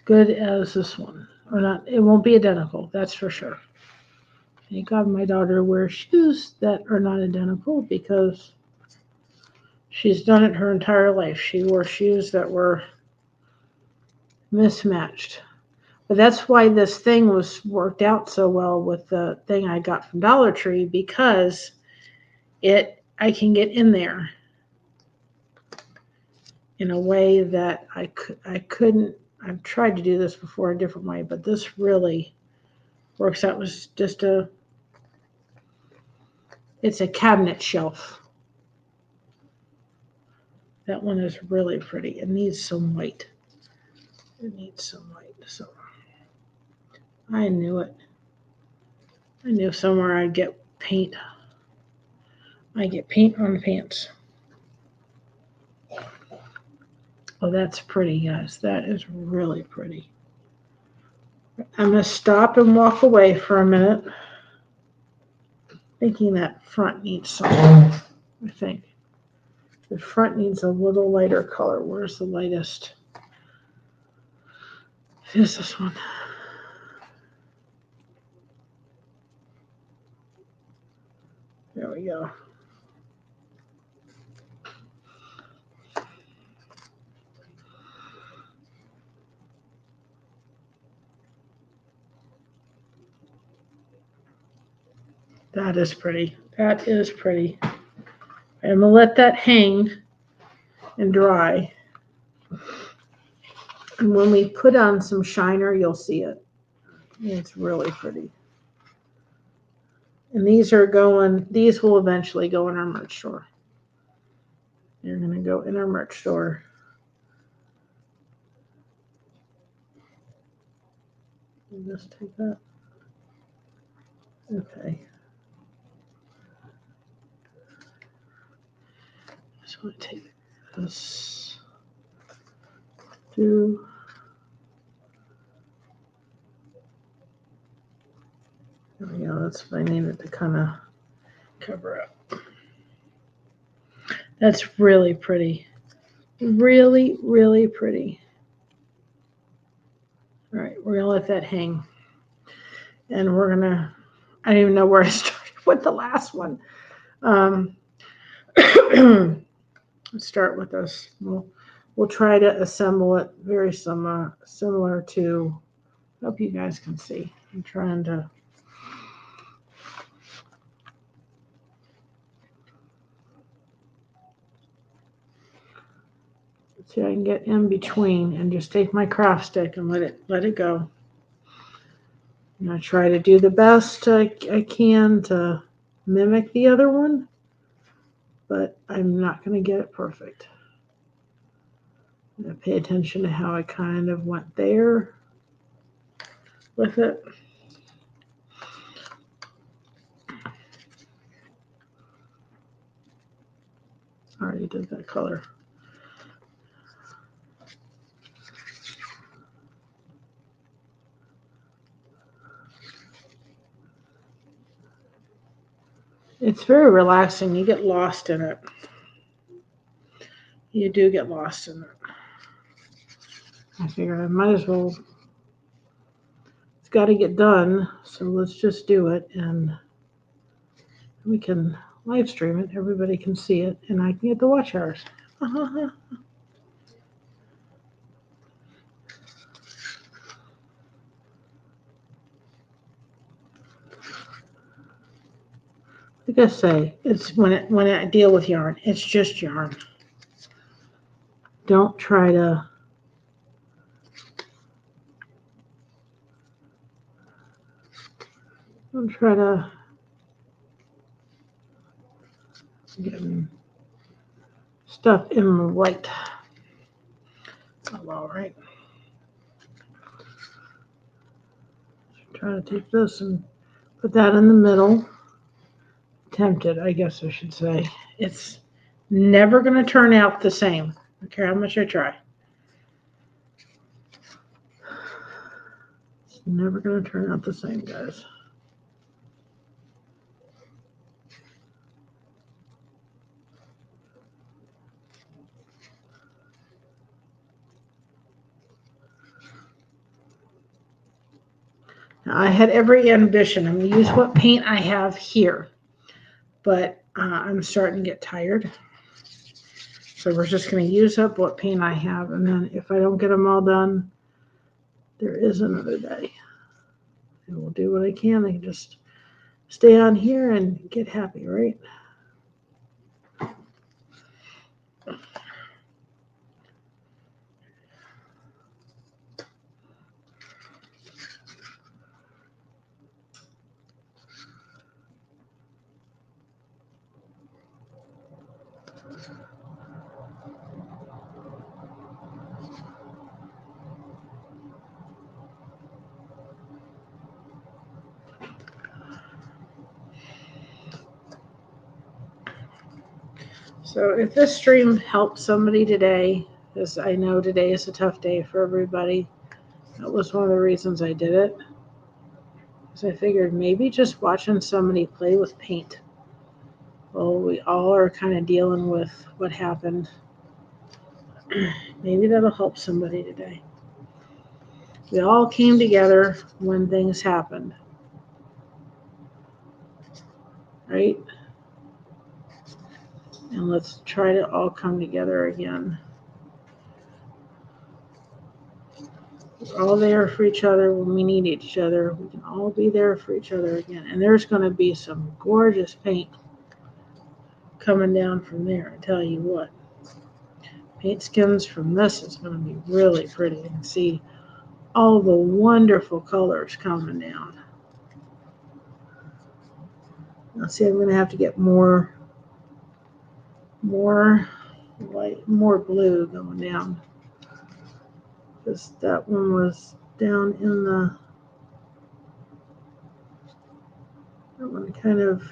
good as this one. Or not, it won't be identical, that's for sure. Thank God my daughter wears shoes that are not identical because she's done it her entire life. She wore shoes that were mismatched. But that's why this thing was worked out so well with the thing I got from Dollar Tree, because I can get in there in a way that I couldn't. I've tried to do this before a different way, but this really works out. It was just it's a cabinet shelf. That one is really pretty. It needs some white. So I knew it. I knew somewhere I'd get paint. I get paint on pants. Oh, that's pretty, guys. That is really pretty. I'm going to stop and walk away for a minute. Thinking that front needs something. I think. The front needs a little lighter color. Where's the lightest? Here's this one. There we go. That is pretty. That is pretty. I'm going to let that hang and dry. And when we put on some shiner, you'll see it. It's really pretty. And these will eventually go in our merch store. They're going to go in our merch store. Just take that. Okay. I'm going to take this through. There we go. That's what I needed to kind of cover up. That's really pretty. Really, really pretty. All right, we're going to let that hang. And we're going to, I don't even know where I started with the last one. Let's start with this. We'll try to assemble it very similar to, hope you guys can see. I'm trying to. See, I can get in between and just take my craft stick and let it go. And I try to do the best I can to mimic the other one, but I'm not going to get it perfect. I'm going to pay attention to how I kind of went there with it. I already did that color. It's very relaxing. You get lost in it. You do get lost in it. I figured I might as well. It's got to get done, so let's just do it, and we can live stream it. Everybody can see it, and I can get the watch hours. Like I say, it's when I deal with yarn, it's just yarn. Don't try to get stuff in the light. Oh, all right. Try to take this and put that in the middle. Tempted, I guess I should say. It's never going to turn out the same. I don't care how much I try. It's never going to turn out the same, guys. Now, I had every ambition. I'm going to use what paint I have here, but I'm starting to get tired. So we're just going to use up what paint I have, and then if I don't get them all done, there is another day. And we'll do what I can. I can just stay on here and get happy, right? So if this stream helped somebody today, because I know today is a tough day for everybody, that was one of the reasons I did it. Because I figured maybe just watching somebody play with paint. Well, we all are kind of dealing with what happened. Maybe that'll help somebody today. We all came together when things happened. Right? And let's try to all come together again. We're all there for each other when we need each other. We can all be there for each other again. And there's going to be some gorgeous paint coming down from there, I tell you what. Paint skins from this is going to be really pretty. You can see all the wonderful colors coming down. Now see, I'm going to have to get more light, more blue going down. Because that one was down in the, that one kind of,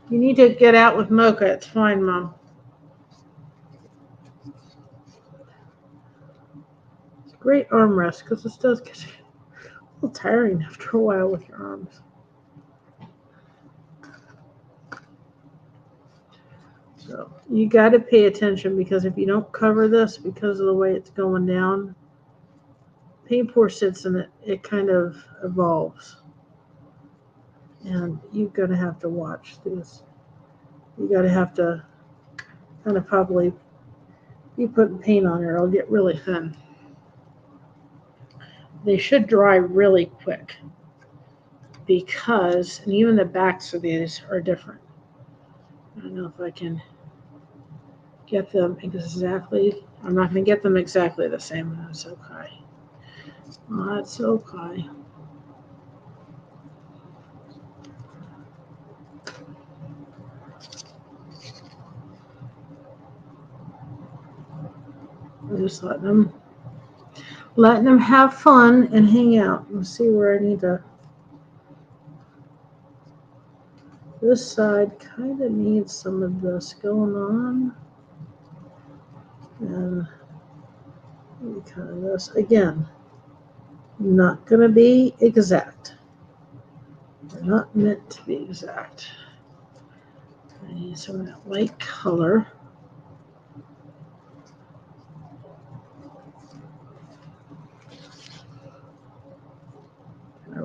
you need to get out with mocha. It's fine, Mom. great armrest because this does get a little tiring after a while with your arms. So you got to pay attention because if you don't cover this because of the way it's going down, paint pour sits in it, it kind of evolves. And you're going to have to watch this. You got to have to kind of probably be putting paint on it or it'll get really thin. They should dry really quick because, and even the backs of these are different. I don't know if I can get them exactly. I'm not going to get them exactly the same, and that's okay. That's okay. I'm just letting them have fun and hang out. Let's see where I need to. This side kind of needs some of this going on. And maybe kind of this. Again, not going to be exact. They're not meant to be exact. I need some of that light color.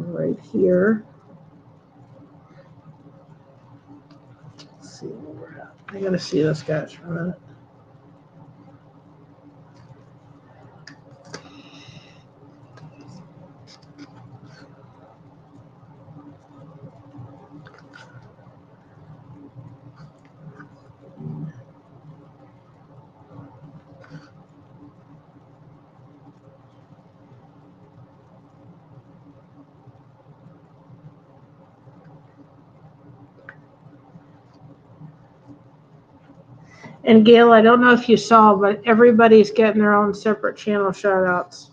Right here. Let's see where we're at. I gotta see this, guys, for a minute. And Gail, I don't know if you saw, but everybody's getting their own separate channel shout outs.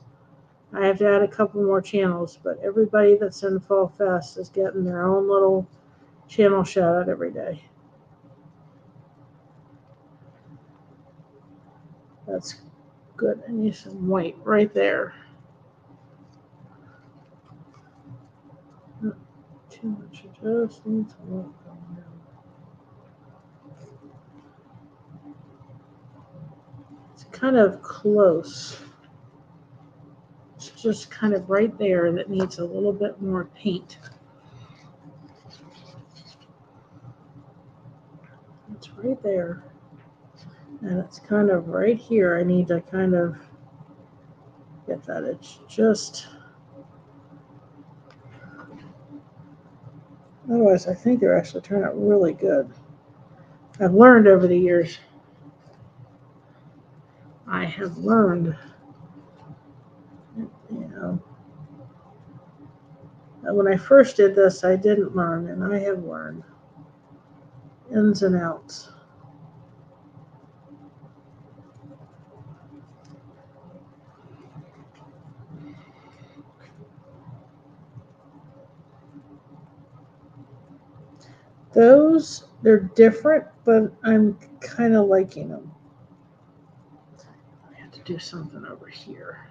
I have to add a couple more channels, but everybody that's in Fall Fest is getting their own little channel shout out every day. That's good. I need some white right there. Not too much. I just need some white going down. It's kind of close. It's just kind of right there that needs a little bit more paint. It's right there. And it's kind of right here. I need to kind of get that. It's just, otherwise I think they're actually turning out really good. I've learned over the years. I have learned, you know, when I first did this, I didn't learn, and I have learned ins and outs. Those, they're different, but I'm kind of liking them. I have to do something over here.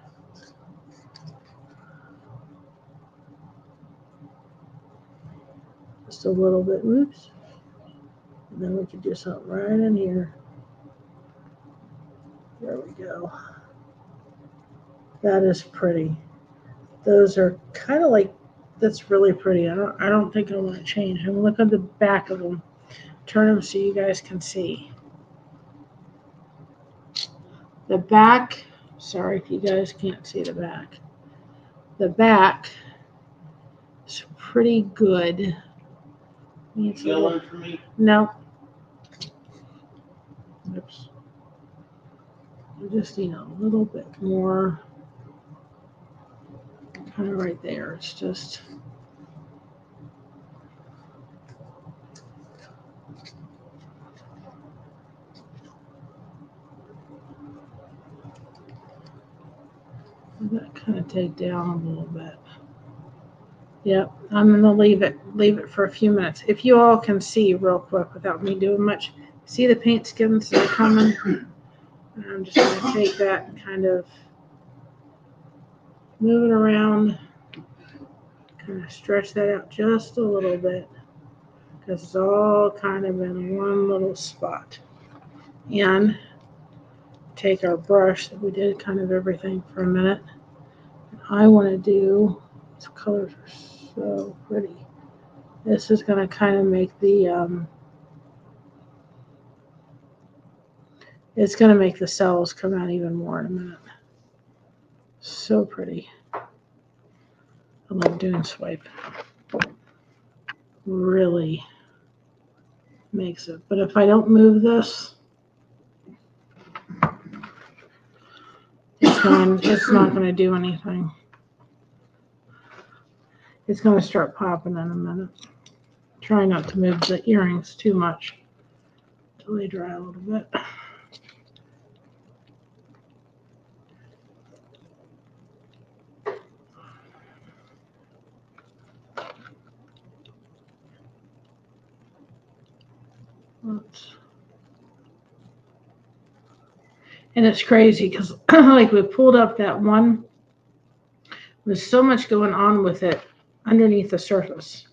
Just a little bit, oops. And then we could do something right in here. There we go. That is pretty. Those are kind of like, that's really pretty. I don't think I want to change. I'm gonna look at the back of them. Turn them so you guys can see. The back, sorry if you guys can't see the back. The back is pretty good. Yellow for me. No. Oops. Just, a little bit more. Kind of right there. It's just. That kind of take down a little bit. Yep, I'm gonna leave it for a few minutes. If you all can see real quick without me doing much, see the paint skims that are coming? And I'm just gonna take that and kind of move it around, kind of stretch that out just a little bit because it's all kind of in one little spot. And take our brush that we did kind of everything for a minute. I want to do, these colors are so pretty. This is going to kind of make the, it's going to make the cells come out even more in a minute. So pretty. I love doing swipe. Really makes it. But if I don't move this, it's not going to do anything. It's going to start popping in a minute. Try not to move the earrings too much until they dry a little bit. Oops. And it's crazy because like we pulled up that one, there's so much going on with it underneath the surface.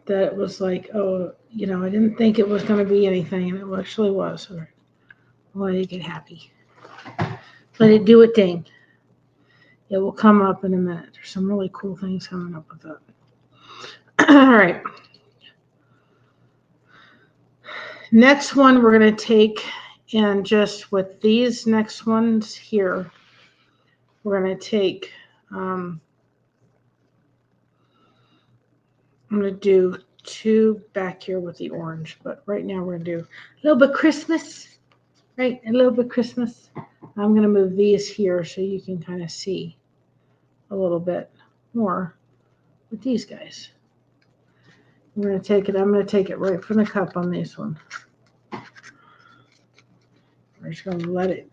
That it was like, oh, you know, I didn't think it was going to be anything, and it actually was. So let it get happy. Let it do its thing. It will come up in a minute. There's some really cool things coming up with that. All right. Next one we're going to take, and just with these next ones here, we're going to take, I'm going to do two back here with the orange, but right now we're going to do a little bit Christmas, right? A little bit Christmas. I'm going to move these here so you can kind of see a little bit more with these guys. I'm going to take it right from the cup on this one. We're just going to let it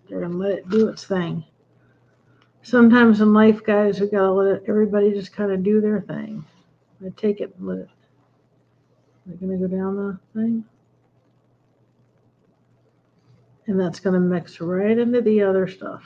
do its thing. Sometimes in life, guys, we got to let everybody just kind of do their thing. I take it and let it. We're going to go down the thing. And that's going to mix right into the other stuff.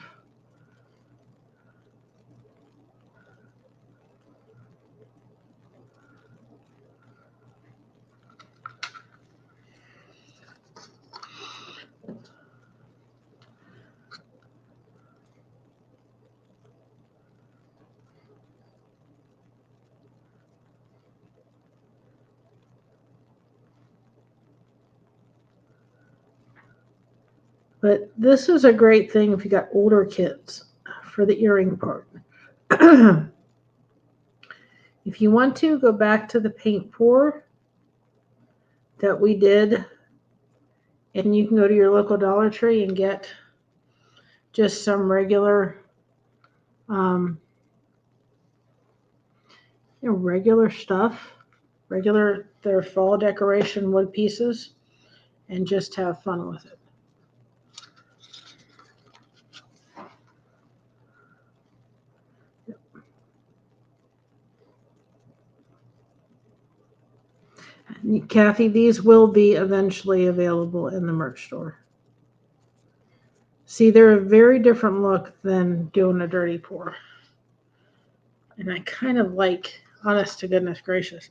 But this is a great thing if you got older kids for the earring part. If you want to, go back to the paint pour that we did, and you can go to your local Dollar Tree and get just some regular regular stuff, their fall decoration wood pieces, and just have fun with it. Kathy, these will be eventually available in the merch store. See, they're a very different look than doing a dirty pour. And I kind of like, honest to goodness gracious,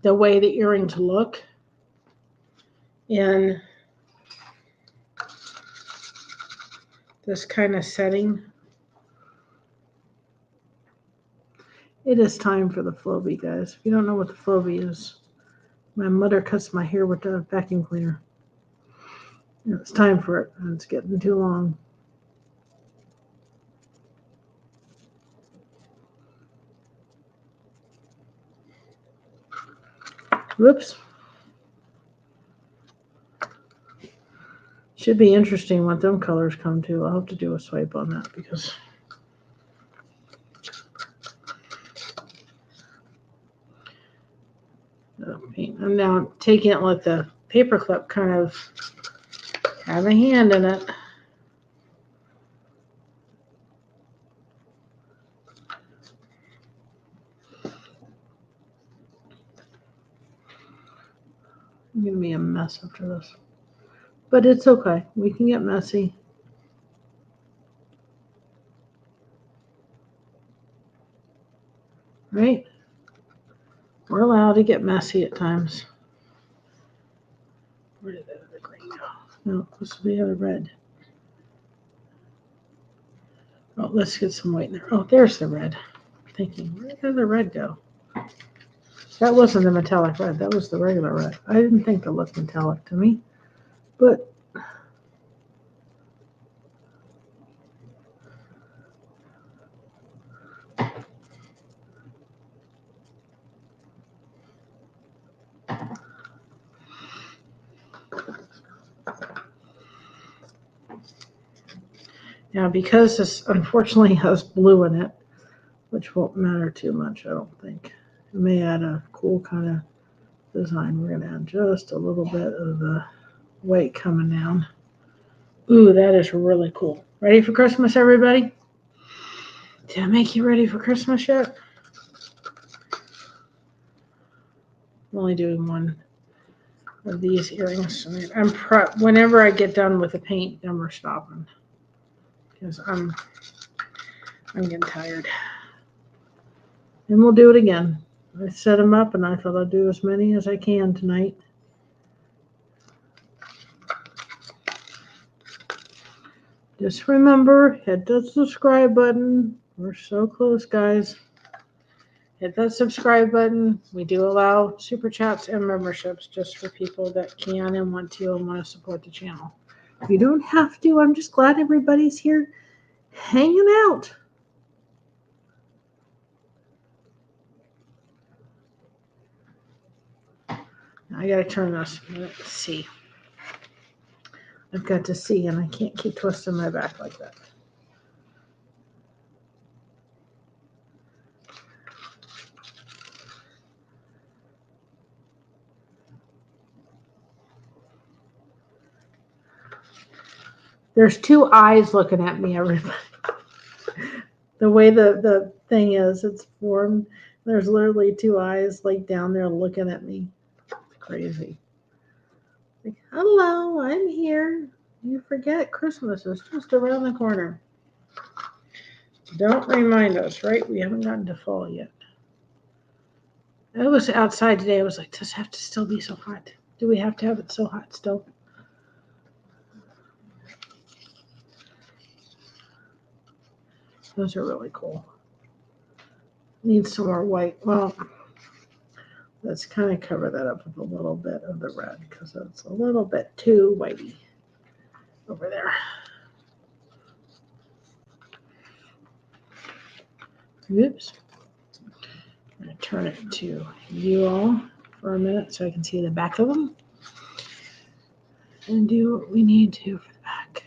the way the earrings look in this kind of setting. It is time for the Flowbee, guys. If you don't know what the Flowbee is, my mother cuts my hair with a vacuum cleaner. It's time for it, and it's getting too long. Whoops. Should be interesting what them colors come to. I'll have to do a swipe on that because I'm now taking it, let the paper clip kind of have a hand in it. I'm going to be a mess after this. But it's okay. We can get messy. Right? We're allowed to get messy at times. Where did that other green go? No, this is the other red. Oh, let's get some white in there. Oh, there's the red. I'm thinking, where did the other red go? That wasn't the metallic red. That was the regular red. I didn't think it looked metallic to me. But now, because this unfortunately has blue in it, which won't matter too much, I don't think. It may add a cool kind of design. We're going to add just a little bit of the white coming down. Ooh, that is really cool. Ready for Christmas, everybody? Did I make you ready for Christmas yet? I'm only doing one of these earrings tonight. Whenever I get done with the paint, then we're stopping. Because I'm getting tired. And we'll do it again. I set them up and I thought I'd do as many as I can tonight. Just remember, hit that subscribe button. We're so close, guys. Hit that subscribe button. We do allow super chats and memberships just for people that can and want to support the channel. You don't have to. I'm just glad everybody's here hanging out. Now I got to turn this. Let's see. I've got to see, and I can't keep twisting my back like that. There's two eyes looking at me, everybody. The way the thing is, it's formed. There's literally two eyes like down there looking at me. It's crazy. Like, hello, I'm here. You forget Christmas is just around the corner. Don't remind us, right? We haven't gotten to fall yet. I was outside today. I was like, does it have to still be so hot? Do we have to have it so hot still? Those are really cool. Need some more white. Well, let's kind of cover that up with a little bit of the red because it's a little bit too whitey over there. Oops. I'm going to turn it to you all for a minute so I can see the back of them and do what we need to for the back.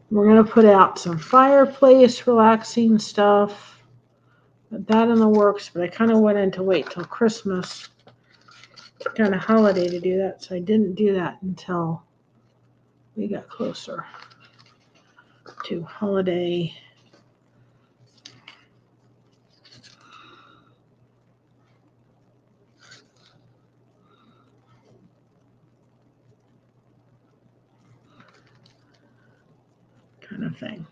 We're going to put out some fireplace relaxing stuff. Put that in the works, but I kind of went in to wait till Christmas, kind of holiday to do that, so I didn't do that until we got closer to holiday. Kind of thing.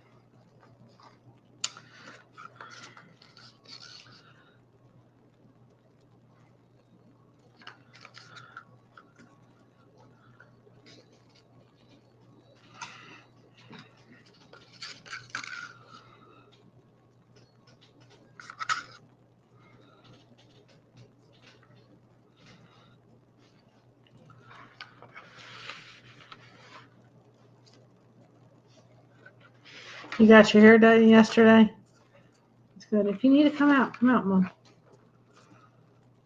You got your hair done yesterday? It's good. If you need to come out, Mom.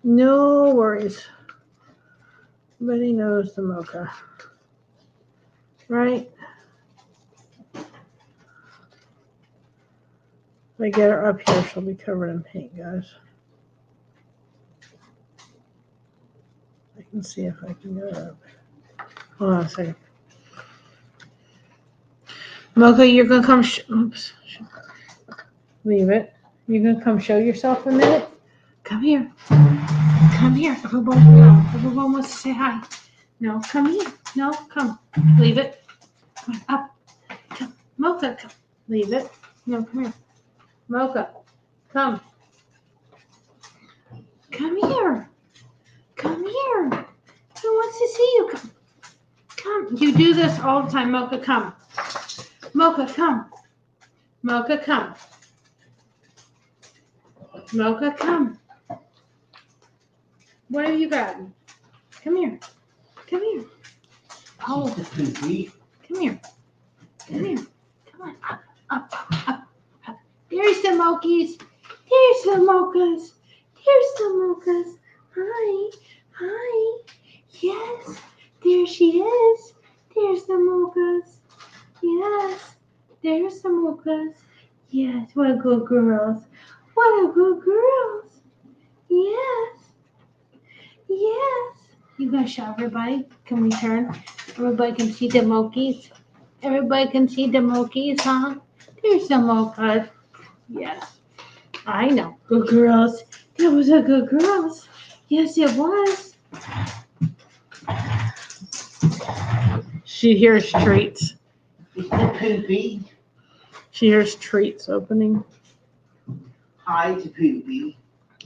No worries. Everybody knows the mocha. Right? If I get her up here, she'll be covered in paint, guys. Like Let's see if I can get it up. Hold on a second. Mocha, you're gonna come. Oops. Leave it. You're gonna come show yourself a minute. Come here. Come here. Everyone wants to say hi. No, come here. No, come. Leave it. Come on, up. Come. Mocha, come. Leave it. No, come here. Mocha, come. Come here. Come here. Who wants to see you? Come. Come. You do this all the time. Mocha, come. Mocha, come. Mocha, come. Mocha, come. What have you got? Come here. Come here. Oh, come here. Come here. Come on. Up. There's the Mokies. There's the Mochas. There's the Mochas. Hi. Yes. There she is. There's the Mochas. Yes. There's the Mochas. Yes. What a good girls. What a good girls. Yes. You gonna show everybody? Can we turn? Everybody can see the Mokies. Everybody can see the Mokies, huh? There's the Mochas. Yes. I know. Good girls. That was a good girls. Yes, it was. She hears treats. Poopy. She hears treats opening. Hi to Poopy.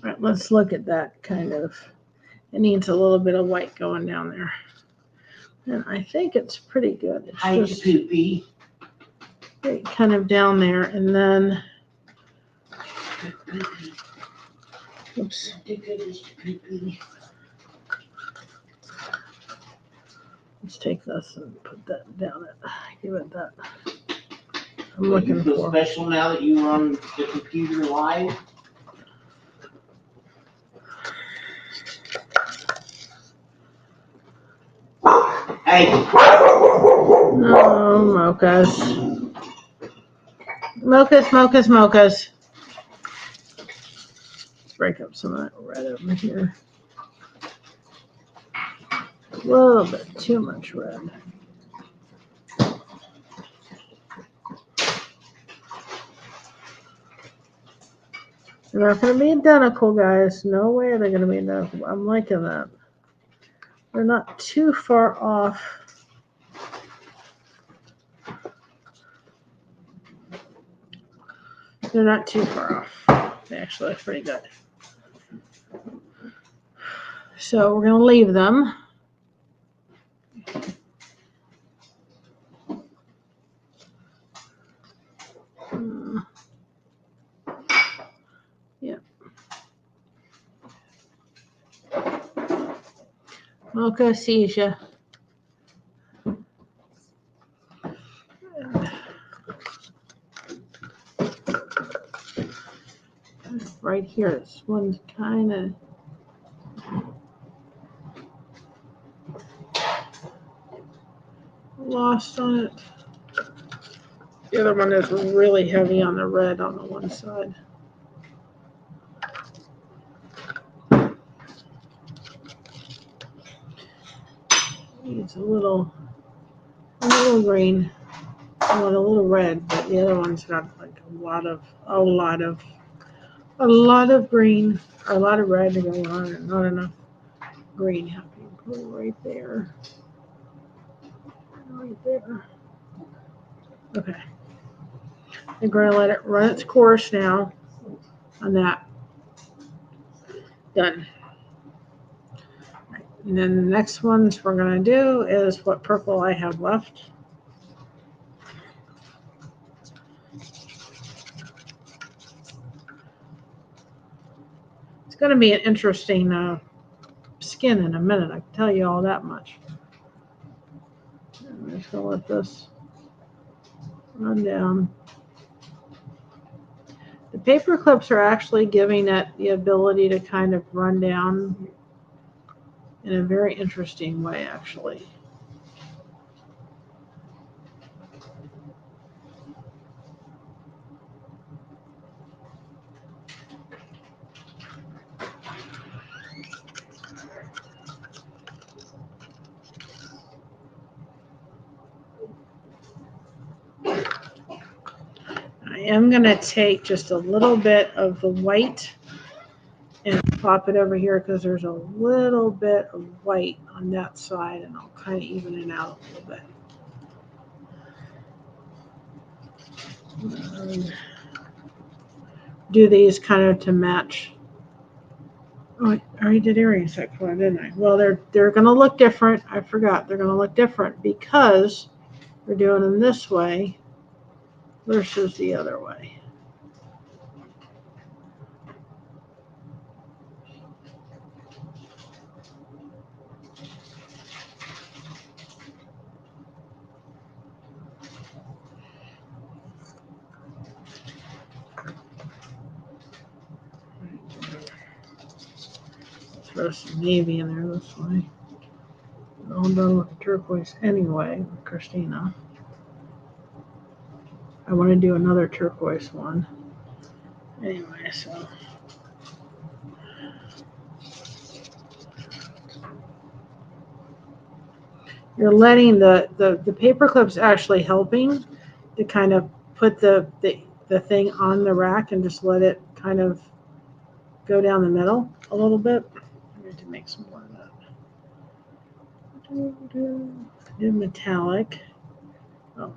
All right, let's look at that kind of. It needs a little bit of white going down there. And I think it's pretty good. It's Hi to just Poopy. right kind of down there. And then, oops. Let's take this and put that down it. Give it that. I'm looking You feel for. special now that you were on the computer live? Hey. No, mochas. Mochas. Let's break up some of that red over here. A little bit too much red. They're not going to be identical, guys. No way they're going to be identical. I'm liking that. They're not too far off. They're not too far off. They actually look pretty good. So we're going to leave them. Yeah. Mocha sees ya. Right here, this one's kind of lost on it. The other one is really heavy on the red on the one side. It's a little green. I want a little red, but the other one's got like a lot of green, a lot of red to go on, and not enough green. Have to put it right there. Right there. Okay. I'm going to let it run its course now on that. Done. Right. And then the next ones we're going to do is what purple I have left. It's going to be an interesting skin in a minute. I can tell you all that much. I'm just going to let this run down. The paper clips are actually giving it the ability to kind of run down in a very interesting way, actually. am going to take just a little bit of the white and pop it over here because there's a little bit of white on that side, and I'll kind of even it out a little bit. Do these kind of to match. Oh, I already did earrings that color, didn't I? Well, they're going to look different. I forgot. They're going to look different because we're doing them this way versus the other way. Throw some navy in there this way. I'm done with the turquoise anyway with Christina. I want to do another turquoise one. Anyway, so. You're letting the paper clips actually helping to kind of put the thing on the rack and just let it kind of go down the middle a little bit. I need to make some more of that. Do metallic. Oh.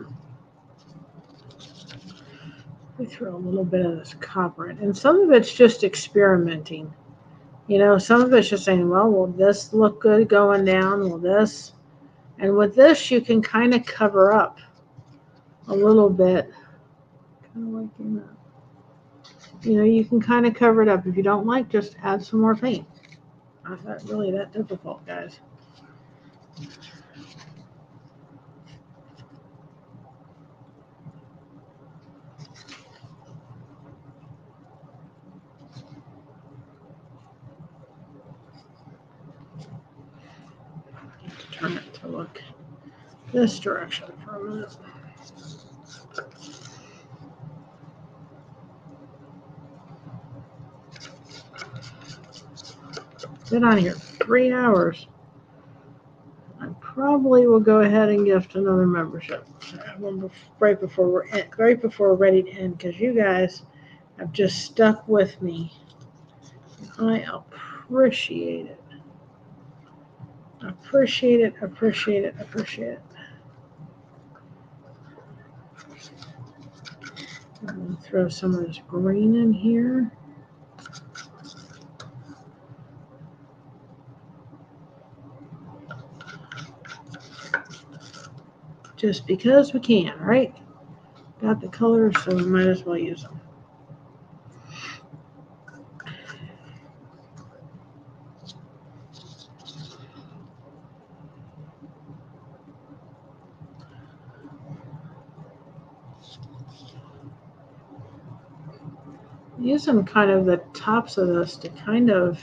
We throw a little bit of this copper in. And some of it's just experimenting. You know, some of it's just saying, well, will this look good going down? Will this? And with this, you can kind of cover up a little bit. Kind of liking that. You know, you can kind of cover it up. If you don't like, just add some more paint. Not that really that difficult, guys. Turn it to look this direction for a minute. Been on here 3 hours. I probably will go ahead and gift another membership right before we're ready to end, because you guys have just stuck with me. I appreciate it. Appreciate it. Appreciate it. Appreciate it. I'm going to throw some of this green in here. Just because we can, right? Got the colors, so we might as well use them. Using kind of the tops of this to kind of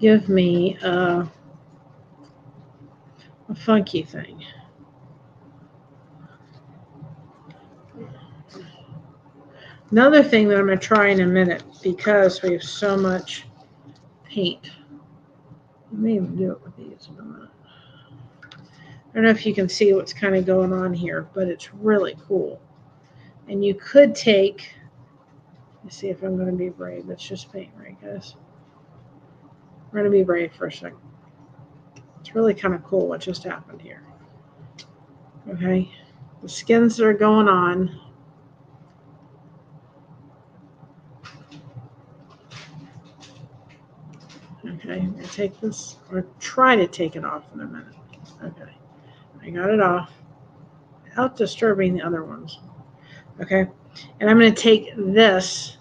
give me a funky thing. Another thing that I'm going to try in a minute, because we have so much paint. I may even do it with these in a minute. I don't know if you can see what's kind of going on here, but it's really cool. And you could take, let's see if I'm going to be brave. Let's just paint, right, guys? We're going to be brave for a second. It's really kind of cool what just happened here. Okay, the skins that are going on. Okay, I'm going to take this, or try to take it off in a minute. Okay, I got it off without disturbing the other ones. Okay, and I'm going to take this.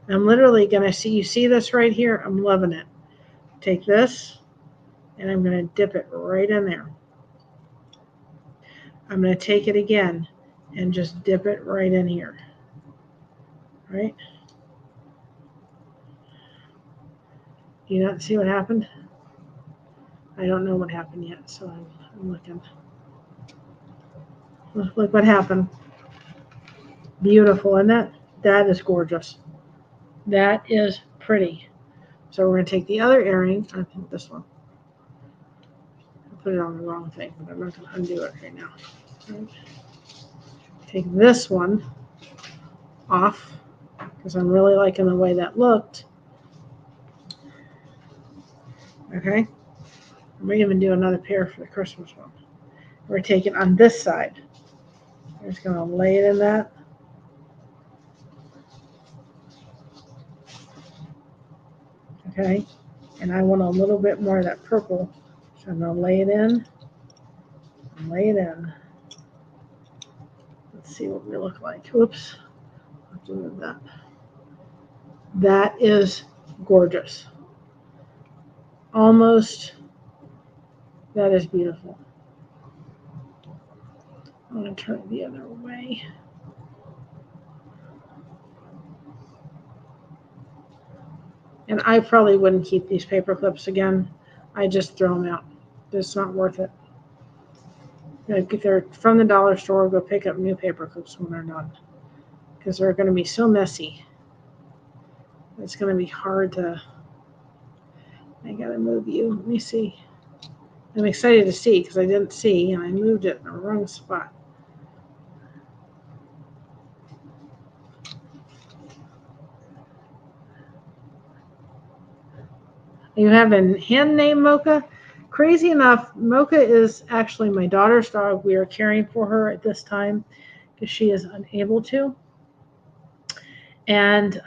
I'm literally going to see, you see this right here? I'm loving it. Take this, and I'm going to dip it right in there. I'm going to take it again and just dip it right in here. Right? Do you not see what happened? I don't know what happened yet, so I'm looking. Look what happened. Beautiful, isn't it? That is gorgeous. That is pretty. So we're going to take the other earring. I think this one. I put it on the wrong thing, but I'm not going to undo it right now. Right. Take this one, off because I'm really liking the way that looked. Okay, I may even do another pair for the Christmas one. We're taking on this side. I'm just going to lay it in that. Okay, and I want a little bit more of that purple, so I'm going to lay it in and lay it in. Let's see what we look like. Whoops, I have to move that. That is gorgeous. Almost, that is beautiful. I'm going to turn it the other way. And I probably wouldn't keep these paper clips again. I just throw them out. It's not worth it. If they're from the dollar store, go pick up new paper clips when they're done. Because they're going to be so messy. It's going to be hard to... I got to move you. Let me see. I'm excited to see because I didn't see and I moved it in the wrong spot. You have a hand named Mocha. Crazy enough, Mocha is actually my daughter's dog. We are caring for her at this time because she is unable to. And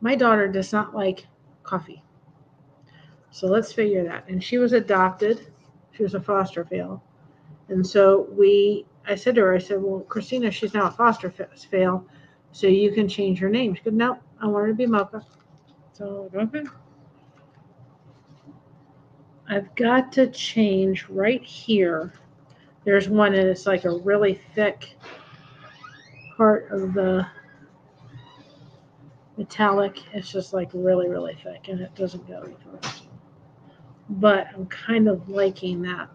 my daughter does not like coffee. So let's figure that. And she was adopted. She was a foster fail. And so I said to her, I said, well, Christina, she's now a foster fail, so you can change her name. She goes, no, I want her to be Mocha. So, okay. I've got to change right here. There's one, and it's like a really thick part of the metallic. It's just like really, really thick, and it doesn't go any further. But I'm kind of liking that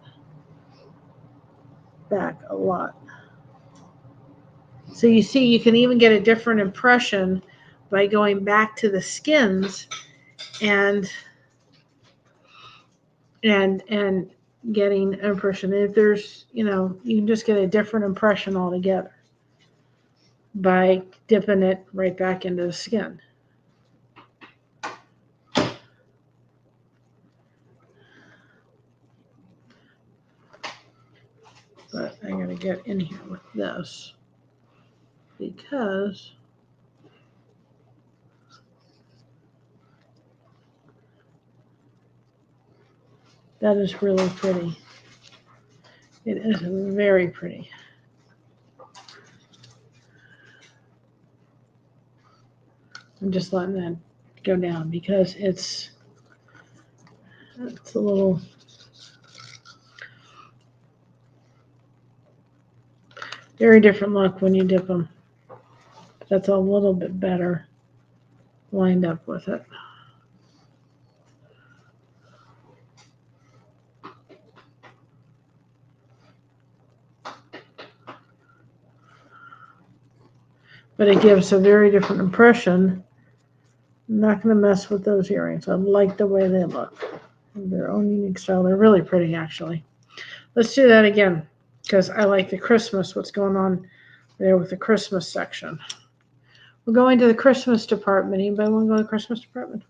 back a lot. So you see, you can even get a different impression by going back to the skins and getting an impression. If there's, you can just get a different impression altogether by dipping it right back into the skin. But I gotta get in here with this because that is really pretty. It is very pretty. I'm just letting that go down because it's a little very different look when you dip them. That's a little bit better lined up with it. But it gives a very different impression. I'm not going to mess with those earrings. I like the way they look. Their own unique style. They're really pretty, actually. Let's do that again because I like the Christmas, what's going on there with the Christmas section. We're going to the Christmas department. Anybody want to go to the Christmas department?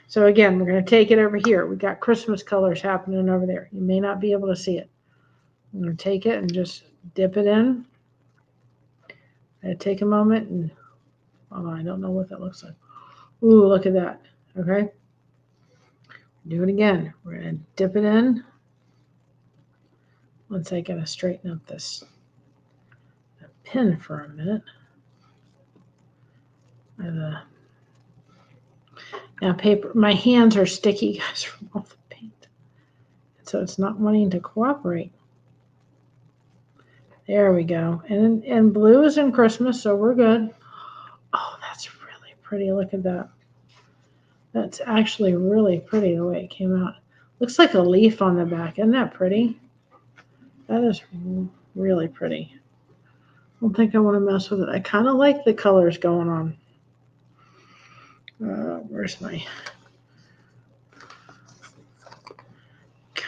So again, we're going to take it over here. We got Christmas colors happening over there. You may not be able to see it. I'm going to take it and just dip it in. Take a moment and I don't know what that looks like. Ooh, look at that. Okay. Do it again. We're going to dip it in. Once I gotta straighten up this pin for a minute. Now paper, my hands are sticky, guys, from all the paint. So it's not wanting to cooperate. There we go. And blue is in Christmas, so we're good. Oh, that's really pretty. Look at that. That's actually really pretty the way it came out. Looks like a leaf on the back. Isn't that pretty? That is really pretty. I don't think I want to mess with it. I kind of like the colors going on. Where's my...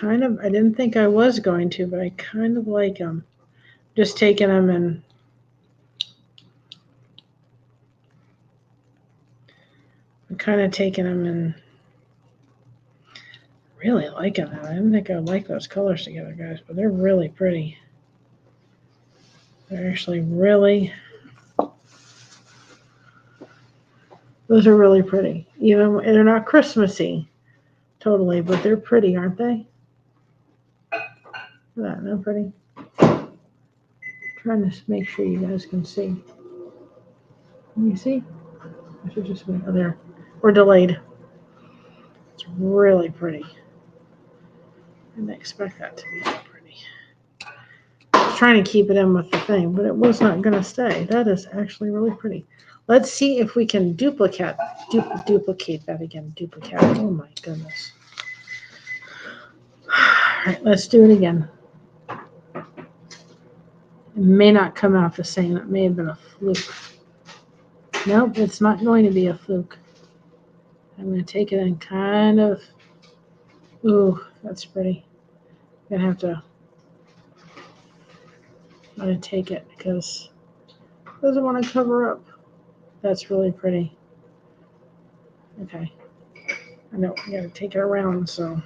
I didn't think I was going to, but I kind of like them. Just taking them and kind of taking them and really liking them. I didn't think I would like those colors together, guys, but they're really pretty. They're actually really, those are really pretty. Even they're not Christmassy totally, but they're pretty, aren't they? Look at that, they're pretty. Trying to make sure you guys can see. Can you see? I should just wait. Oh, there. We're delayed. It's really pretty. I didn't expect that to be that pretty. I was trying to keep it in with the thing, but it was not going to stay. That is actually really pretty. Let's see if we can duplicate that again. Duplicate. Oh my goodness. All right, let's do it again. It may not come out the same. It may have been a fluke. Nope, it's not going to be a fluke. I'm going to take it and kind of, ooh, that's pretty. I'm going to have to let it take it because it doesn't want to cover up. That's really pretty. Okay. I know I got to take it around so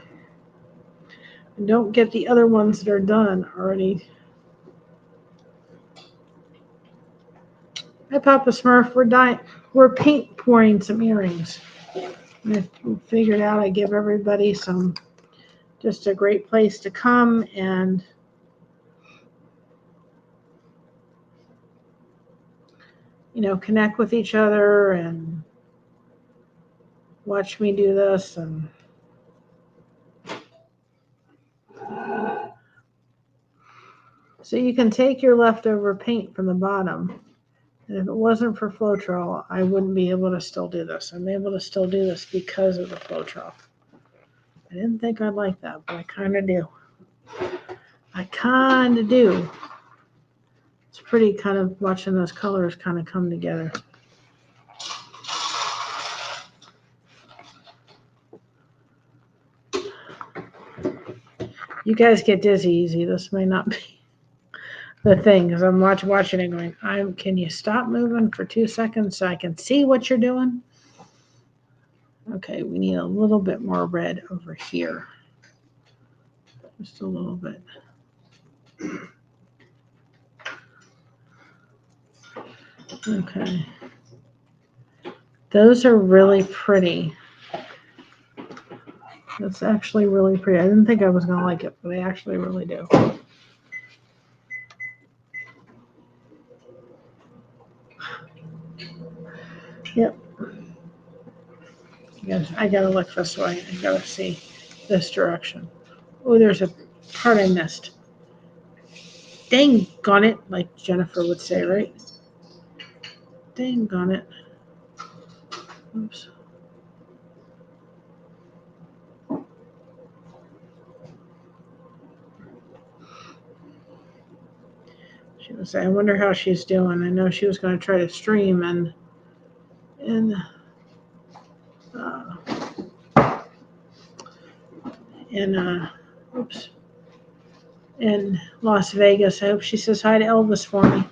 I don't get the other ones that are done already. Hi, Papa Smurf. We're paint pouring some earrings. I figured out I give everybody some, just a great place to come and connect with each other and watch me do this. And so you can take your leftover paint from the bottom. And if it wasn't for Floetrol, I wouldn't be able to still do this. I'm able to still do this because of the Floetrol. I didn't think I'd like that, but I kind of do. I kind of do. It's pretty kind of watching those colors kind of come together. You guys get dizzy easy. This may not be the thing because I'm watching it going, can you stop moving for 2 seconds so I can see what you're doing? Okay, we need a little bit more red over here. Just a little bit. Okay. Those are really pretty. That's actually really pretty. I didn't think I was going to like it, but I actually really do. Yep. I gotta look this way. I gotta see this direction. Oh, there's a part I missed. Dang on it, like Jennifer would say, right? Dang on it. Oops. She was saying, I wonder how she's doing. I know she was going to try to stream in Las Vegas. I hope she says hi to Elvis for me.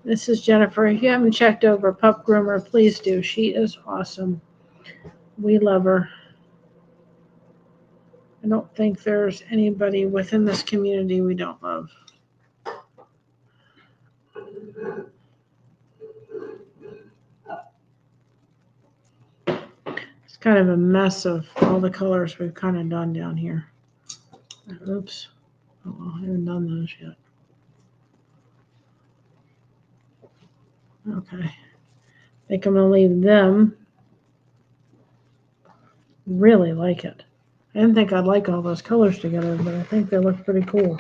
This is Jennifer. If you haven't checked over Pup Groomer, please do. She is awesome. We love her. I don't think there's anybody within this community we don't love. It's kind of a mess of all the colors we've kind of done down here. Oops. Oh, well, I haven't done those yet. Okay. I think I'm going to leave them. Really like it. I didn't think I'd like all those colors together, but I think they look pretty cool.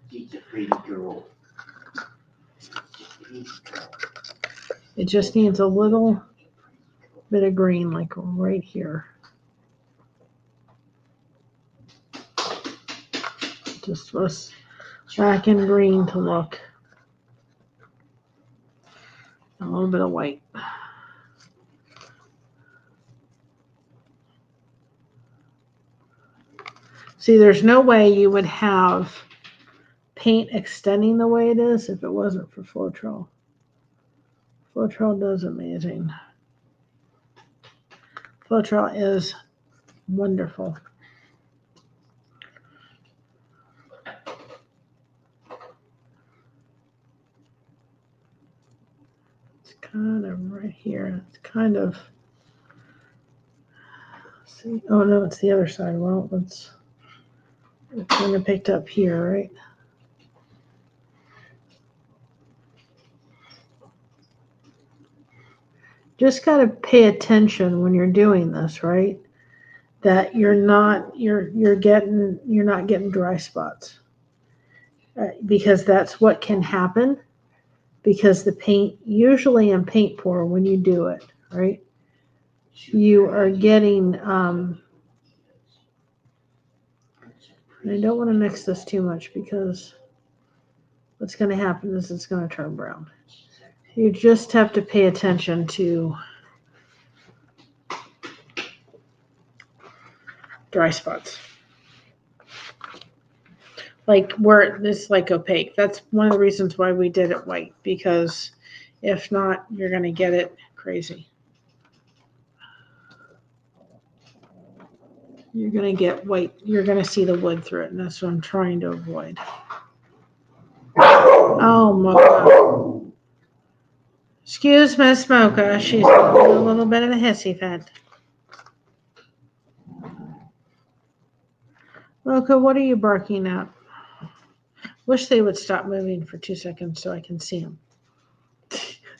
She's a pretty girl. It just needs a little bit of green, like right here. Just was black and green to look. A little bit of white. See, there's no way you would have paint extending the way it is if it wasn't for Floetrol. Floetrol does amazing. Floetrol is wonderful. It's kind of right here. It's kind of, see, oh no, it's the other side. Well, it's kind of picked up here, right? Just got to pay attention when you're doing this, right? That you're not getting dry spots, because that's what can happen. Because the paint, usually in paint pour, when you do it, right, you are getting. I don't want to mix this too much because what's going to happen is it's going to turn brown. You just have to pay attention to dry spots. Like where this like opaque. That's one of the reasons why we did it white, because if not, you're going to get it crazy. You're going to get white. You're going to see the wood through it, and that's what I'm trying to avoid. Oh, Mocha. Excuse Miss Mocha. She's having a little bit of a hissy fit. Mocha, what are you barking at? Wish they would stop moving for 2 seconds so I can see them.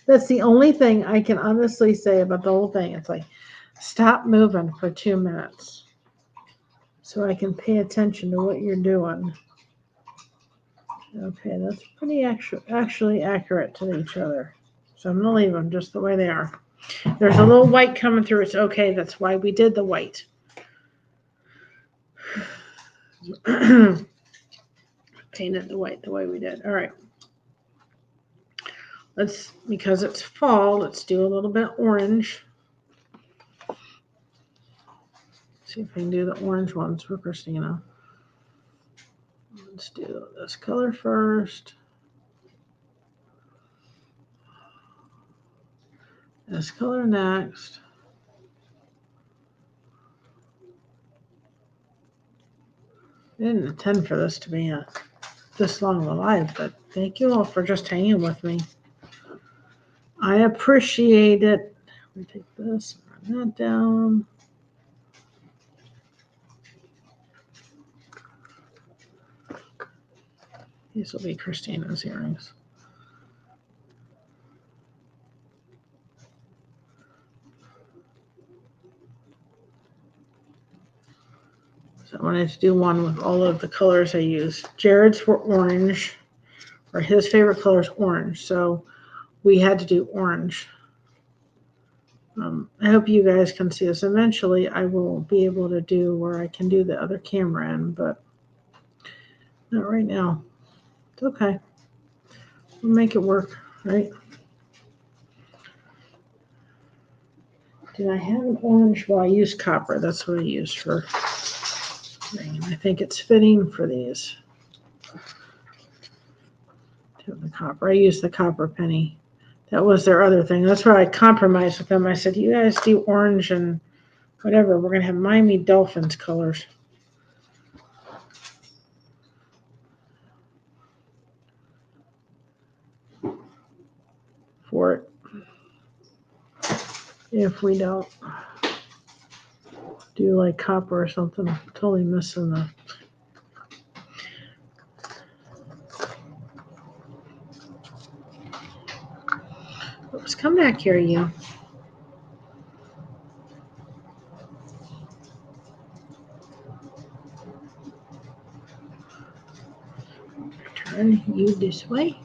That's the only thing I can honestly say about the whole thing. It's like, stop moving for 2 minutes so I can pay attention to what you're doing. Okay, that's pretty actually accurate to each other. So I'm going to leave them just the way they are. There's a little white coming through. It's okay. That's why we did the white. Painted the white the way we did. All right. Because it's fall, let's do a little bit orange. See if I can do the orange ones for Christina. Let's do this color first. This color next. I didn't intend for this to be this long of a live, but thank you all for just hanging with me. I appreciate it. Let me take this, run that down. These will be Christina's earrings. So I wanted to do one with all of the colors I use. Jared's were orange, or his favorite color is orange. So we had to do orange. I hope you guys can see this. Eventually, I will be able to do where I can do the other camera in, but not right now. It's okay. We'll make it work, right? Did I have an orange? Well, I used copper. That's what I used for green. I think it's fitting for these. The copper. I used the copper penny. That was their other thing. That's where I compromised with them. I said, you guys do orange and whatever. We're going to have Miami Dolphins colors. For it. If we don't do like copper or something, I'm totally missing the. Oops, come back here, you. Turn you this way.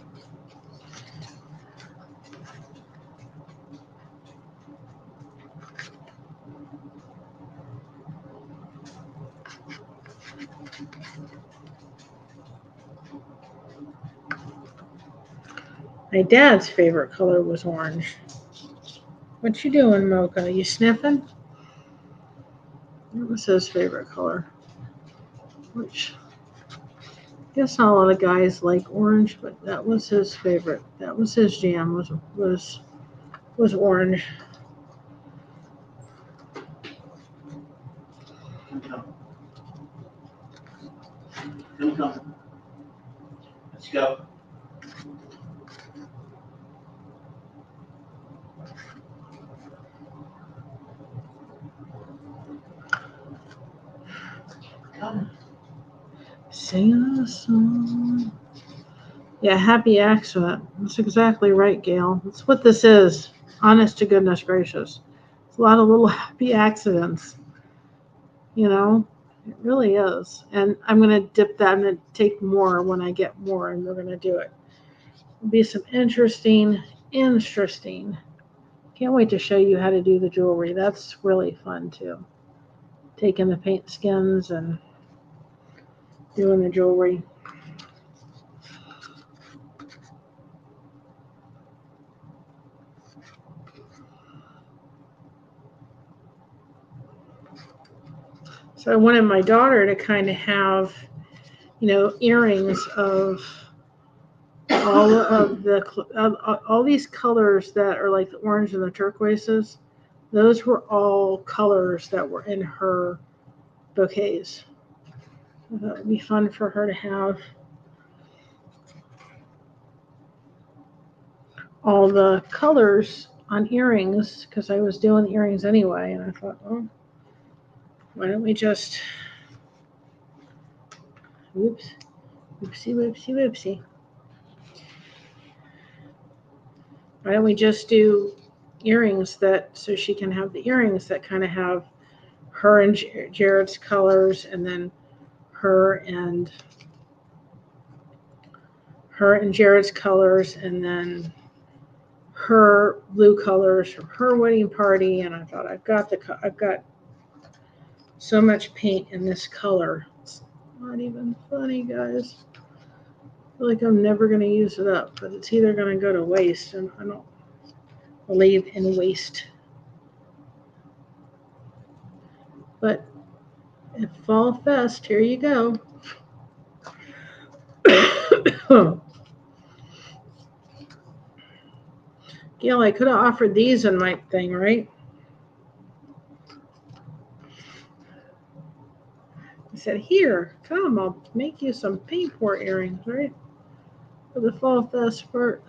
My dad's favorite color was orange. What you doing, Mocha? You sniffing? What was his favorite color? Which? Guess not a lot of guys like orange, but that was his favorite. That was his jam. Was orange. Come. Let's go. Come. Sing a song. Yeah, happy accident. That's exactly right, Gail. That's what this is. Honest to goodness gracious. It's a lot of little happy accidents. You know, it really is. And I'm going to dip that. I'm going to take more when I get more, and we're going to do it. It'll be some interesting. Can't wait to show you how to do the jewelry. That's really fun too. Taking the paint skins and doing the jewelry. So I wanted my daughter to kind of have, earrings of all of all these colors that are like the orange and the turquoises. Those were all colors that were in her bouquets. I thought it would be fun for her to have all the colors on earrings because I was doing the earrings anyway, and I thought, well, why don't we just, whoopsie. Why don't we just do earrings so she can have the earrings that kind of have her and Jared's colors, and then her and Jared's colors, and then her blue colors from her wedding party. And I thought, I've got so much paint in this color. It's not even funny, guys. I feel like I'm never going to use it up, but it's either going to go to waste, and I don't believe in waste. But at Fall Fest, here you go. Gail, I could have offered these in my thing, right? I said, here, come, I'll make you some paint pour earrings, right? For the Fall Fest part.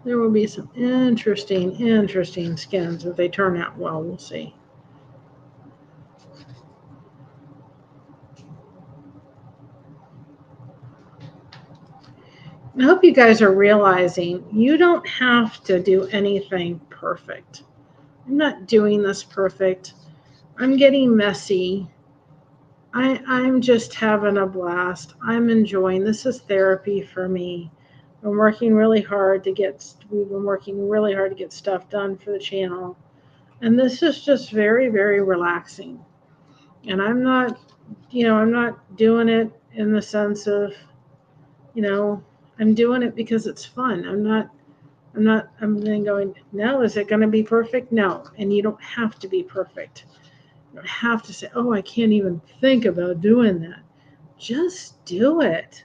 There will be some interesting skins. If they turn out well, we'll see. I hope you guys are realizing you don't have to do anything perfect. I'm not doing this perfect. I'm getting messy. I'm just having a blast. I'm enjoying. This is therapy for me. We've been working really hard to get stuff done for the channel. And this is just very, very relaxing. And I'm not doing it in the sense of, I'm doing it because it's fun. I'm then going, no, is it going to be perfect? No. And you don't have to be perfect. You don't have to say, oh, I can't even think about doing that. Just do it.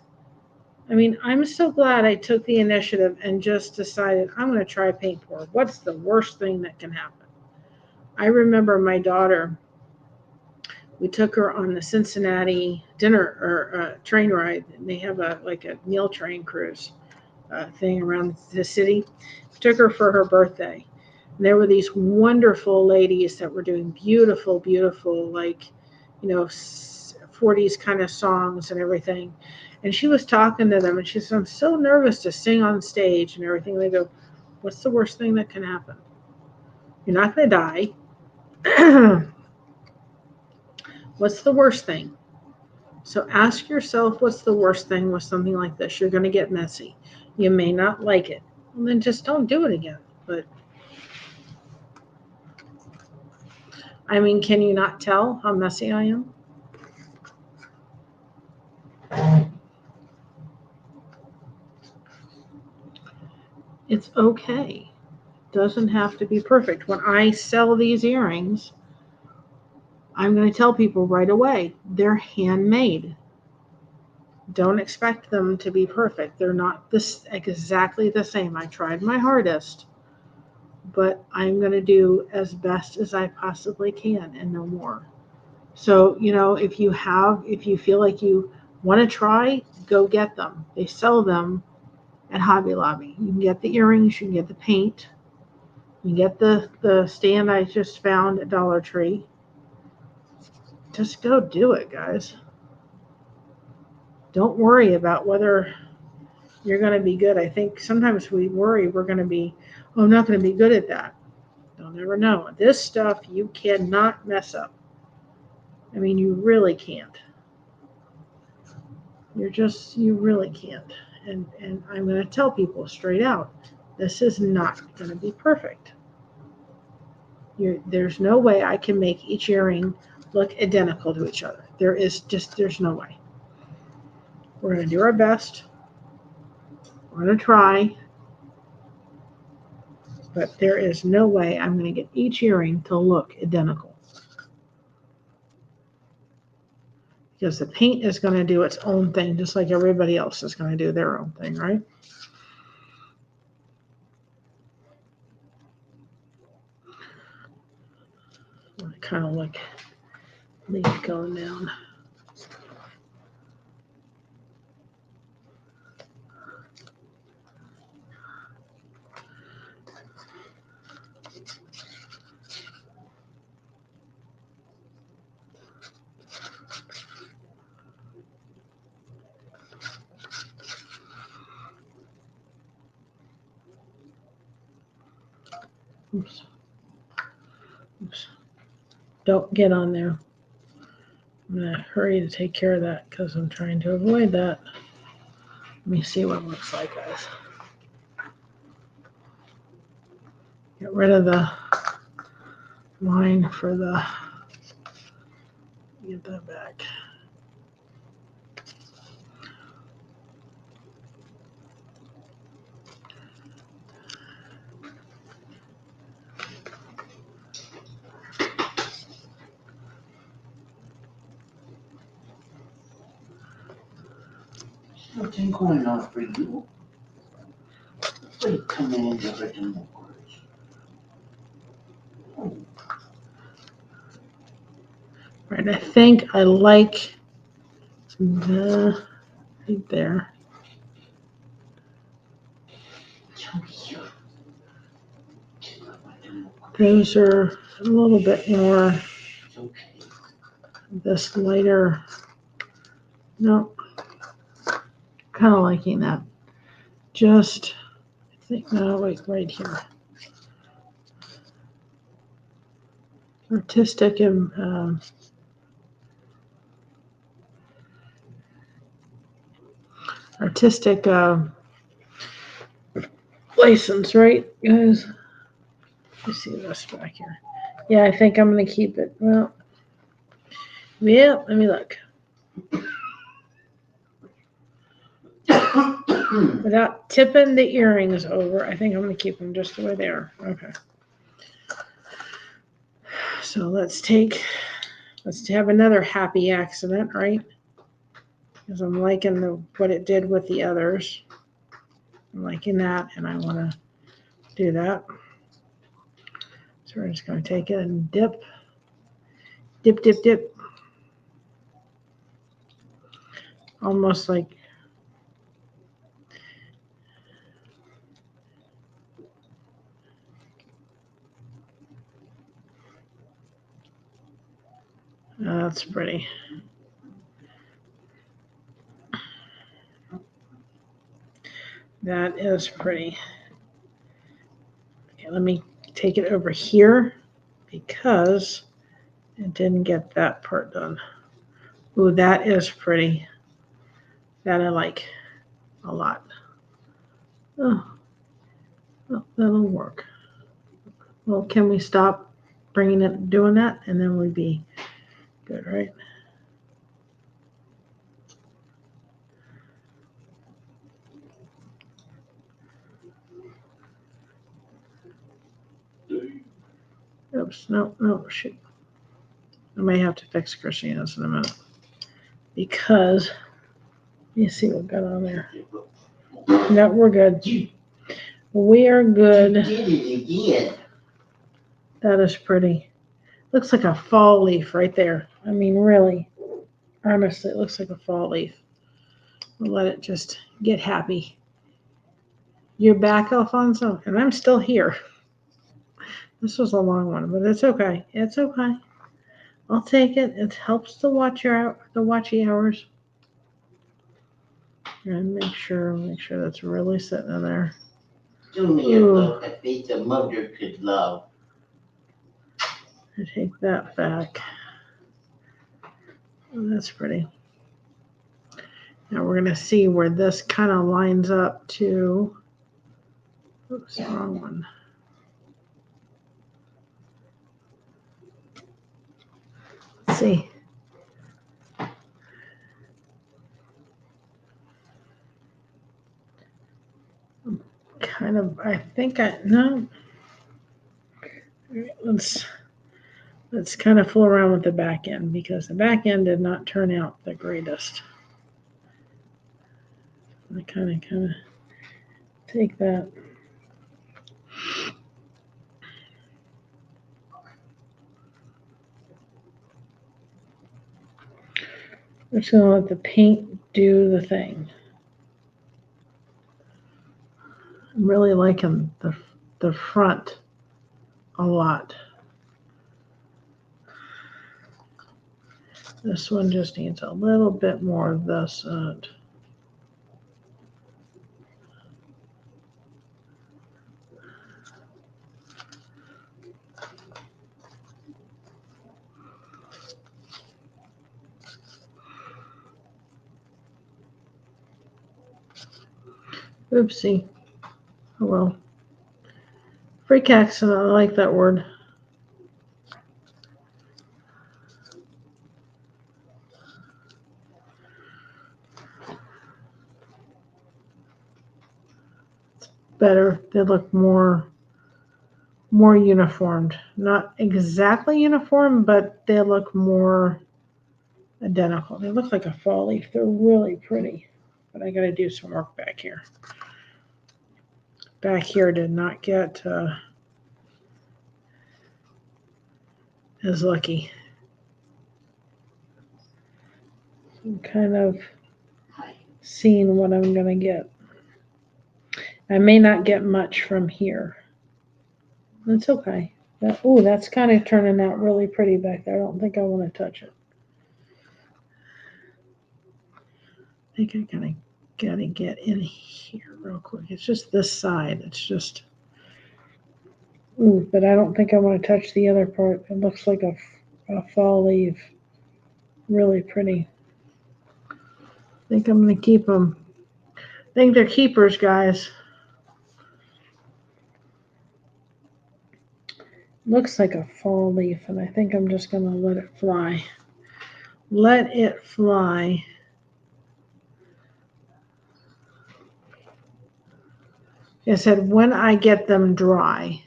I mean, I'm so glad I took the initiative and just decided I'm going to try paint pour. What's the worst thing that can happen? I remember my daughter, we took her on the Cincinnati train ride, and they have a meal train cruise thing around the city. Took her for her birthday. And there were these wonderful ladies that were doing beautiful, 40s kind of songs and everything. And she was talking to them, and she said, I'm so nervous to sing on stage and everything. And they go, what's the worst thing that can happen? You're not going to die. What's the worst thing? So ask yourself, what's the worst thing with something like this? You're going to get messy. You may not like it. Well, then just don't do it again. But I mean, can you not tell how messy I am? It's okay. doesn't have to be perfect. When I sell these earrings, I'm going to tell people right away, they're handmade. Don't expect them to be perfect. They're not exactly the same. I tried my hardest, but I'm going to do as best as I possibly can and no more. So, if you feel like you want to try, go get them. They sell them at Hobby Lobby. You can get the earrings, you can get the paint, you can get the stand I just found at Dollar Tree. Just go do it, guys. Don't worry about whether you're going to be good. I think sometimes we worry we're going to be, I'm not going to be good at that. You'll never know. This stuff you cannot mess up. I mean, you really can't. You really can't. And I'm going to tell people straight out, this is not going to be perfect. There's no way I can make each earring look identical to each other. There's no way. We're going to do our best. We're going to try. But there is no way I'm going to get each earring to look identical. Because the paint is going to do its own thing, just like everybody else is going to do their own thing, right? I kind of like leaf going down. Oops. Oops. Don't get on there. I'm going to hurry to take care of that because I'm trying to avoid that. Let me see what it looks like, guys. Get rid of the line for the, get that back. Nothing going on for you. Wait, come in and everything works. Right, I think I like the right there. Those are a little bit more, It's okay. this lighter. No, kind of liking that. Just, I think, no, wait, right here. Artistic and artistic license, right, guys? Let's see this back here. Yeah, I think I'm gonna keep it. Well, yeah, let me look. Without tipping the earrings over, I think I'm gonna keep them just the way they are. Okay. So let's have another happy accident, right? Because I'm liking what it did with the others. I'm liking that, and I want to do that. So we're just going to take it and dip. Dip, dip, dip. Almost like that's pretty. That is pretty. Okay, let me take it over here because it didn't get that part done. Ooh, that is pretty. That I like a lot. Oh, well, that'll work. Well, can we stop doing that, and then we'd be good, right? Oops, no, shoot. I may have to fix crocheting this in a minute because you see what got on there. No, we're good. We are good. You did it again. That is pretty. Looks like a fall leaf right there. I mean, really, honestly, it looks like a fall leaf. We'll let it just get happy. You're back, Alfonso, and I'm still here. This was a long one, but it's okay. It's okay. I'll take it. It helps to watch the watchy hours. And make sure that's really sitting in there. Do me a look at these a mother could love. I take that back. Oh, that's pretty. Now we're going to see where this kind of lines up to. Oops, wrong one. Let's see. Kind of, I think no. Let's kind of fool around with the back end because the back end did not turn out the greatest. I kind of take that. I'm just going to let the paint do the thing. I'm really liking the front a lot. This one just needs a little bit more of this in it. Oopsie. Oh well. Freak accident. I like that word. It's better. They look more uniformed. Not exactly uniform, but they look more identical. They look like a fall leaf. They're really pretty. But I got to do some work back here. Back here did not get as lucky. I'm kind of seeing what I'm going to get. I may not get much from here. That's okay. That's kind of turning out really pretty back there. I don't think I want to touch it. I think I gotta get in here real quick. It's just this side. It's just, but I don't think I want to touch the other part. It looks like a fall leaf. Really pretty. I think I'm gonna keep them. I think they're keepers, guys. Looks like a fall leaf, and I think I'm just gonna let it fly. Let it fly. I said, when I get them dry,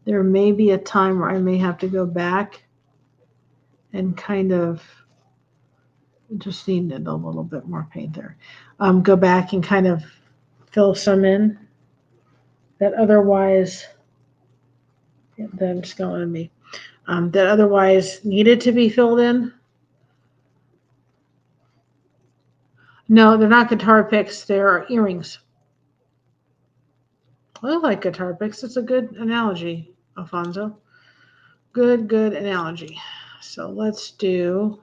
there may be a time where I may have to go back and kind of just needed a little bit more paint there. Go back and kind of fill some in that otherwise, that's going to be, that otherwise needed to be filled in. No, they're not guitar picks. They're earrings. I like guitar picks. It's a good analogy, Alfonso. Good analogy. So let's do,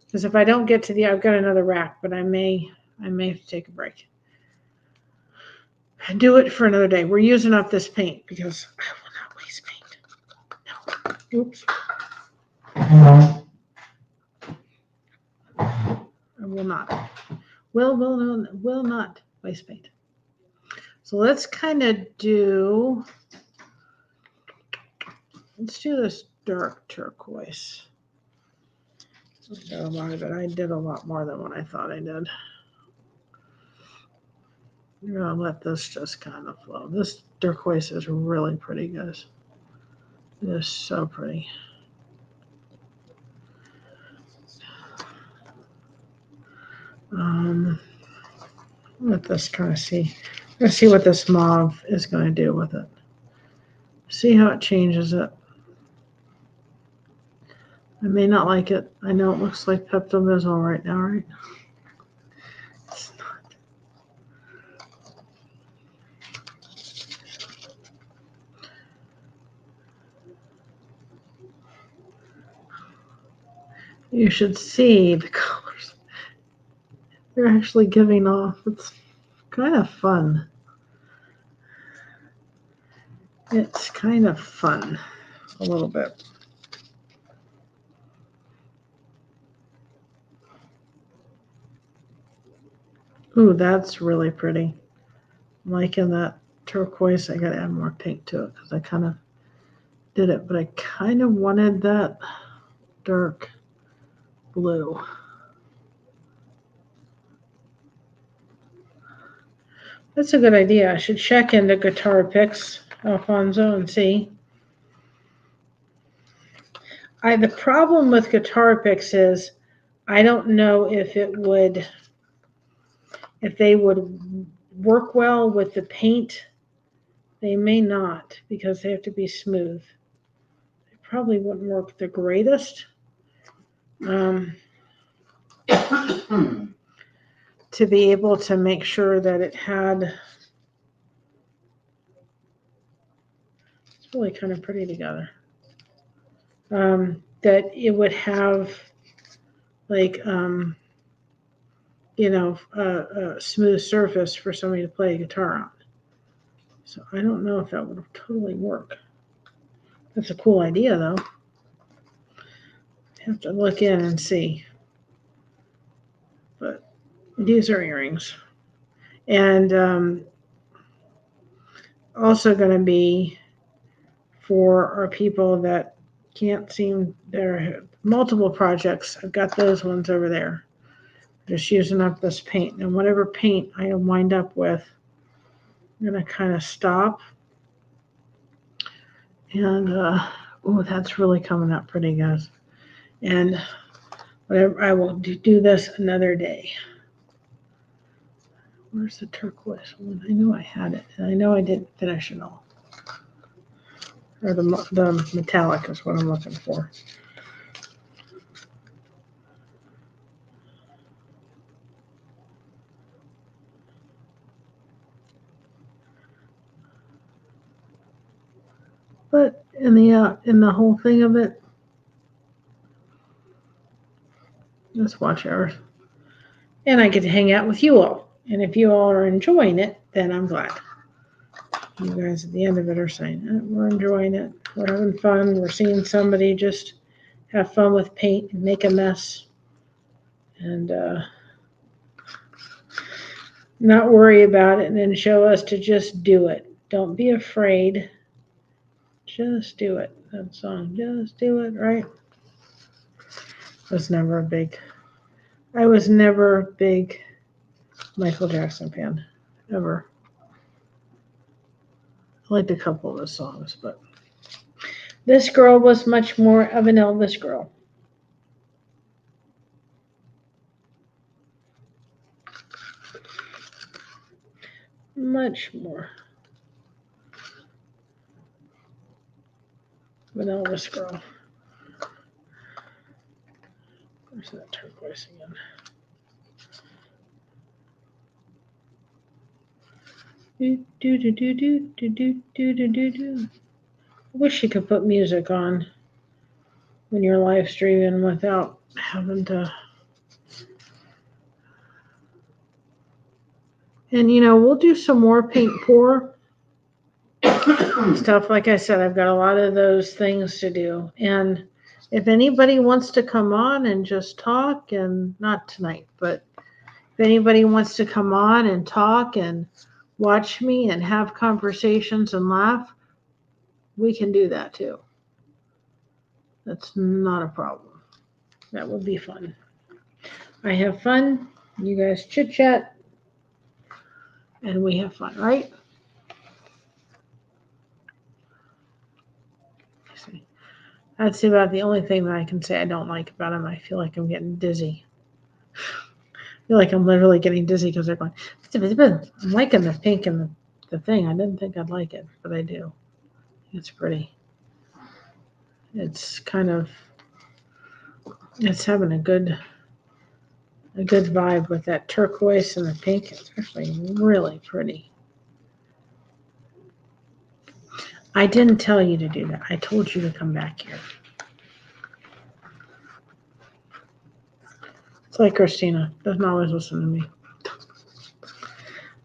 because if I don't get to I've got another rack, but I may have to take a break. Do it for another day. We're using up this paint because I will not waste paint. No. Oops. I will not. Will not waste paint. So let's kind of do, let's do this dark turquoise. I did a lot more than what I thought I did. I'm going to let this just kind of flow. This turquoise is really pretty, guys. It is so pretty. Let this kind of see. Let's see what this mauve is going to do with it. See how it changes it. I may not like it. I know it looks like Pepto-Bismol right now, right? It's not. You should see the colors. They're actually giving off. It's kind of fun. It's kind of fun, a little bit. Ooh, that's really pretty. I'm liking that turquoise. I gotta add more pink to it because I kind of did it, but I kind of wanted that dark blue. That's a good idea. I should check into Guitar Picks, Alfonso, and see. The problem with Guitar Picks is I don't know if they would work well with the paint. They may not because they have to be smooth. They probably wouldn't work the greatest. To be able to make sure that it had, it's really kind of pretty together. That it would have like, a smooth surface for somebody to play a guitar on. So I don't know if that would totally work. That's a cool idea, though. I have to look in and see. But these are earrings. And also going to be for our people that can't seem, there are multiple projects. I've got those ones over there. Just using up this paint. And whatever paint I wind up with, I'm going to kind of stop. And, oh, that's really coming out pretty, guys. And whatever, I will do this another day. Where's the turquoise one? I know I had it, and I know I didn't finish it all. Or the metallic is what I'm looking for. But in the whole thing of it, let's watch ours. And I get to hang out with you all. And if you all are enjoying it, then I'm glad. You guys at the end of it are saying, we're enjoying it. We're having fun. We're seeing somebody just have fun with paint and make a mess. And not worry about it and then show us to just do it. Don't be afraid. Just do it. That song, just do it, right? I was never a big Michael Jackson fan, ever. I liked a couple of his songs, but this girl was much more of an Elvis girl. Much more of an Elvis girl. Where's that turquoise again? I wish you could put music on when you're live streaming without having to. And we'll do some more paint pour stuff. Like I said, I've got a lot of those things to do. And if anybody wants to come on and just talk, and not tonight, but if anybody wants to come on and talk and watch me and have conversations and laugh, we can do that too. That's not a problem. That would be fun. I have fun. You guys chit chat. And we have fun, right? See. That's about the only thing that I can say I don't like about them. I feel like I'm getting dizzy. I feel like I'm literally getting dizzy because they're going. I'm liking the pink and the thing. I didn't think I'd like it, but I do. It's pretty. It's kind of. It's having a good vibe with that turquoise and the pink. It's actually really pretty. I didn't tell you to do that. I told you to come back here. It's like Christina. Doesn't always listen to me.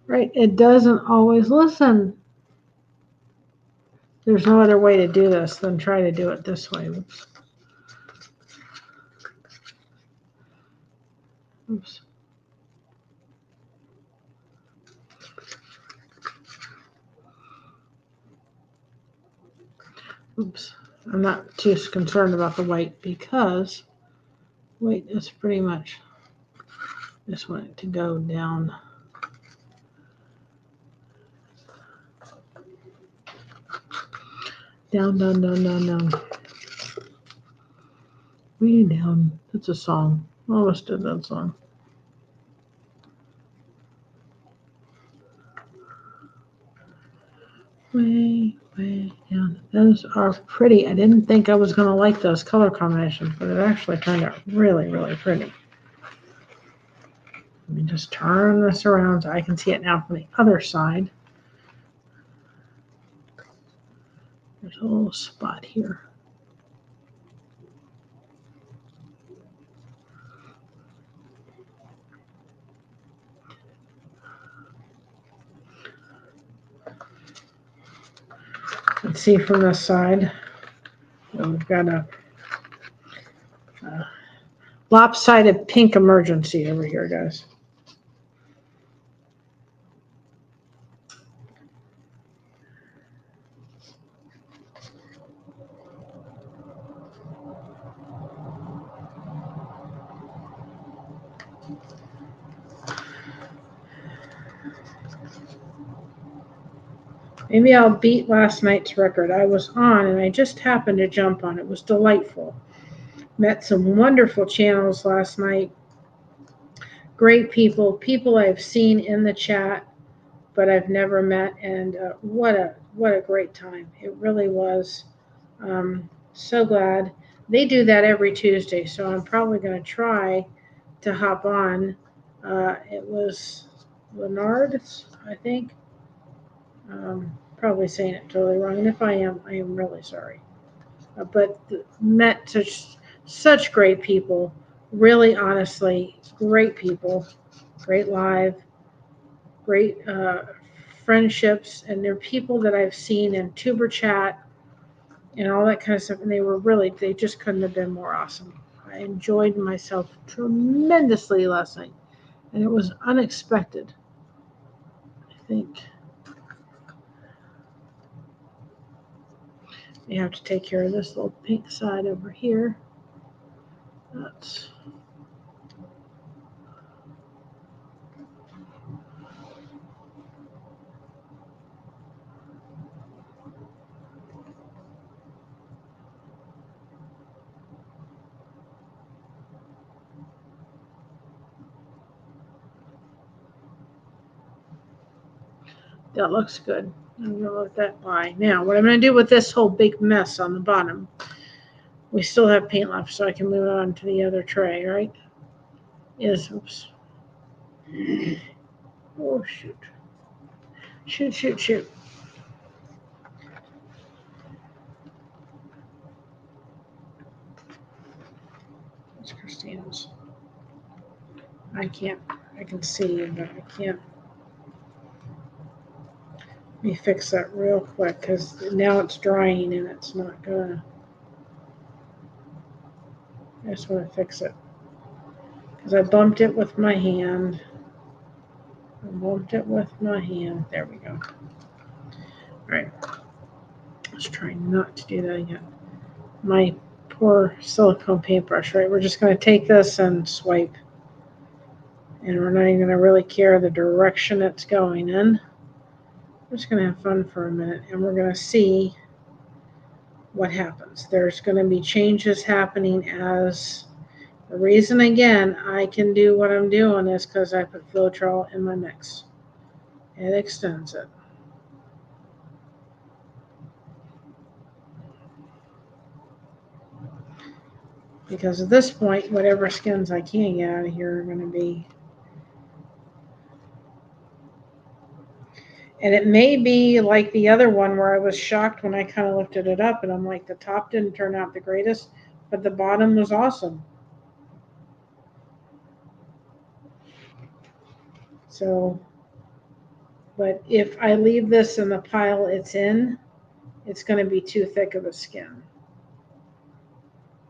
Right? It doesn't always listen. There's no other way to do this than try to do it this way. Oops. Oops. Oops. I'm not too concerned about the white because white is pretty much, just want it to go down. Down, down, down, down, down. Way down. That's a song. I almost did that song. Way down. Those are pretty. I didn't think I was going to like those color combinations, but it actually turned out really, really pretty. Let me just turn this around so I can see it now from the other side. There's a little spot here. Let's see from this side. We've got a lopsided pink emergency over here, guys. Maybe I'll beat last night's record. I was on and I just happened to jump on. It was delightful. Met some wonderful channels last night. Great people I've seen in the chat, but I've never met. And what a great time. It really was. So glad. They do that every Tuesday, so I'm probably going to try to hop on. It was Leonard's, I think. Probably saying it totally wrong, and if I am really sorry. But met such great people, really honestly, great people, great live, great friendships, and they're people that I've seen in Tuber Chat and all that kind of stuff, and they just couldn't have been more awesome. I enjoyed myself tremendously last night, and it was unexpected, I think. You have to take care of this little pink side over here. That looks good. I'm going to let that lie. Now, what I'm going to do with this whole big mess on the bottom, we still have paint left, so I can move on to the other tray, right? Oops. Oh, shoot. Shoot. That's Christina's. I can see, but I can't. Let me fix that real quick, because now it's drying and it's not gonna. I just want to fix it. Because I bumped it with my hand. There we go. All right. Let's try not to do that again. My poor silicone paintbrush, right? We're just going to take this and swipe. And we're not even going to really care the direction it's going in. We're just going to have fun for a minute. And we're going to see what happens. There's going to be changes happening as the reason, again, I can do what I'm doing is because I put Floetrol in my mix. It extends it. Because at this point, whatever skins I can get out of here are going to be. And it may be like the other one where I was shocked when I kind of lifted it up and I'm like, the top didn't turn out the greatest, but the bottom was awesome. So, but if I leave this in the pile it's in, it's going to be too thick of a skin.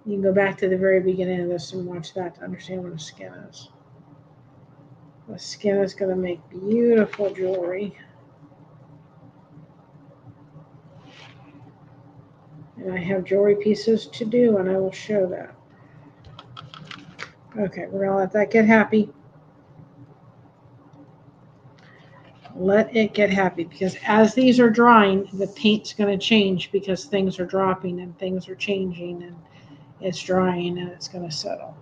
You can go back to the very beginning of this and watch that to understand what a skin is. The skin is going to make beautiful jewelry. And I have jewelry pieces to do, and I will show that. Okay, we're going to let that get happy. Let it get happy, because as these are drying, the paint's going to change because things are dropping and things are changing and it's drying and it's going to settle.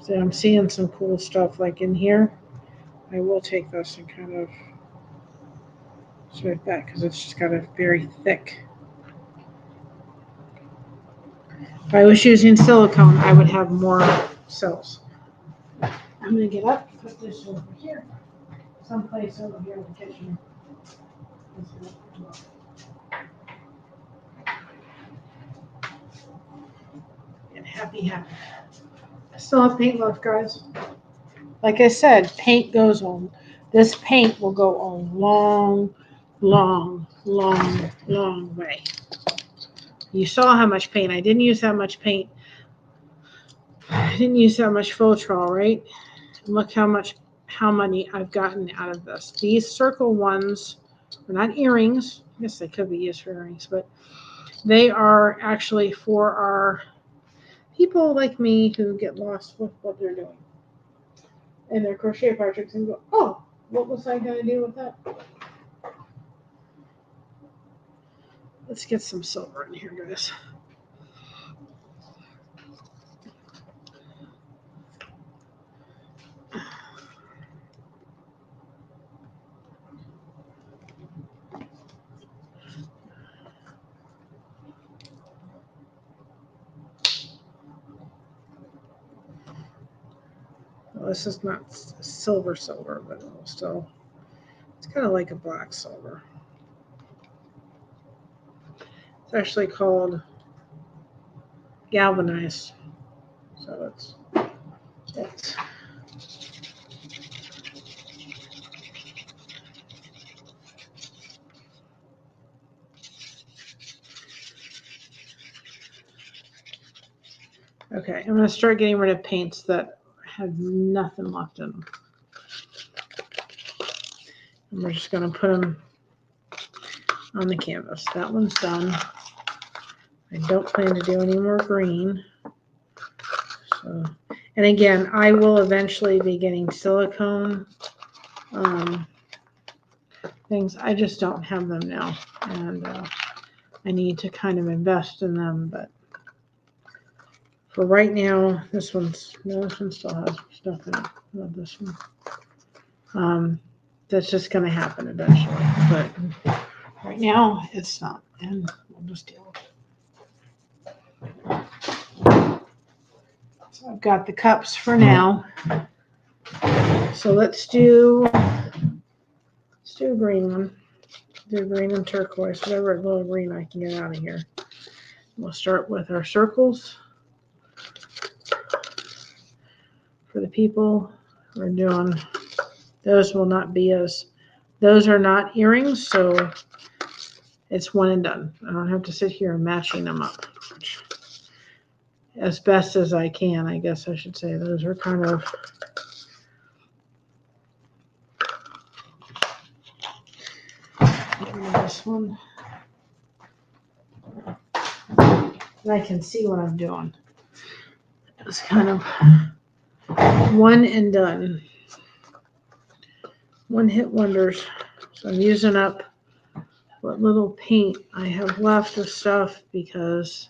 So I'm seeing some cool stuff like in here. I will take this and kind of sort that because it's just got a very thick. If I was using silicone, I would have more cells. I'm going to get up, put this over here, someplace over here in the kitchen. And happy. I still have paint left, guys. Like I said, paint goes on. This paint will go a long, long, long, long way. You saw how much paint. I didn't use that much paint. I didn't use that much Floetrol, right? Look how many I've gotten out of this. These circle ones are not earrings. I guess they could be used for earrings, but they are actually for our people like me who get lost with what they're doing. And their crochet projects and go, oh, what was I going to do with that? Let's get some silver in here, guys. Well, this is not silver, but it'll still, it's kind of like a black silver. It's actually called galvanized. So it's okay. I'm going to start getting rid of paints that have nothing left in them. And we're just going to put them on the canvas. That one's done. I don't plan to do any more green. So, and again, I will eventually be getting silicone things. I just don't have them now, and I need to kind of invest in them. But for right now, this one still has stuff in it. Not this one. That's just going to happen eventually, but right now it's not, and we'll just deal with it. So I've got the cups for now. So let's do a green one. Do green and turquoise, whatever little green I can get out of here. We'll start with our circles. For the people who are doing, those will not be those are not earrings, so it's one and done. I don't have to sit here and matching them up. As best as I can, I guess I should say. Those are kind of this one. And I can see what I'm doing. It's kind of one and done. one-hit wonders. So I'm using up what little paint I have left of stuff because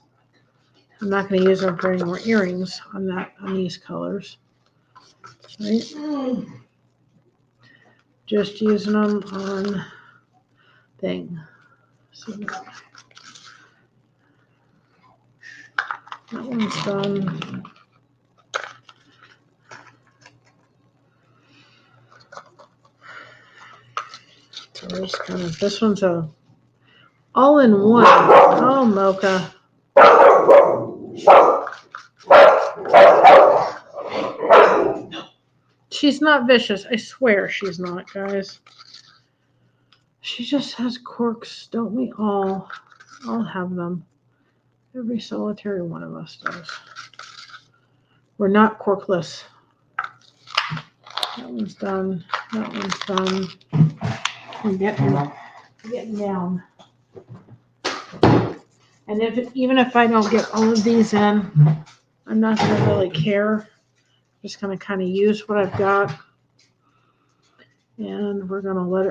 I'm not going to use them for any more earrings on these colors. Right? Just using them on thing. So that one's done. So we're just kind of, this one's a all-in-one. Oh, Mocha. She's not vicious. I swear she's not, guys. She just has quirks. Don't we all have them? Every solitary one of us does. We're not quirkless. That one's done. That one's done. I'm getting down. And even if I don't get all of these in, I'm not going to really care. I'm just going to kind of use what I've got. And we're going to let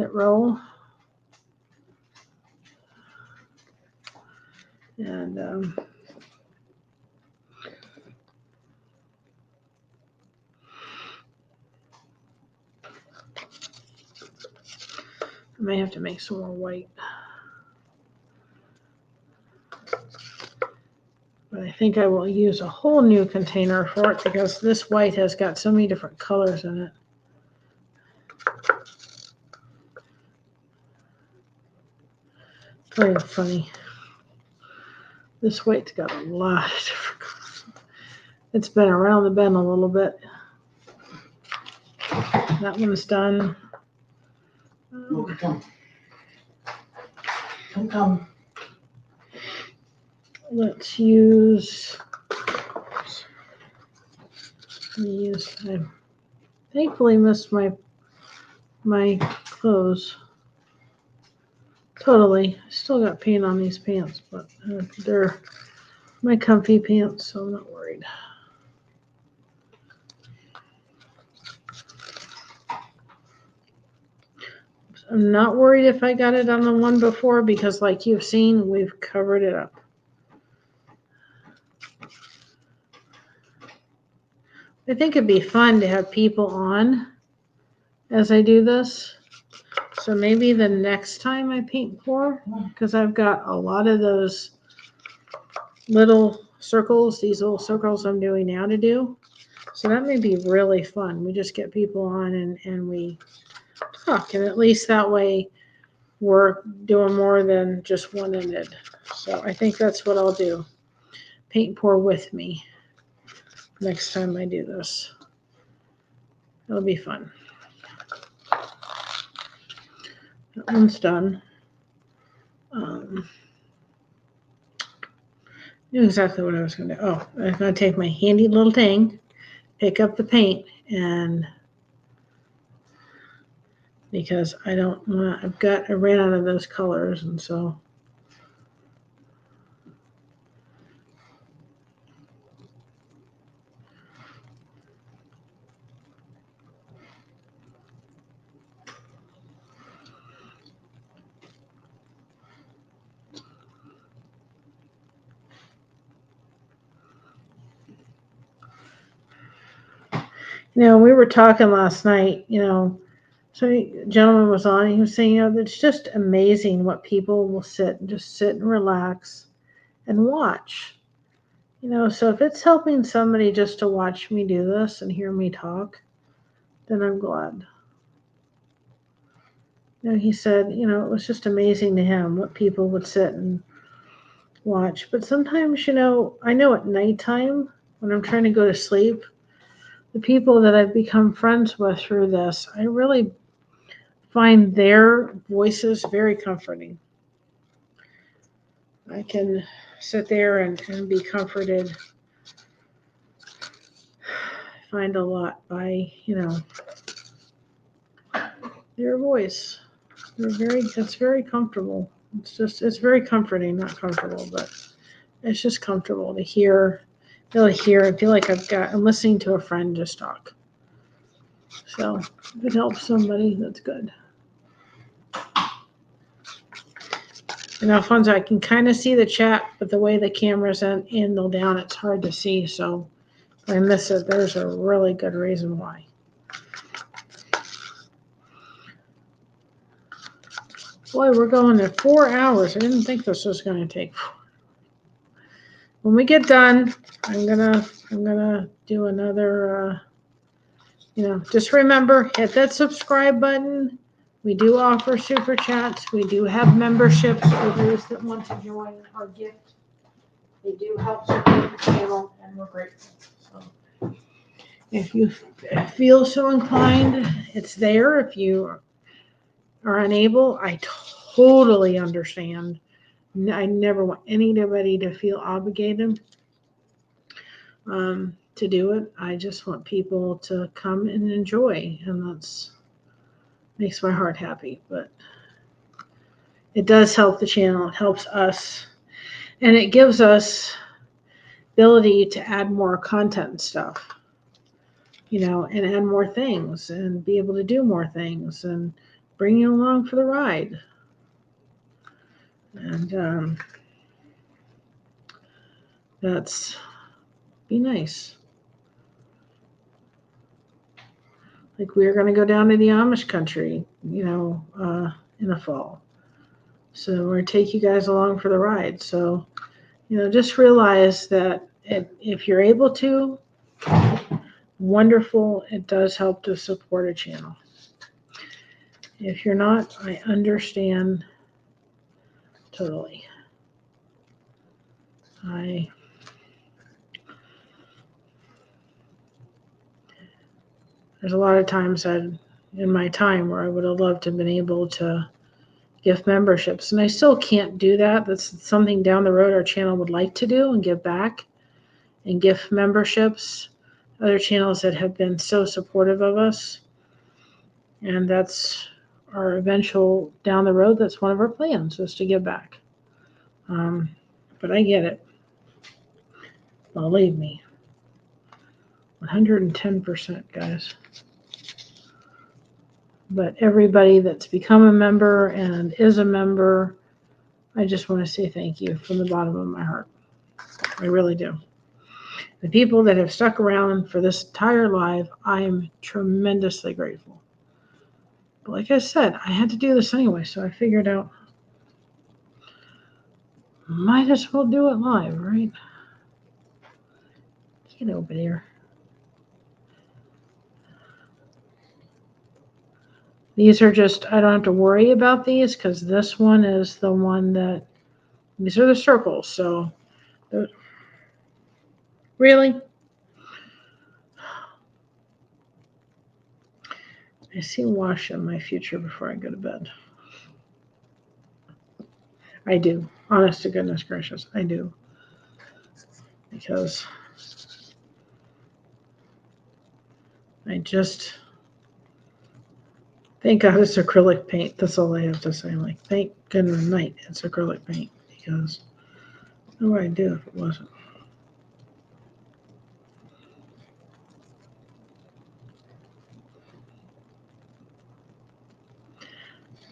it roll. And I may have to make some more white. But I think I will use a whole new container for it because this white has got so many different colors in it. Kind of funny. This white's got a lot of different colors. It's been around the bend a little bit. That one's done. Come. Let's use. I thankfully missed my clothes. Totally. Still got paint on these pants, but they're my comfy pants, so I'm not worried. I'm not worried if I got it on the one before because like you've seen, we've covered it up. I think it'd be fun to have people on as I do this. So maybe the next time I paint pour, because I've got a lot of those little circles, these little circles I'm doing now to do. So that may be really fun. We just get people on and we talk. And at least that way we're doing more than just one-ended. So I think that's what I'll do. Paint pour with me next time I do this. It'll be fun. That one's done. Knew exactly what I was going to do. Oh, I was going to take my handy little thing, pick up the paint, and because I don't want, I ran out of those colors, and so. We were talking last night, so a gentleman was on, he was saying, it's just amazing what people will sit and relax and watch. So if it's helping somebody just to watch me do this and hear me talk, then I'm glad. He said, it was just amazing to him what people would sit and watch. But sometimes, I know at nighttime when I'm trying to go to sleep, the people that I've become friends with through this, I really find their voices very comforting. I can sit there and be comforted. I find a lot by, their voice. It's very comfortable. It's very comforting, not comfortable, but it's just comfortable to really hear. I feel like I'm listening to a friend just talk. So if it helps somebody, that's good. And Alfonso, I can kind of see the chat, but the way the camera's angled down, it's hard to see. So if I miss it, there's a really good reason why. Boy, we're going at 4 hours. I didn't think this was going to take. When we get done, I'm gonna do another. Just remember, hit that subscribe button. We do offer super chats. We do have memberships for those that want to join our gift. They do help support the channel, and we're grateful. So if you feel so inclined, it's there. If you are unable, I totally understand. I never want anybody to feel obligated to do it. I just want people to come and enjoy, and that's makes my heart happy. But it does help the channel. It helps us, and it gives us ability to add more content and stuff, and add more things and be able to do more things and bring you along for the ride. And that's be nice. Like we're going to go down to the Amish country, in the fall. So we're going to take you guys along for the ride. So, just realize that if you're able to, wonderful. It does help to support a channel. If you're not, I understand totally. There's a lot of times in my time where I would have loved to have been able to gift memberships, and I still can't do that. That's something down the road our channel would like to do and give back and gift memberships. Other channels that have been so supportive of us, and that's our eventual down the road. That's one of our plans, is to give back. But I get it. Believe me, 110%, guys. But everybody that's become a member and is a member, I just want to say thank you from the bottom of my heart. I really do. The people that have stuck around for this entire live, I'm tremendously grateful. But like I said, I had to do this anyway, so I figured out might as well do it live, right? Get over there. These are just, I don't have to worry about these because this one is the one that, these are the circles. So, really? I see wash in my future before I go to bed. I do. Honest to goodness gracious, I do. Because I just, thank God it's acrylic paint. That's all I have to say. Like, thank goodness night it's acrylic paint, because what would I do if it wasn't?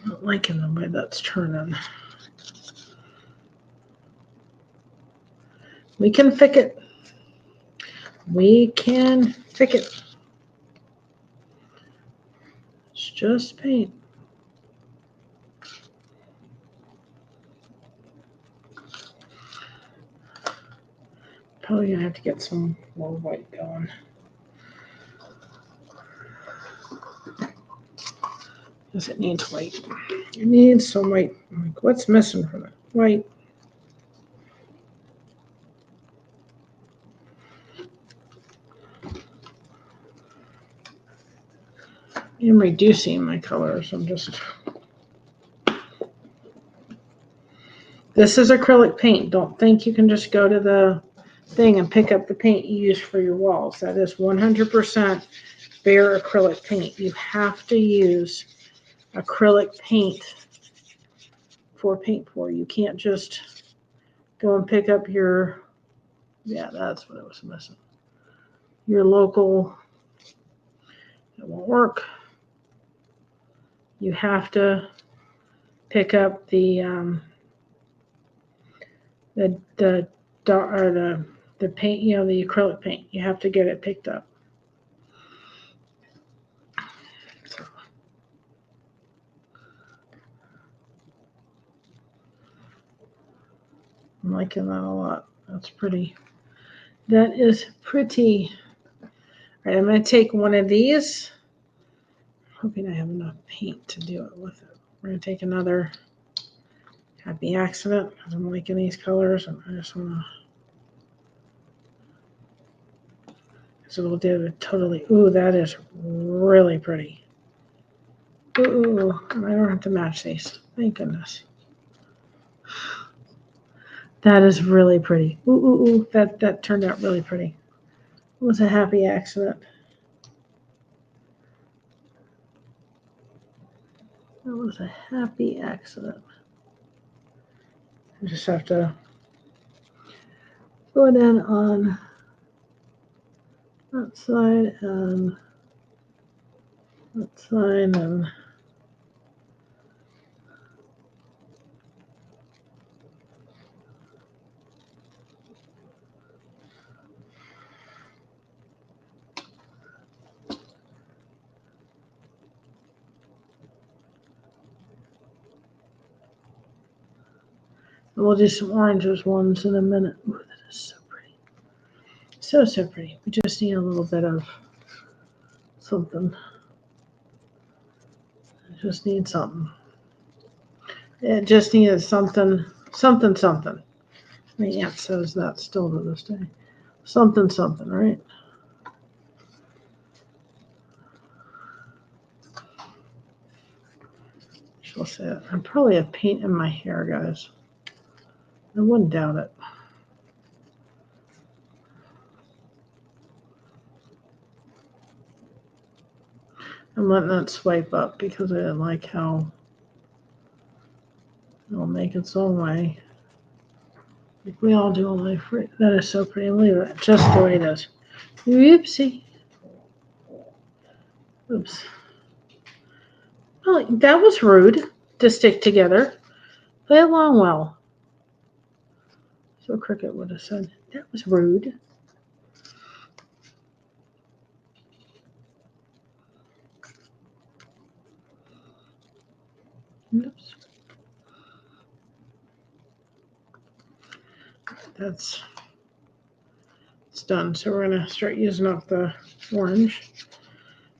I'm not liking the way that's turning. We can fix it. We can fix it. It's just paint. Probably gonna have to get some more white going. Because it needs white. It needs some white. Like, what's missing from it? White. I'm reducing my colors. I'm just. This is acrylic paint. Don't think you can just go to the thing and pick up the paint you use for your walls. That is 100% bare acrylic paint. You have to use acrylic paint for paint pour. You can't just go and pick up your, yeah, that's what it was missing. Your local, It won't work. You have to pick up the paint, you know, the acrylic paint. You have to get it picked up. So, I'm liking that a lot. That's pretty. That is pretty. All right, I'm going to take one of these. Hoping I have enough paint to do it with it. We're going to take another Happy Accident because I'm liking these colors, and I just want to. So we'll do it totally. Ooh, that is really pretty. Ooh, I don't have to match these. Thank goodness. That is really pretty. Ooh, that turned out really pretty. It was a happy accident. That was a happy accident. I just have to go down on that side and that side and we'll do some oranges ones in a minute. Ooh, that is so pretty. So pretty. We just need a little bit of something. I just need something. It just needed something. My aunt says that still to this day. Something, right? She'll say it. I probably have paint in my hair, guys. I wouldn't doubt it. I'm letting that swipe up because I didn't like how it'll make its own way. Like we all do in life. That is so pretty. Leave it just the way it is. Oopsie. Oops. Well, that was rude to stick together. Play along well. So Cricket would have said, that was rude. Oops. It's done. So we're going to start using up the orange.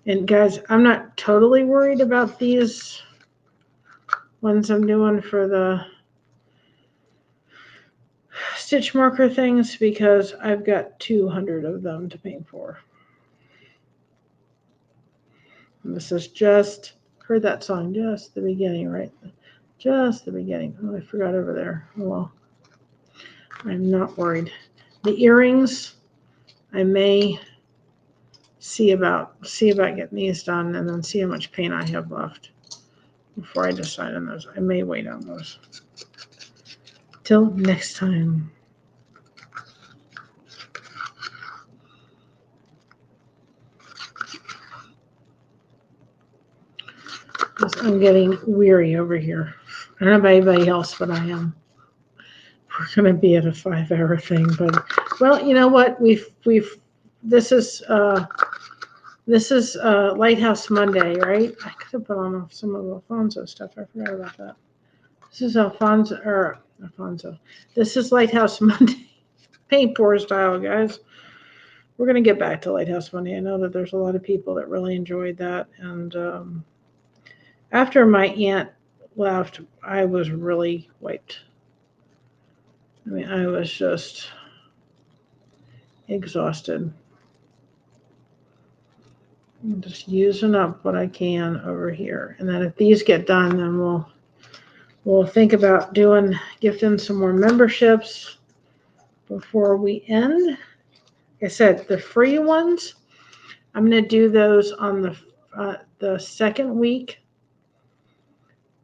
And guys, I'm not totally worried about these ones I'm doing for the stitch marker things because I've got 200 of them to paint for. And this is just, heard that song, just the beginning, right? Just the beginning. Oh, I forgot over there. Oh well. I'm not worried. The earrings, I may see about getting these done and then see how much paint I have left before I decide on those. I may wait on those. Till next time. I'm getting weary over here. I don't know about anybody else, but I am. We're going to be at a 5-hour thing, but well, you know what? This is Lighthouse Monday, right? I could have put on some of Alfonso stuff. I forgot about that. This is Alfonso. This is Lighthouse Monday, paint pour style, guys. We're going to get back to Lighthouse Monday. I know that there's a lot of people that really enjoyed that, and after my aunt left, I was really wiped. I mean, I was just exhausted. I'm just using up what I can over here. And then if these get done, then we'll think about gifting some more memberships before we end. Like I said, the free ones, I'm going to do those on the second week.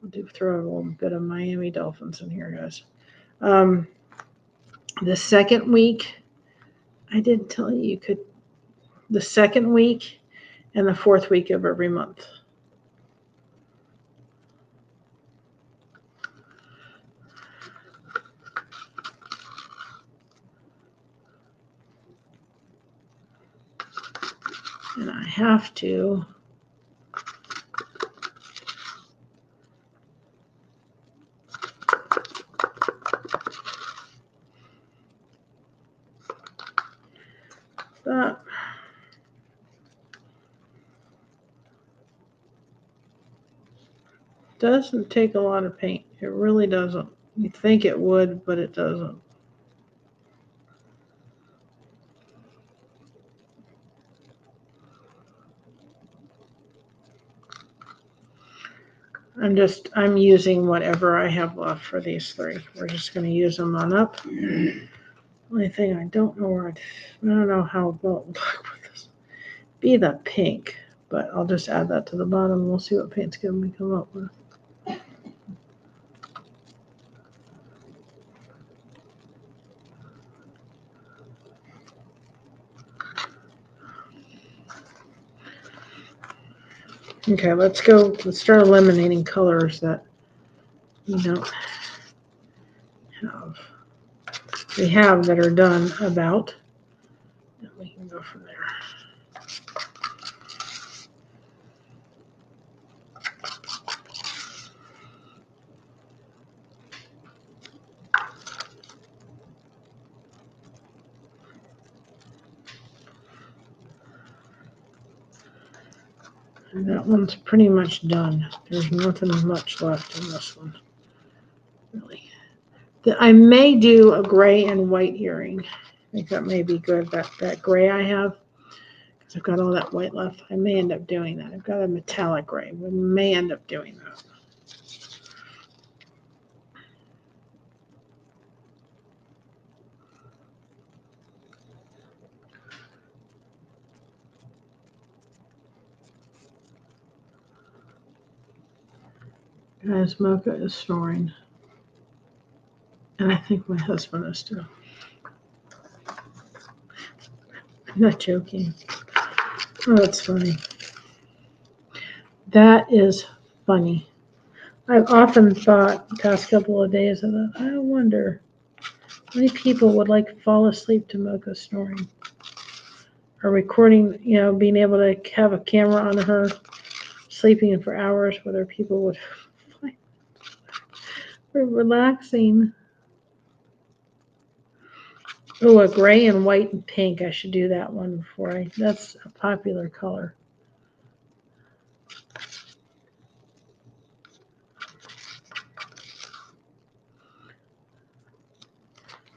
I'll throw a little bit of Miami Dolphins in here, guys. The second week, I did tell you could. The second week and the 4th week of every month. And I have to that doesn't take a lot of paint. It really doesn't. You think it would, but it doesn't. I'm using whatever I have left for these 3. We're just going to use them on up. Only thing I don't know how well it will look with this. Be the pink, but I'll just add that to the bottom. We'll see what paint's going to come up with. Okay, let's start eliminating colors that we don't have. We have that are done about, and we can go from there. And that one's pretty much done. There's nothing much left in this one, really. I may do a gray and white earring. I think that may be good. That gray I have, because I've got all that white left. I may end up doing that. I've got a metallic gray. We may end up doing that. Guys, Mocha is snoring. And I think my husband is too. I'm not joking. Oh, that's funny. That is funny. I've often thought the past couple of days that I wonder how many people would like fall asleep to Mocha snoring. Or recording, being able to have a camera on her sleeping for hours, whether people would find it relaxing. Oh, a gray and white and pink. I should do that one before that's a popular color.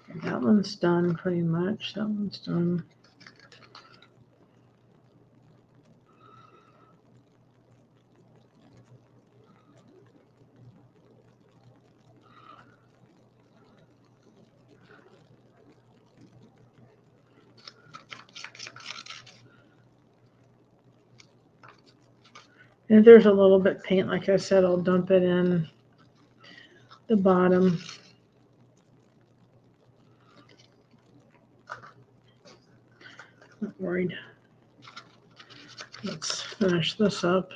And that one's done pretty much. That one's done. And if there's a little bit paint, like I said, I'll dump it in the bottom. Not worried. Let's finish this up.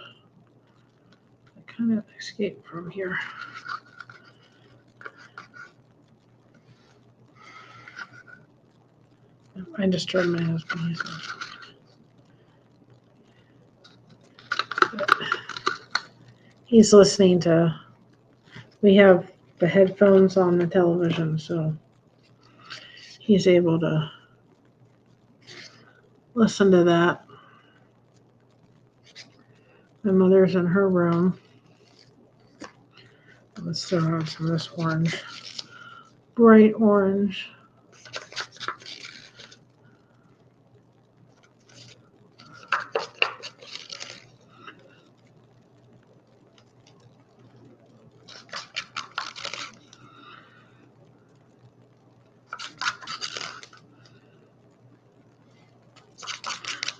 I kind of escaped from here. I disturbed my husband. He's listening to, we have the headphones on the television, so he's able to listen to that. My mother's in her room. Let's throw on some of this orange, bright orange.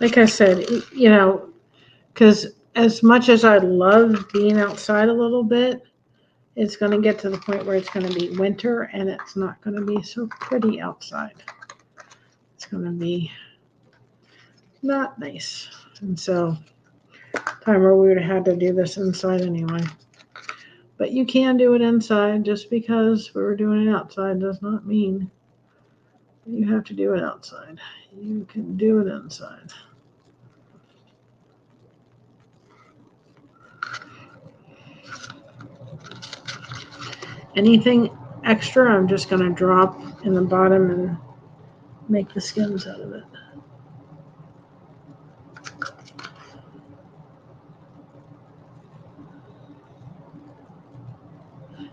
Like I said, because as much as I love being outside a little bit, it's going to get to the point where it's going to be winter and it's not going to be so pretty outside. It's going to be not nice. And so, time where we would have had to do this inside anyway. But you can do it inside. Just because we were doing it outside does not mean you have to do it outside. You can do it inside. Anything extra, I'm just going to drop in the bottom and make the skims out of it.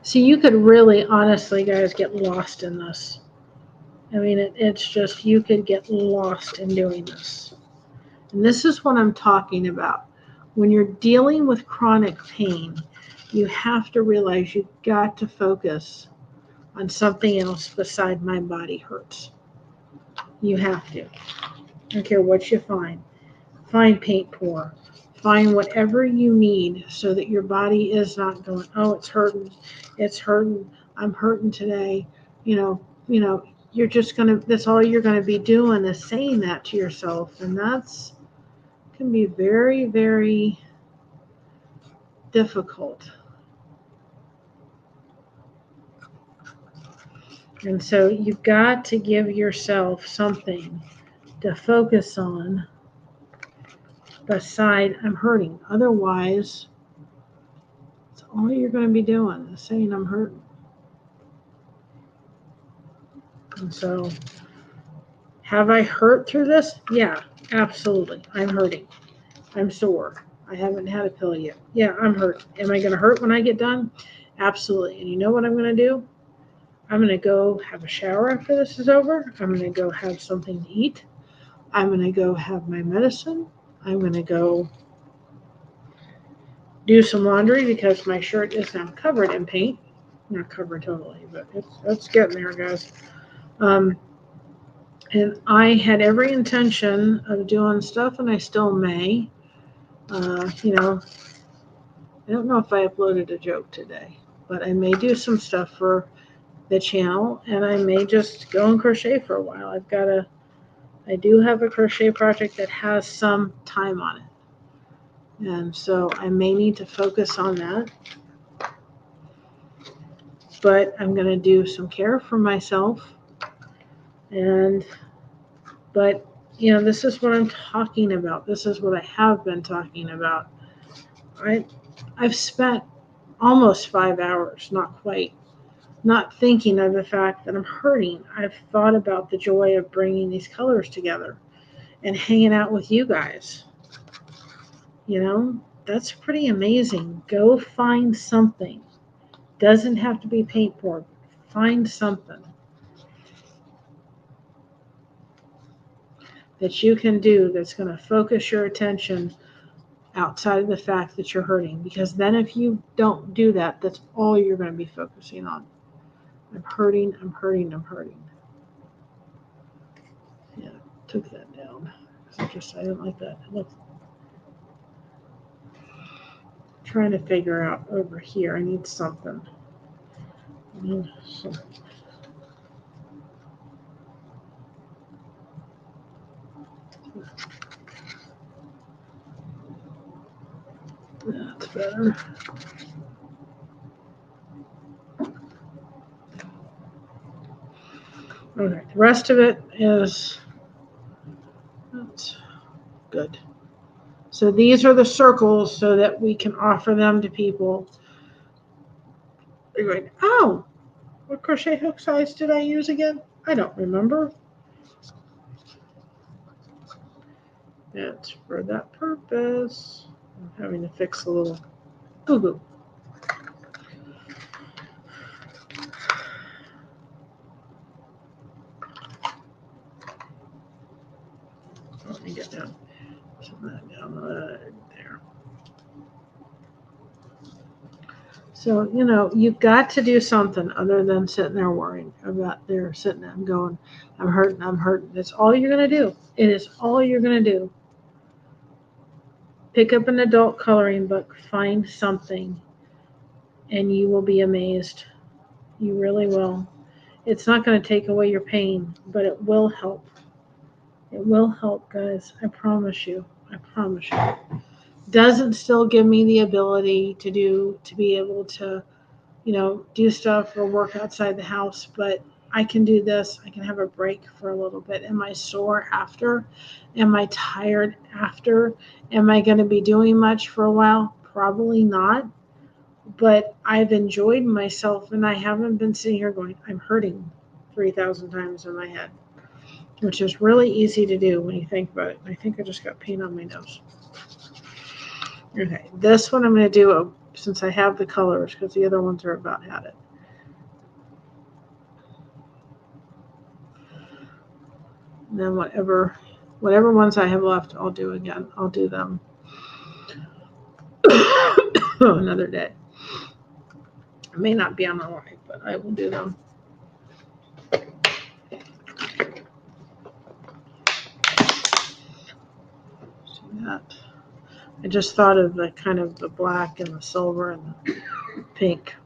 See, you could really, honestly, guys, get lost in this. I mean, it's just, you could get lost in doing this. And this is what I'm talking about. When you're dealing with chronic pain, you have to realize you've got to focus on something else beside my body hurts. You have to. I don't care what you find. Find paint pour. Find whatever you need so that your body is not going, oh, it's hurting. It's hurting. I'm hurting today. You know, you're just going to, that's all you're going to be doing is saying that to yourself. And that's can be very, very difficult. And so you've got to give yourself something to focus on beside I'm hurting. Otherwise, it's all you're going to be doing is saying I'm hurting. And so, have I hurt through this? Yeah, absolutely. I'm hurting. I'm sore. I haven't had a pill yet. Yeah, I'm hurt. Am I going to hurt when I get done? Absolutely. And you know what I'm going to do? I'm going to go have a shower after this is over. I'm going to go have something to eat. I'm going to go have my medicine. I'm going to go do some laundry because my shirt is now covered in paint. Not covered totally, but it's getting there, guys. And I had every intention of doing stuff, and I still may. You know, I don't know if I uploaded a joke today, but I may do some stuff for the channel, and I may just go and crochet for a while. I do have a crochet project that has some time on it, and so I may need to focus on that. But I'm going to do some care for myself, but you know, this is what I'm talking about. This is what I have been talking about. I've spent almost 5 hours, not quite, not thinking of the fact that I'm hurting. I've thought about the joy of bringing these colors together and hanging out with you guys. You know, that's pretty amazing. Go find something. Doesn't have to be paint pour. Find something that you can do that's going to focus your attention outside of the fact that you're hurting. Because then if you don't do that, that's all you're going to be focusing on. I'm hurting, I'm hurting, I'm hurting. Yeah, took that down. I didn't like that. Trying to figure out over here. I need something. That's better. Okay, the rest of it is that's good. So these are the circles so that we can offer them to people. They're going, oh, what crochet hook size did I use again? I don't remember. It's for that purpose. I'm having to fix a little boo-boo. Let me get down. Some of that down there. So, you know, you've got to do something other than sitting there worrying about there, sitting there and going, I'm hurting, I'm hurting. That's all you're going to do. It is all you're going to do. Pick up an adult coloring book, find something, and you will be amazed. You really will. It's not going to take away your pain, but it will help. It will help, guys. I promise you. I promise you. Doesn't still give me the ability to be able to, do stuff or work outside the house, but I can do this. I can have a break for a little bit. Am I sore after? Am I tired after? Am I going to be doing much for a while? Probably not. But I've enjoyed myself, and I haven't been sitting here going, I'm hurting 3,000 times in my head, which is really easy to do when you think about it. I think I just got paint on my nose. Okay, this one I'm going to do since I have the colors, because the other ones are about had it. And then whatever ones I have left, I'll do again. I'll do them another day. It may not be on the line, but I will do them. See that? I just thought of the kind of the black and the silver and the pink.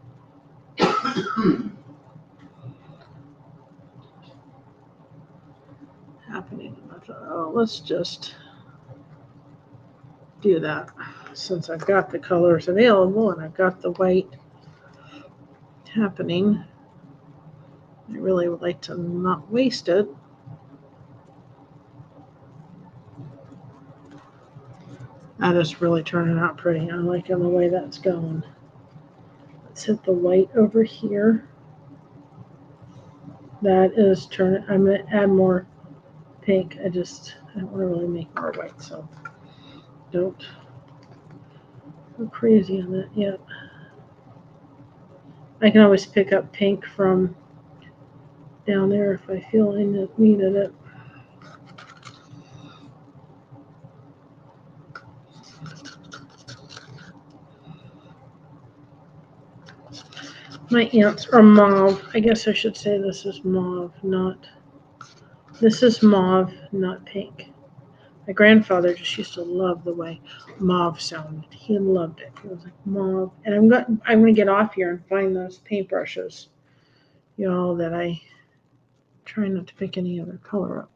Happening. I thought, oh, let's just do that since I've got the colors available and I've got the white happening. I really would like to not waste it. That is really turning out pretty. I'm liking the way that's going. Let's hit the white over here. That is turning. I'm going to add more pink. I don't want to really make more white, so don't go crazy on that yet. I can always pick up pink from down there if I feel I needed it. My ants are mauve. I guess I should say this is mauve, this is mauve, not pink. My grandfather just used to love the way mauve sounded. He loved it. He was like mauve. And I'm going to get off here and find those paintbrushes, that I try not to pick any other color up.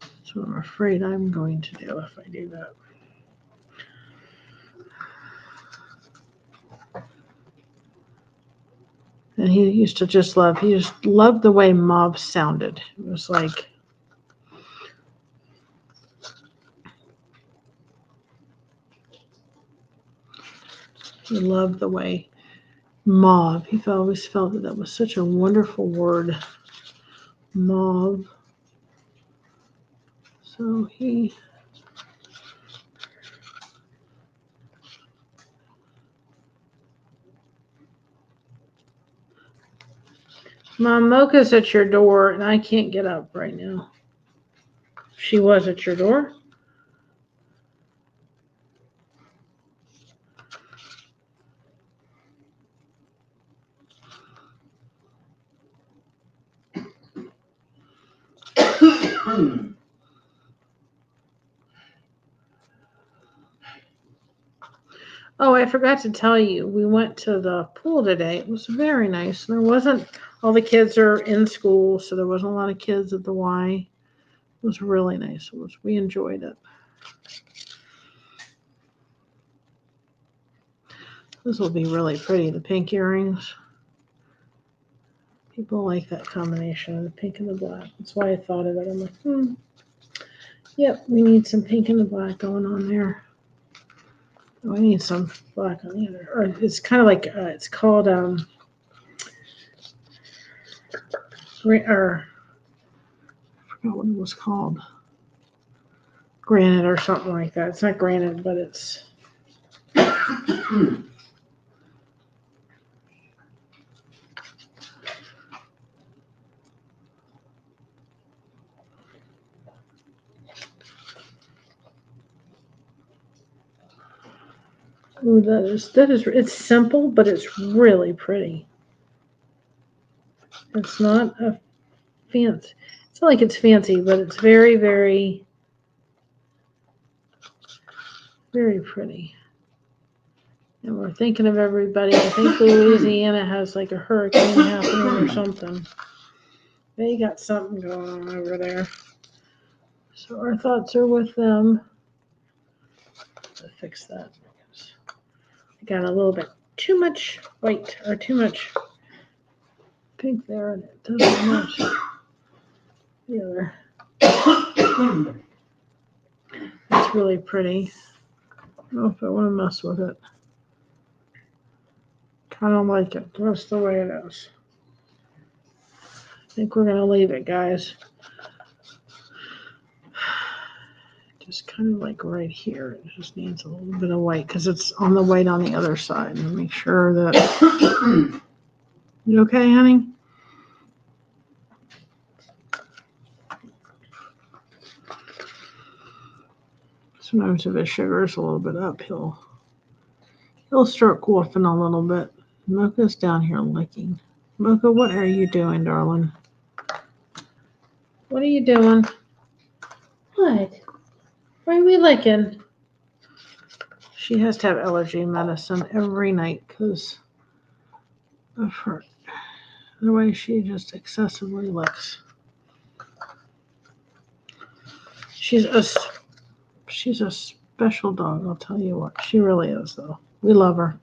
That's what I'm afraid I'm going to do if I do that. And he just loved the way mauve sounded. It was like, he loved the way mauve. He always felt that was such a wonderful word, mauve. So Mom, Mocha's at your door, and I can't get up right now. She was at your door? Oh, I forgot to tell you, we went to the pool today. It was very nice. There wasn't, all the kids are in school, so there wasn't a lot of kids at the Y. It was really nice. We enjoyed it. This will be really pretty, the pink earrings. People like that combination of the pink and the black. That's why I thought of it. I'm like, yep, we need some pink and the black going on there. Oh, I need some black on the other. Or it's kind of like, it's called, or I forgot what it was called. Granite or something like that. It's not granite, but it's. Ooh, it's simple, but it's really pretty. It's not a fancy. It's not like it's fancy, but it's very, very, very pretty. And we're thinking of everybody. I think Louisiana has like a hurricane happening or something. They got something going on over there. So our thoughts are with them. to fix that. I got a little bit too much white or too much pink there, and it doesn't match the other. It's really pretty. I don't know if I want to mess with it. Kind of like it just the way it is. I think we're going to leave it, guys. Just kind of like right here. It just needs a little bit of white because it's on the white on the other side. And make sure that... You okay, honey? Sometimes if his sugar's a little bit up, he'll start coughing a little bit. Mocha's down here licking. Mocha, what are you doing, darling? What are you doing? What? Why are we licking? She has to have allergy medicine every night because of her. The way she just excessively licks. She's a special dog, I'll tell you what. She really is, though. We love her.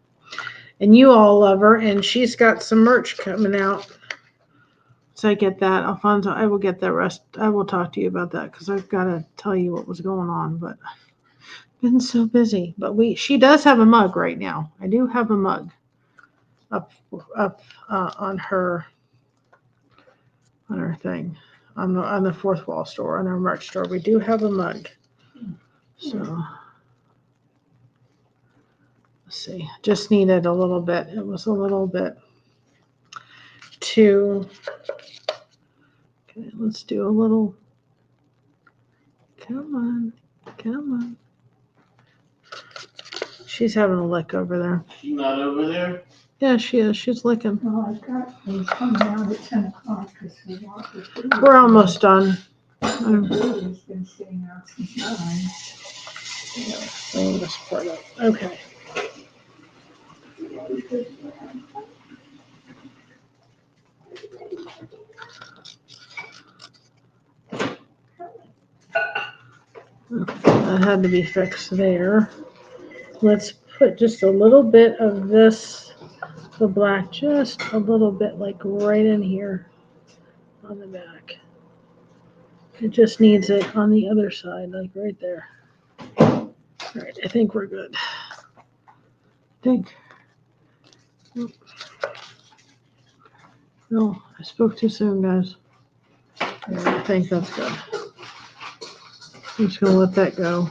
And you all love her. And she's got some merch coming out. So I get that. Alfonso, I will get the rest. I will talk to you about that because I've got to tell you what was going on. But I've been so busy. But she does have a mug right now. I do have a mug up on her thing. On the fourth wall store, on our merch store. We do have a mug. So let's see. Just needed a little bit. It was a little bit too. Okay, let's do a little. Come on. Come on. She's having a lick over there. She's not over there? Yeah, she is. She's licking. Well, I've got things coming out at 10 o'clock because we want the food. We're almost done. The food has been sitting out since 9. Clean this part up. Okay. That had to be fixed there. Let's put just a little bit of this, the black, just a little bit like right in here on the back. It just needs it on the other side, like right there. All right, I think we're good. No, I spoke too soon, guys. Yeah, I think that's good. I'm just going to let that go.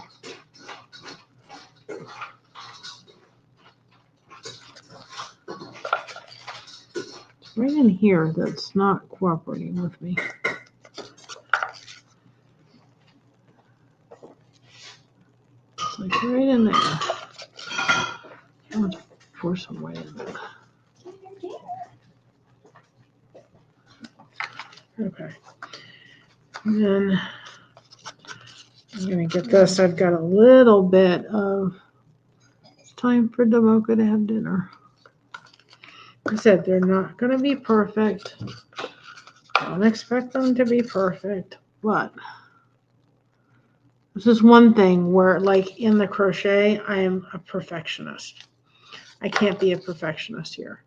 It's right in here that's not cooperating with me. It's like right in there. Let's pour some weight in it. Okay. And then I'm going to get this. I've got a little bit of time for Demoka to have dinner. I said they're not going to be perfect. Don't expect them to be perfect. But this is one thing where, like in the crochet, I am a perfectionist. I can't be a perfectionist here.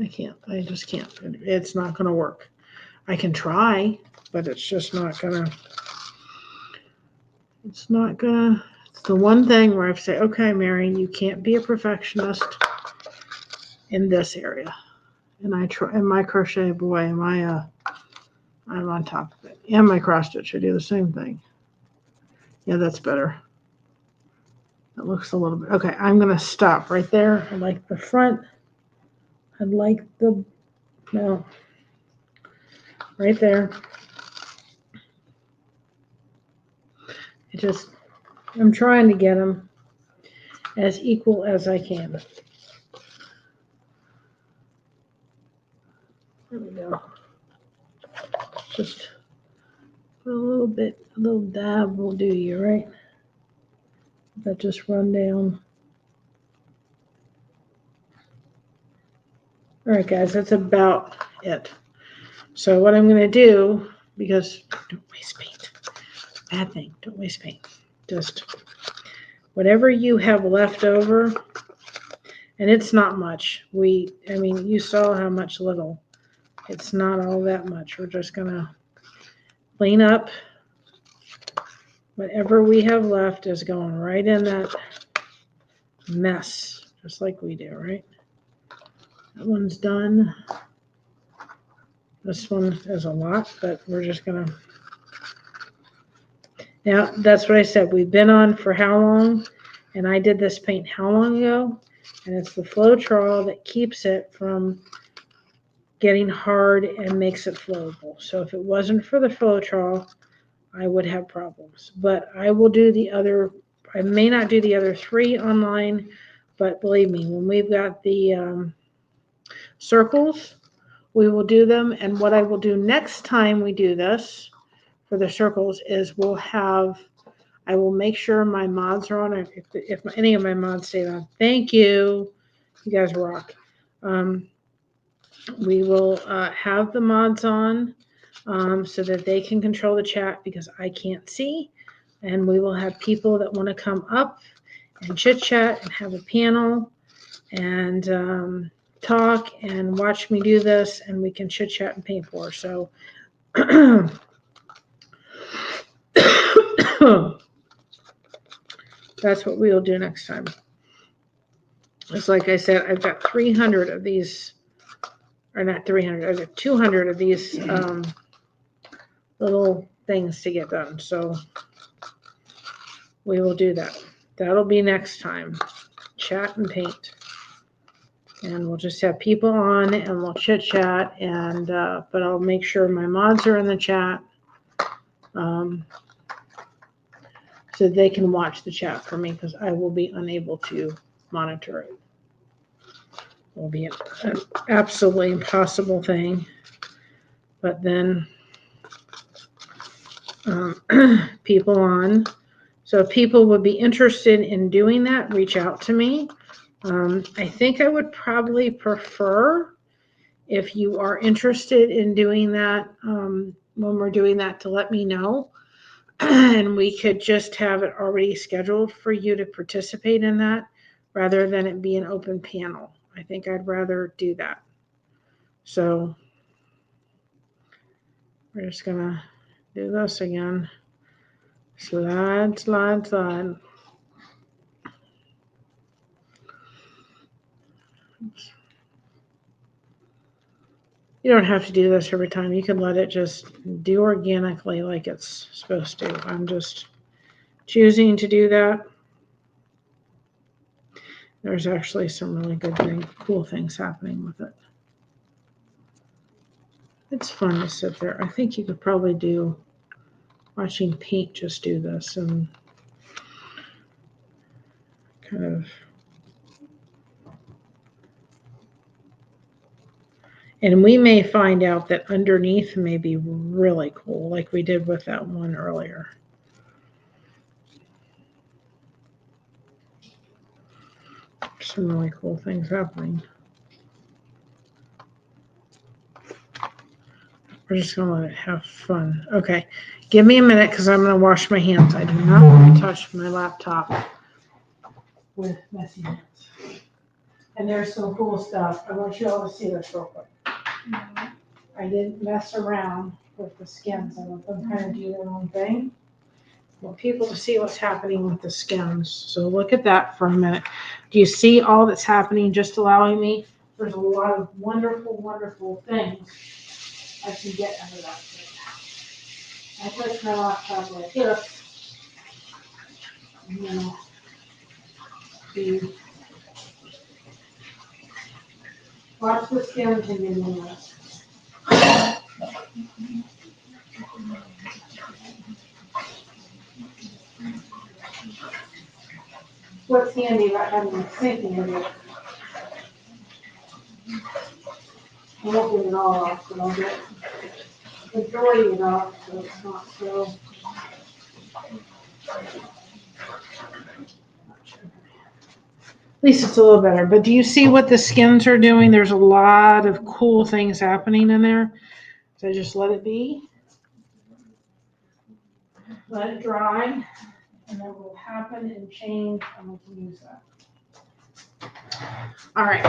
I can't. I just can't. It's not going to work. I can try, but it's just not going to. It's not going to. It's the one thing where I say, okay, Mary, you can't be a perfectionist in this area. And I try. And my crochet, boy, am I I'm on top of it. And my cross stitch, I do the same thing. Yeah, that's better. That looks a little bit. Okay, I'm going to stop right there. I like the front. I like the, no, right there. It just, I'm trying to get them as equal as I can. There we go. Just put a little bit, a little dab will do you, right? That just run down. All right, guys, that's about it. So what I'm going to do, because don't waste paint. Bad thing, don't waste paint. just whatever you have left over, and it's not much. I mean, you saw how much little. It's not all that much. We're just gonna clean up. Whatever we have left is going right in that mess, just like we do, right? That one's done. This one is a lot, but we're just gonna. Now, that's what I said. We've been on for how long? And I did this paint how long ago? And it's the Floetrol that keeps it from getting hard and makes it flowable. So if it wasn't for the Floetrol, I would have problems. But I will do the other, I may not do the other 3 online, but believe me, when we've got the circles, we will do them. And what I will do next time we do this for the circles is I will make sure my mods are on. If any of my mods stay on, thank you. You guys rock. We will have the mods on so that they can control the chat because I can't see. And we will have people that want to come up and chit chat and have a panel and talk and watch me do this, and we can chit chat and paint for. So that's what we'll do next time. It's like I said, I've got 300 of these, or not 300, I've got 200 of these little things to get done. So we will do that. That'll be next time. Chat and paint. And we'll just have people on and we'll chit chat, and but I'll make sure my mods are in the chat so they can watch the chat for me, because I will be unable to monitor it. It will be an absolutely impossible thing. But then people on. So if people would be interested in doing that, reach out to me. I think I would probably prefer, if you are interested in doing that, when we're doing that, to let me know. And we could just have it already scheduled for you to participate in that rather than it be an open panel. I think I'd rather do that. So we're just going to do this again. Slide, slide, slide. Oops. You don't have to do this every time. You can let it just do organically like it's supposed to. I'm just choosing to do that. There's actually some really cool things happening with it. It's fun to sit there. I think you could probably do watching paint, just do this and kind of. And we may find out that underneath may be really cool, like we did with that one earlier. Some really cool things happening. We're just going to let it have fun. Okay, give me a minute because I'm going to wash my hands. I do not want to touch my laptop with messy hands. And there's some cool stuff. I want you all to see this real quick. I didn't mess around with the skins. I let them kind of do their own thing. I want people to see what's happening with the skins. So look at that for a minute. Do you see all that's happening just allowing me? There's a lot of wonderful, wonderful things I can get out of that thing. I touch my laptop like this. And then watch the skins and give me this. What's handy about having a sink in it? I won't get it all off, but I'll get the majority of it off so it's not so. At least it's a little better. But do you see what the skins are doing? There's a lot of cool things happening in there. So I just let it be. Let it dry. and that will happen and change, and we can use that. All right.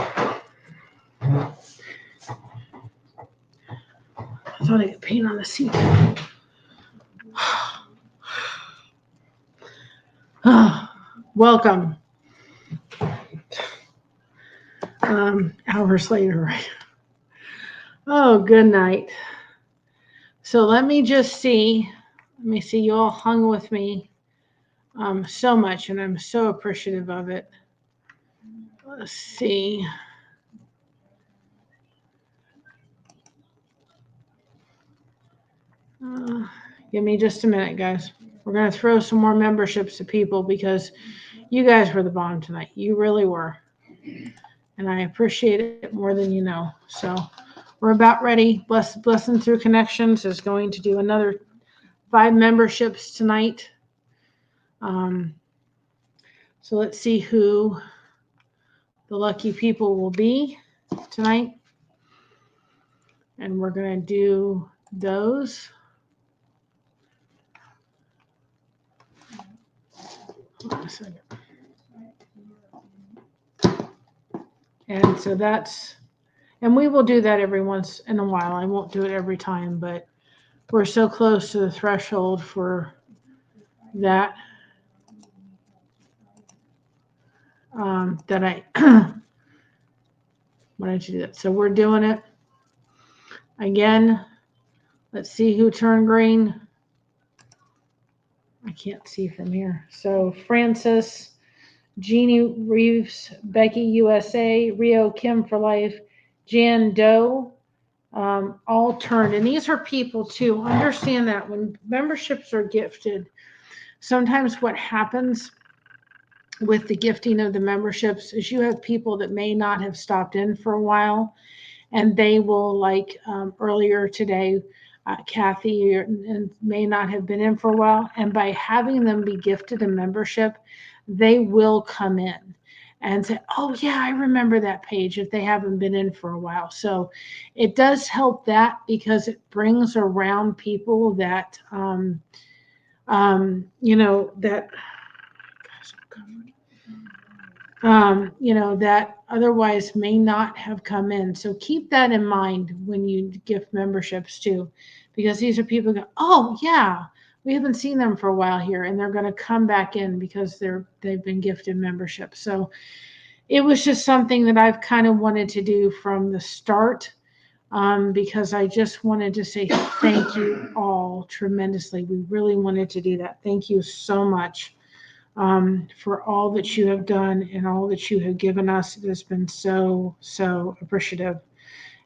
I thought I got paint on the seat. Welcome. Hours later, right? Oh, good night. So let me see. You all hung with me so much, and I'm so appreciative of it. Let's see. Give me just a minute, guys. We're going to throw some more memberships to people because you guys were the bomb tonight. You really were. And I appreciate it more than you know. So we're about ready. Blessing Through Connections is going to do another 5 memberships tonight. So let's see who the lucky people will be tonight. And we're going to do those. Hold on a second. And so and we will do that every once in a while. I won't do it every time, but we're so close to the threshold for that that I wanted to do that. So we're doing it again. Let's see who turned green. I can't see from here. So Francis, Jeannie Reeves, Becky USA, Rio Kim for Life, Jan Doe, all turned. And these are people too. Understand that when memberships are gifted, sometimes what happens with the gifting of the memberships is you have people that may not have stopped in for a while, and they will, like earlier today, Kathy and may not have been in for a while, and by having them be gifted a membership, they will come in and say, oh yeah, I remember that page, if they haven't been in for a while. So it does help that because it brings around people that that otherwise may not have come in. So keep that in mind when you gift memberships too, because these are people who go, oh yeah, we haven't seen them for a while here, and they're going to come back in because they've been gifted memberships. So it was just something that I've kind of wanted to do from the start, because I just wanted to say thank you all tremendously. We really wanted to do that. Thank you so much. For all that you have done and all that you have given us. It has been so, so appreciative.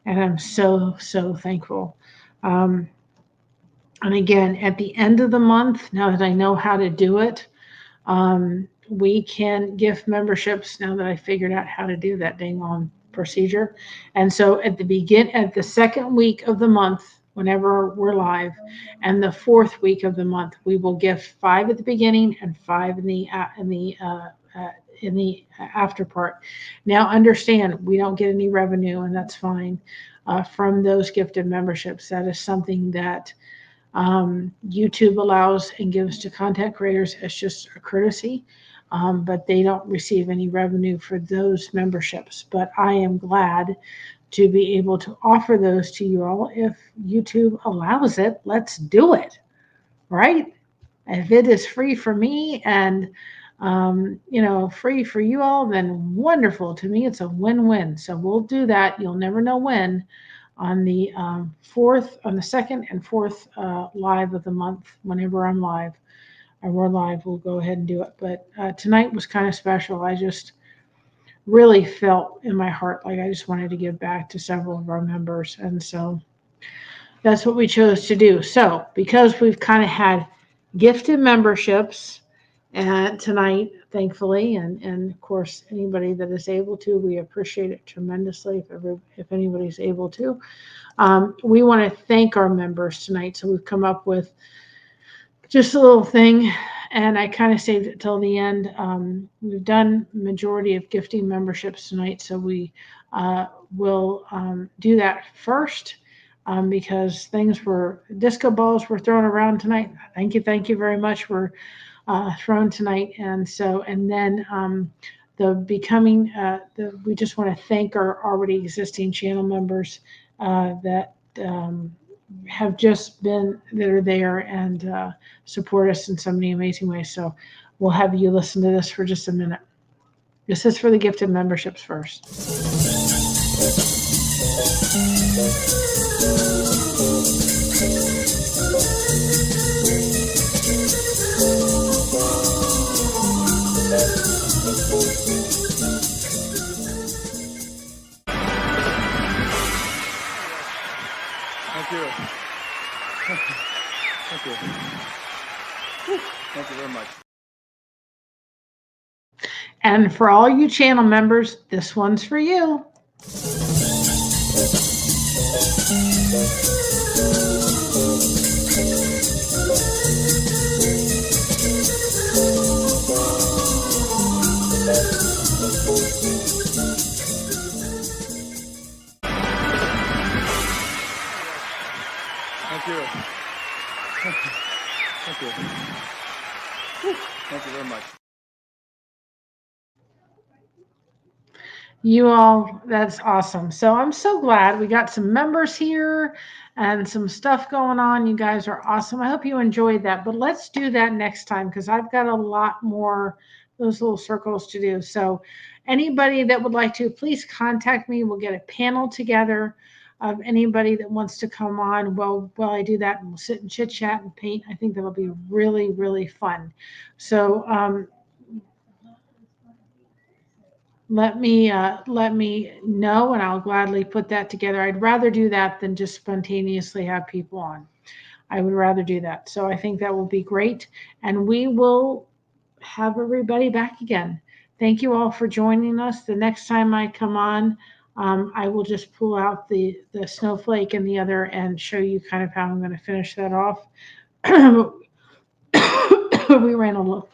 And I'm so, so thankful. And again, at the end of the month, now that I know how to do it, we can gift memberships now that I figured out how to do that dang on procedure. And so at the second week of the month, whenever we're live, and the 4th week of the month, we will gift 5 at the beginning and 5 in the after part. Now understand, we don't get any revenue, and that's fine, from those gifted memberships. That is something that YouTube allows and gives to content creators as just a courtesy, but they don't receive any revenue for those memberships. But I am glad to be able to offer those to you all. If YouTube allows it, let's do it, right? If it is free for me and free for you all, then wonderful. To me, it's a win-win. So we'll do that. You'll never know when. On the 2nd and 4th live of the month, whenever I'm live, or we're live, we'll go ahead and do it. But tonight was kind of special. I just really felt in my heart like I just wanted to give back to several of our members. And so that's what we chose to do. So because we've kind of had gifted memberships tonight, thankfully, and of course, anybody that is able to, we appreciate it tremendously if anybody's able to. We want to thank our members tonight. So we've come up with just a little thing, and I kind of saved it till the end. We've done majority of gifting memberships tonight, so we will do that first, because disco balls were thrown around tonight. Thank you very much. We're throne tonight. And then we just want to thank our already existing channel members that have just been, that are there and support us in so many amazing ways. So we'll have you listen to this for just a minute. This is for the gifted memberships first. Thank you. Thank you. Thank you very much. And for all you channel members, this one's for you. Thank you. Thank you. Thank you very much. You all, that's awesome. So I'm so glad we got some members here and some stuff going on. You guys are awesome. I hope you enjoyed that, but let's do that next time because I've got a lot more those little circles to do. So anybody that would like to, please contact me. We'll get a panel together of anybody that wants to come on while I do that, and we'll sit and chit chat and paint. I think that'll be really, really fun. So let me know, and I'll gladly put that together. I'd rather do that than just spontaneously have people on. I would rather do that. So I think that will be great, and we will have everybody back again. Thank you all for joining us. The next time I come on, I will just pull out the snowflake and the other and show you kind of how I'm going to finish that off. We ran a little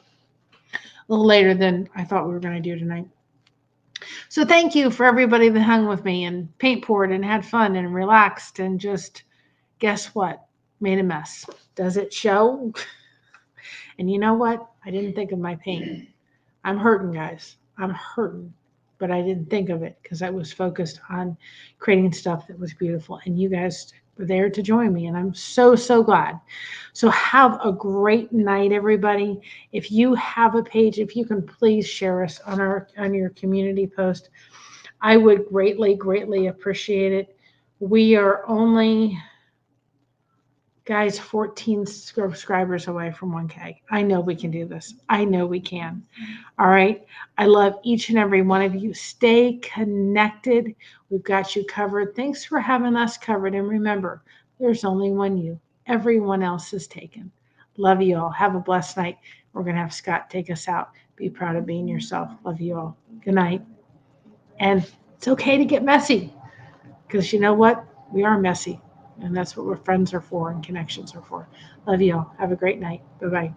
later than I thought we were going to do tonight. So thank you for everybody that hung with me and paint poured and had fun and relaxed and just, guess what? Made a mess. Does it show? And you know what? I didn't think of my paint. I'm hurting, guys. I'm hurting. But I didn't think of it because I was focused on creating stuff that was beautiful. And you guys were there to join me. And I'm so, so glad. So have a great night, everybody. If you have a page, if you can please share us on your community post, I would greatly, greatly appreciate it. We are only, guys, 14 subscribers away from 1K. I know we can do this. I know we can. All right. I love each and every one of you. Stay connected. We've got you covered. Thanks for having us covered. And remember, there's only one you. Everyone else is taken. Love you all. Have a blessed night. We're going to have Scott take us out. Be proud of being yourself. Love you all. Good night. And it's okay to get messy because you know what? We are messy. And that's what friends are for and connections are for. Love you all. Have a great night. Bye-bye.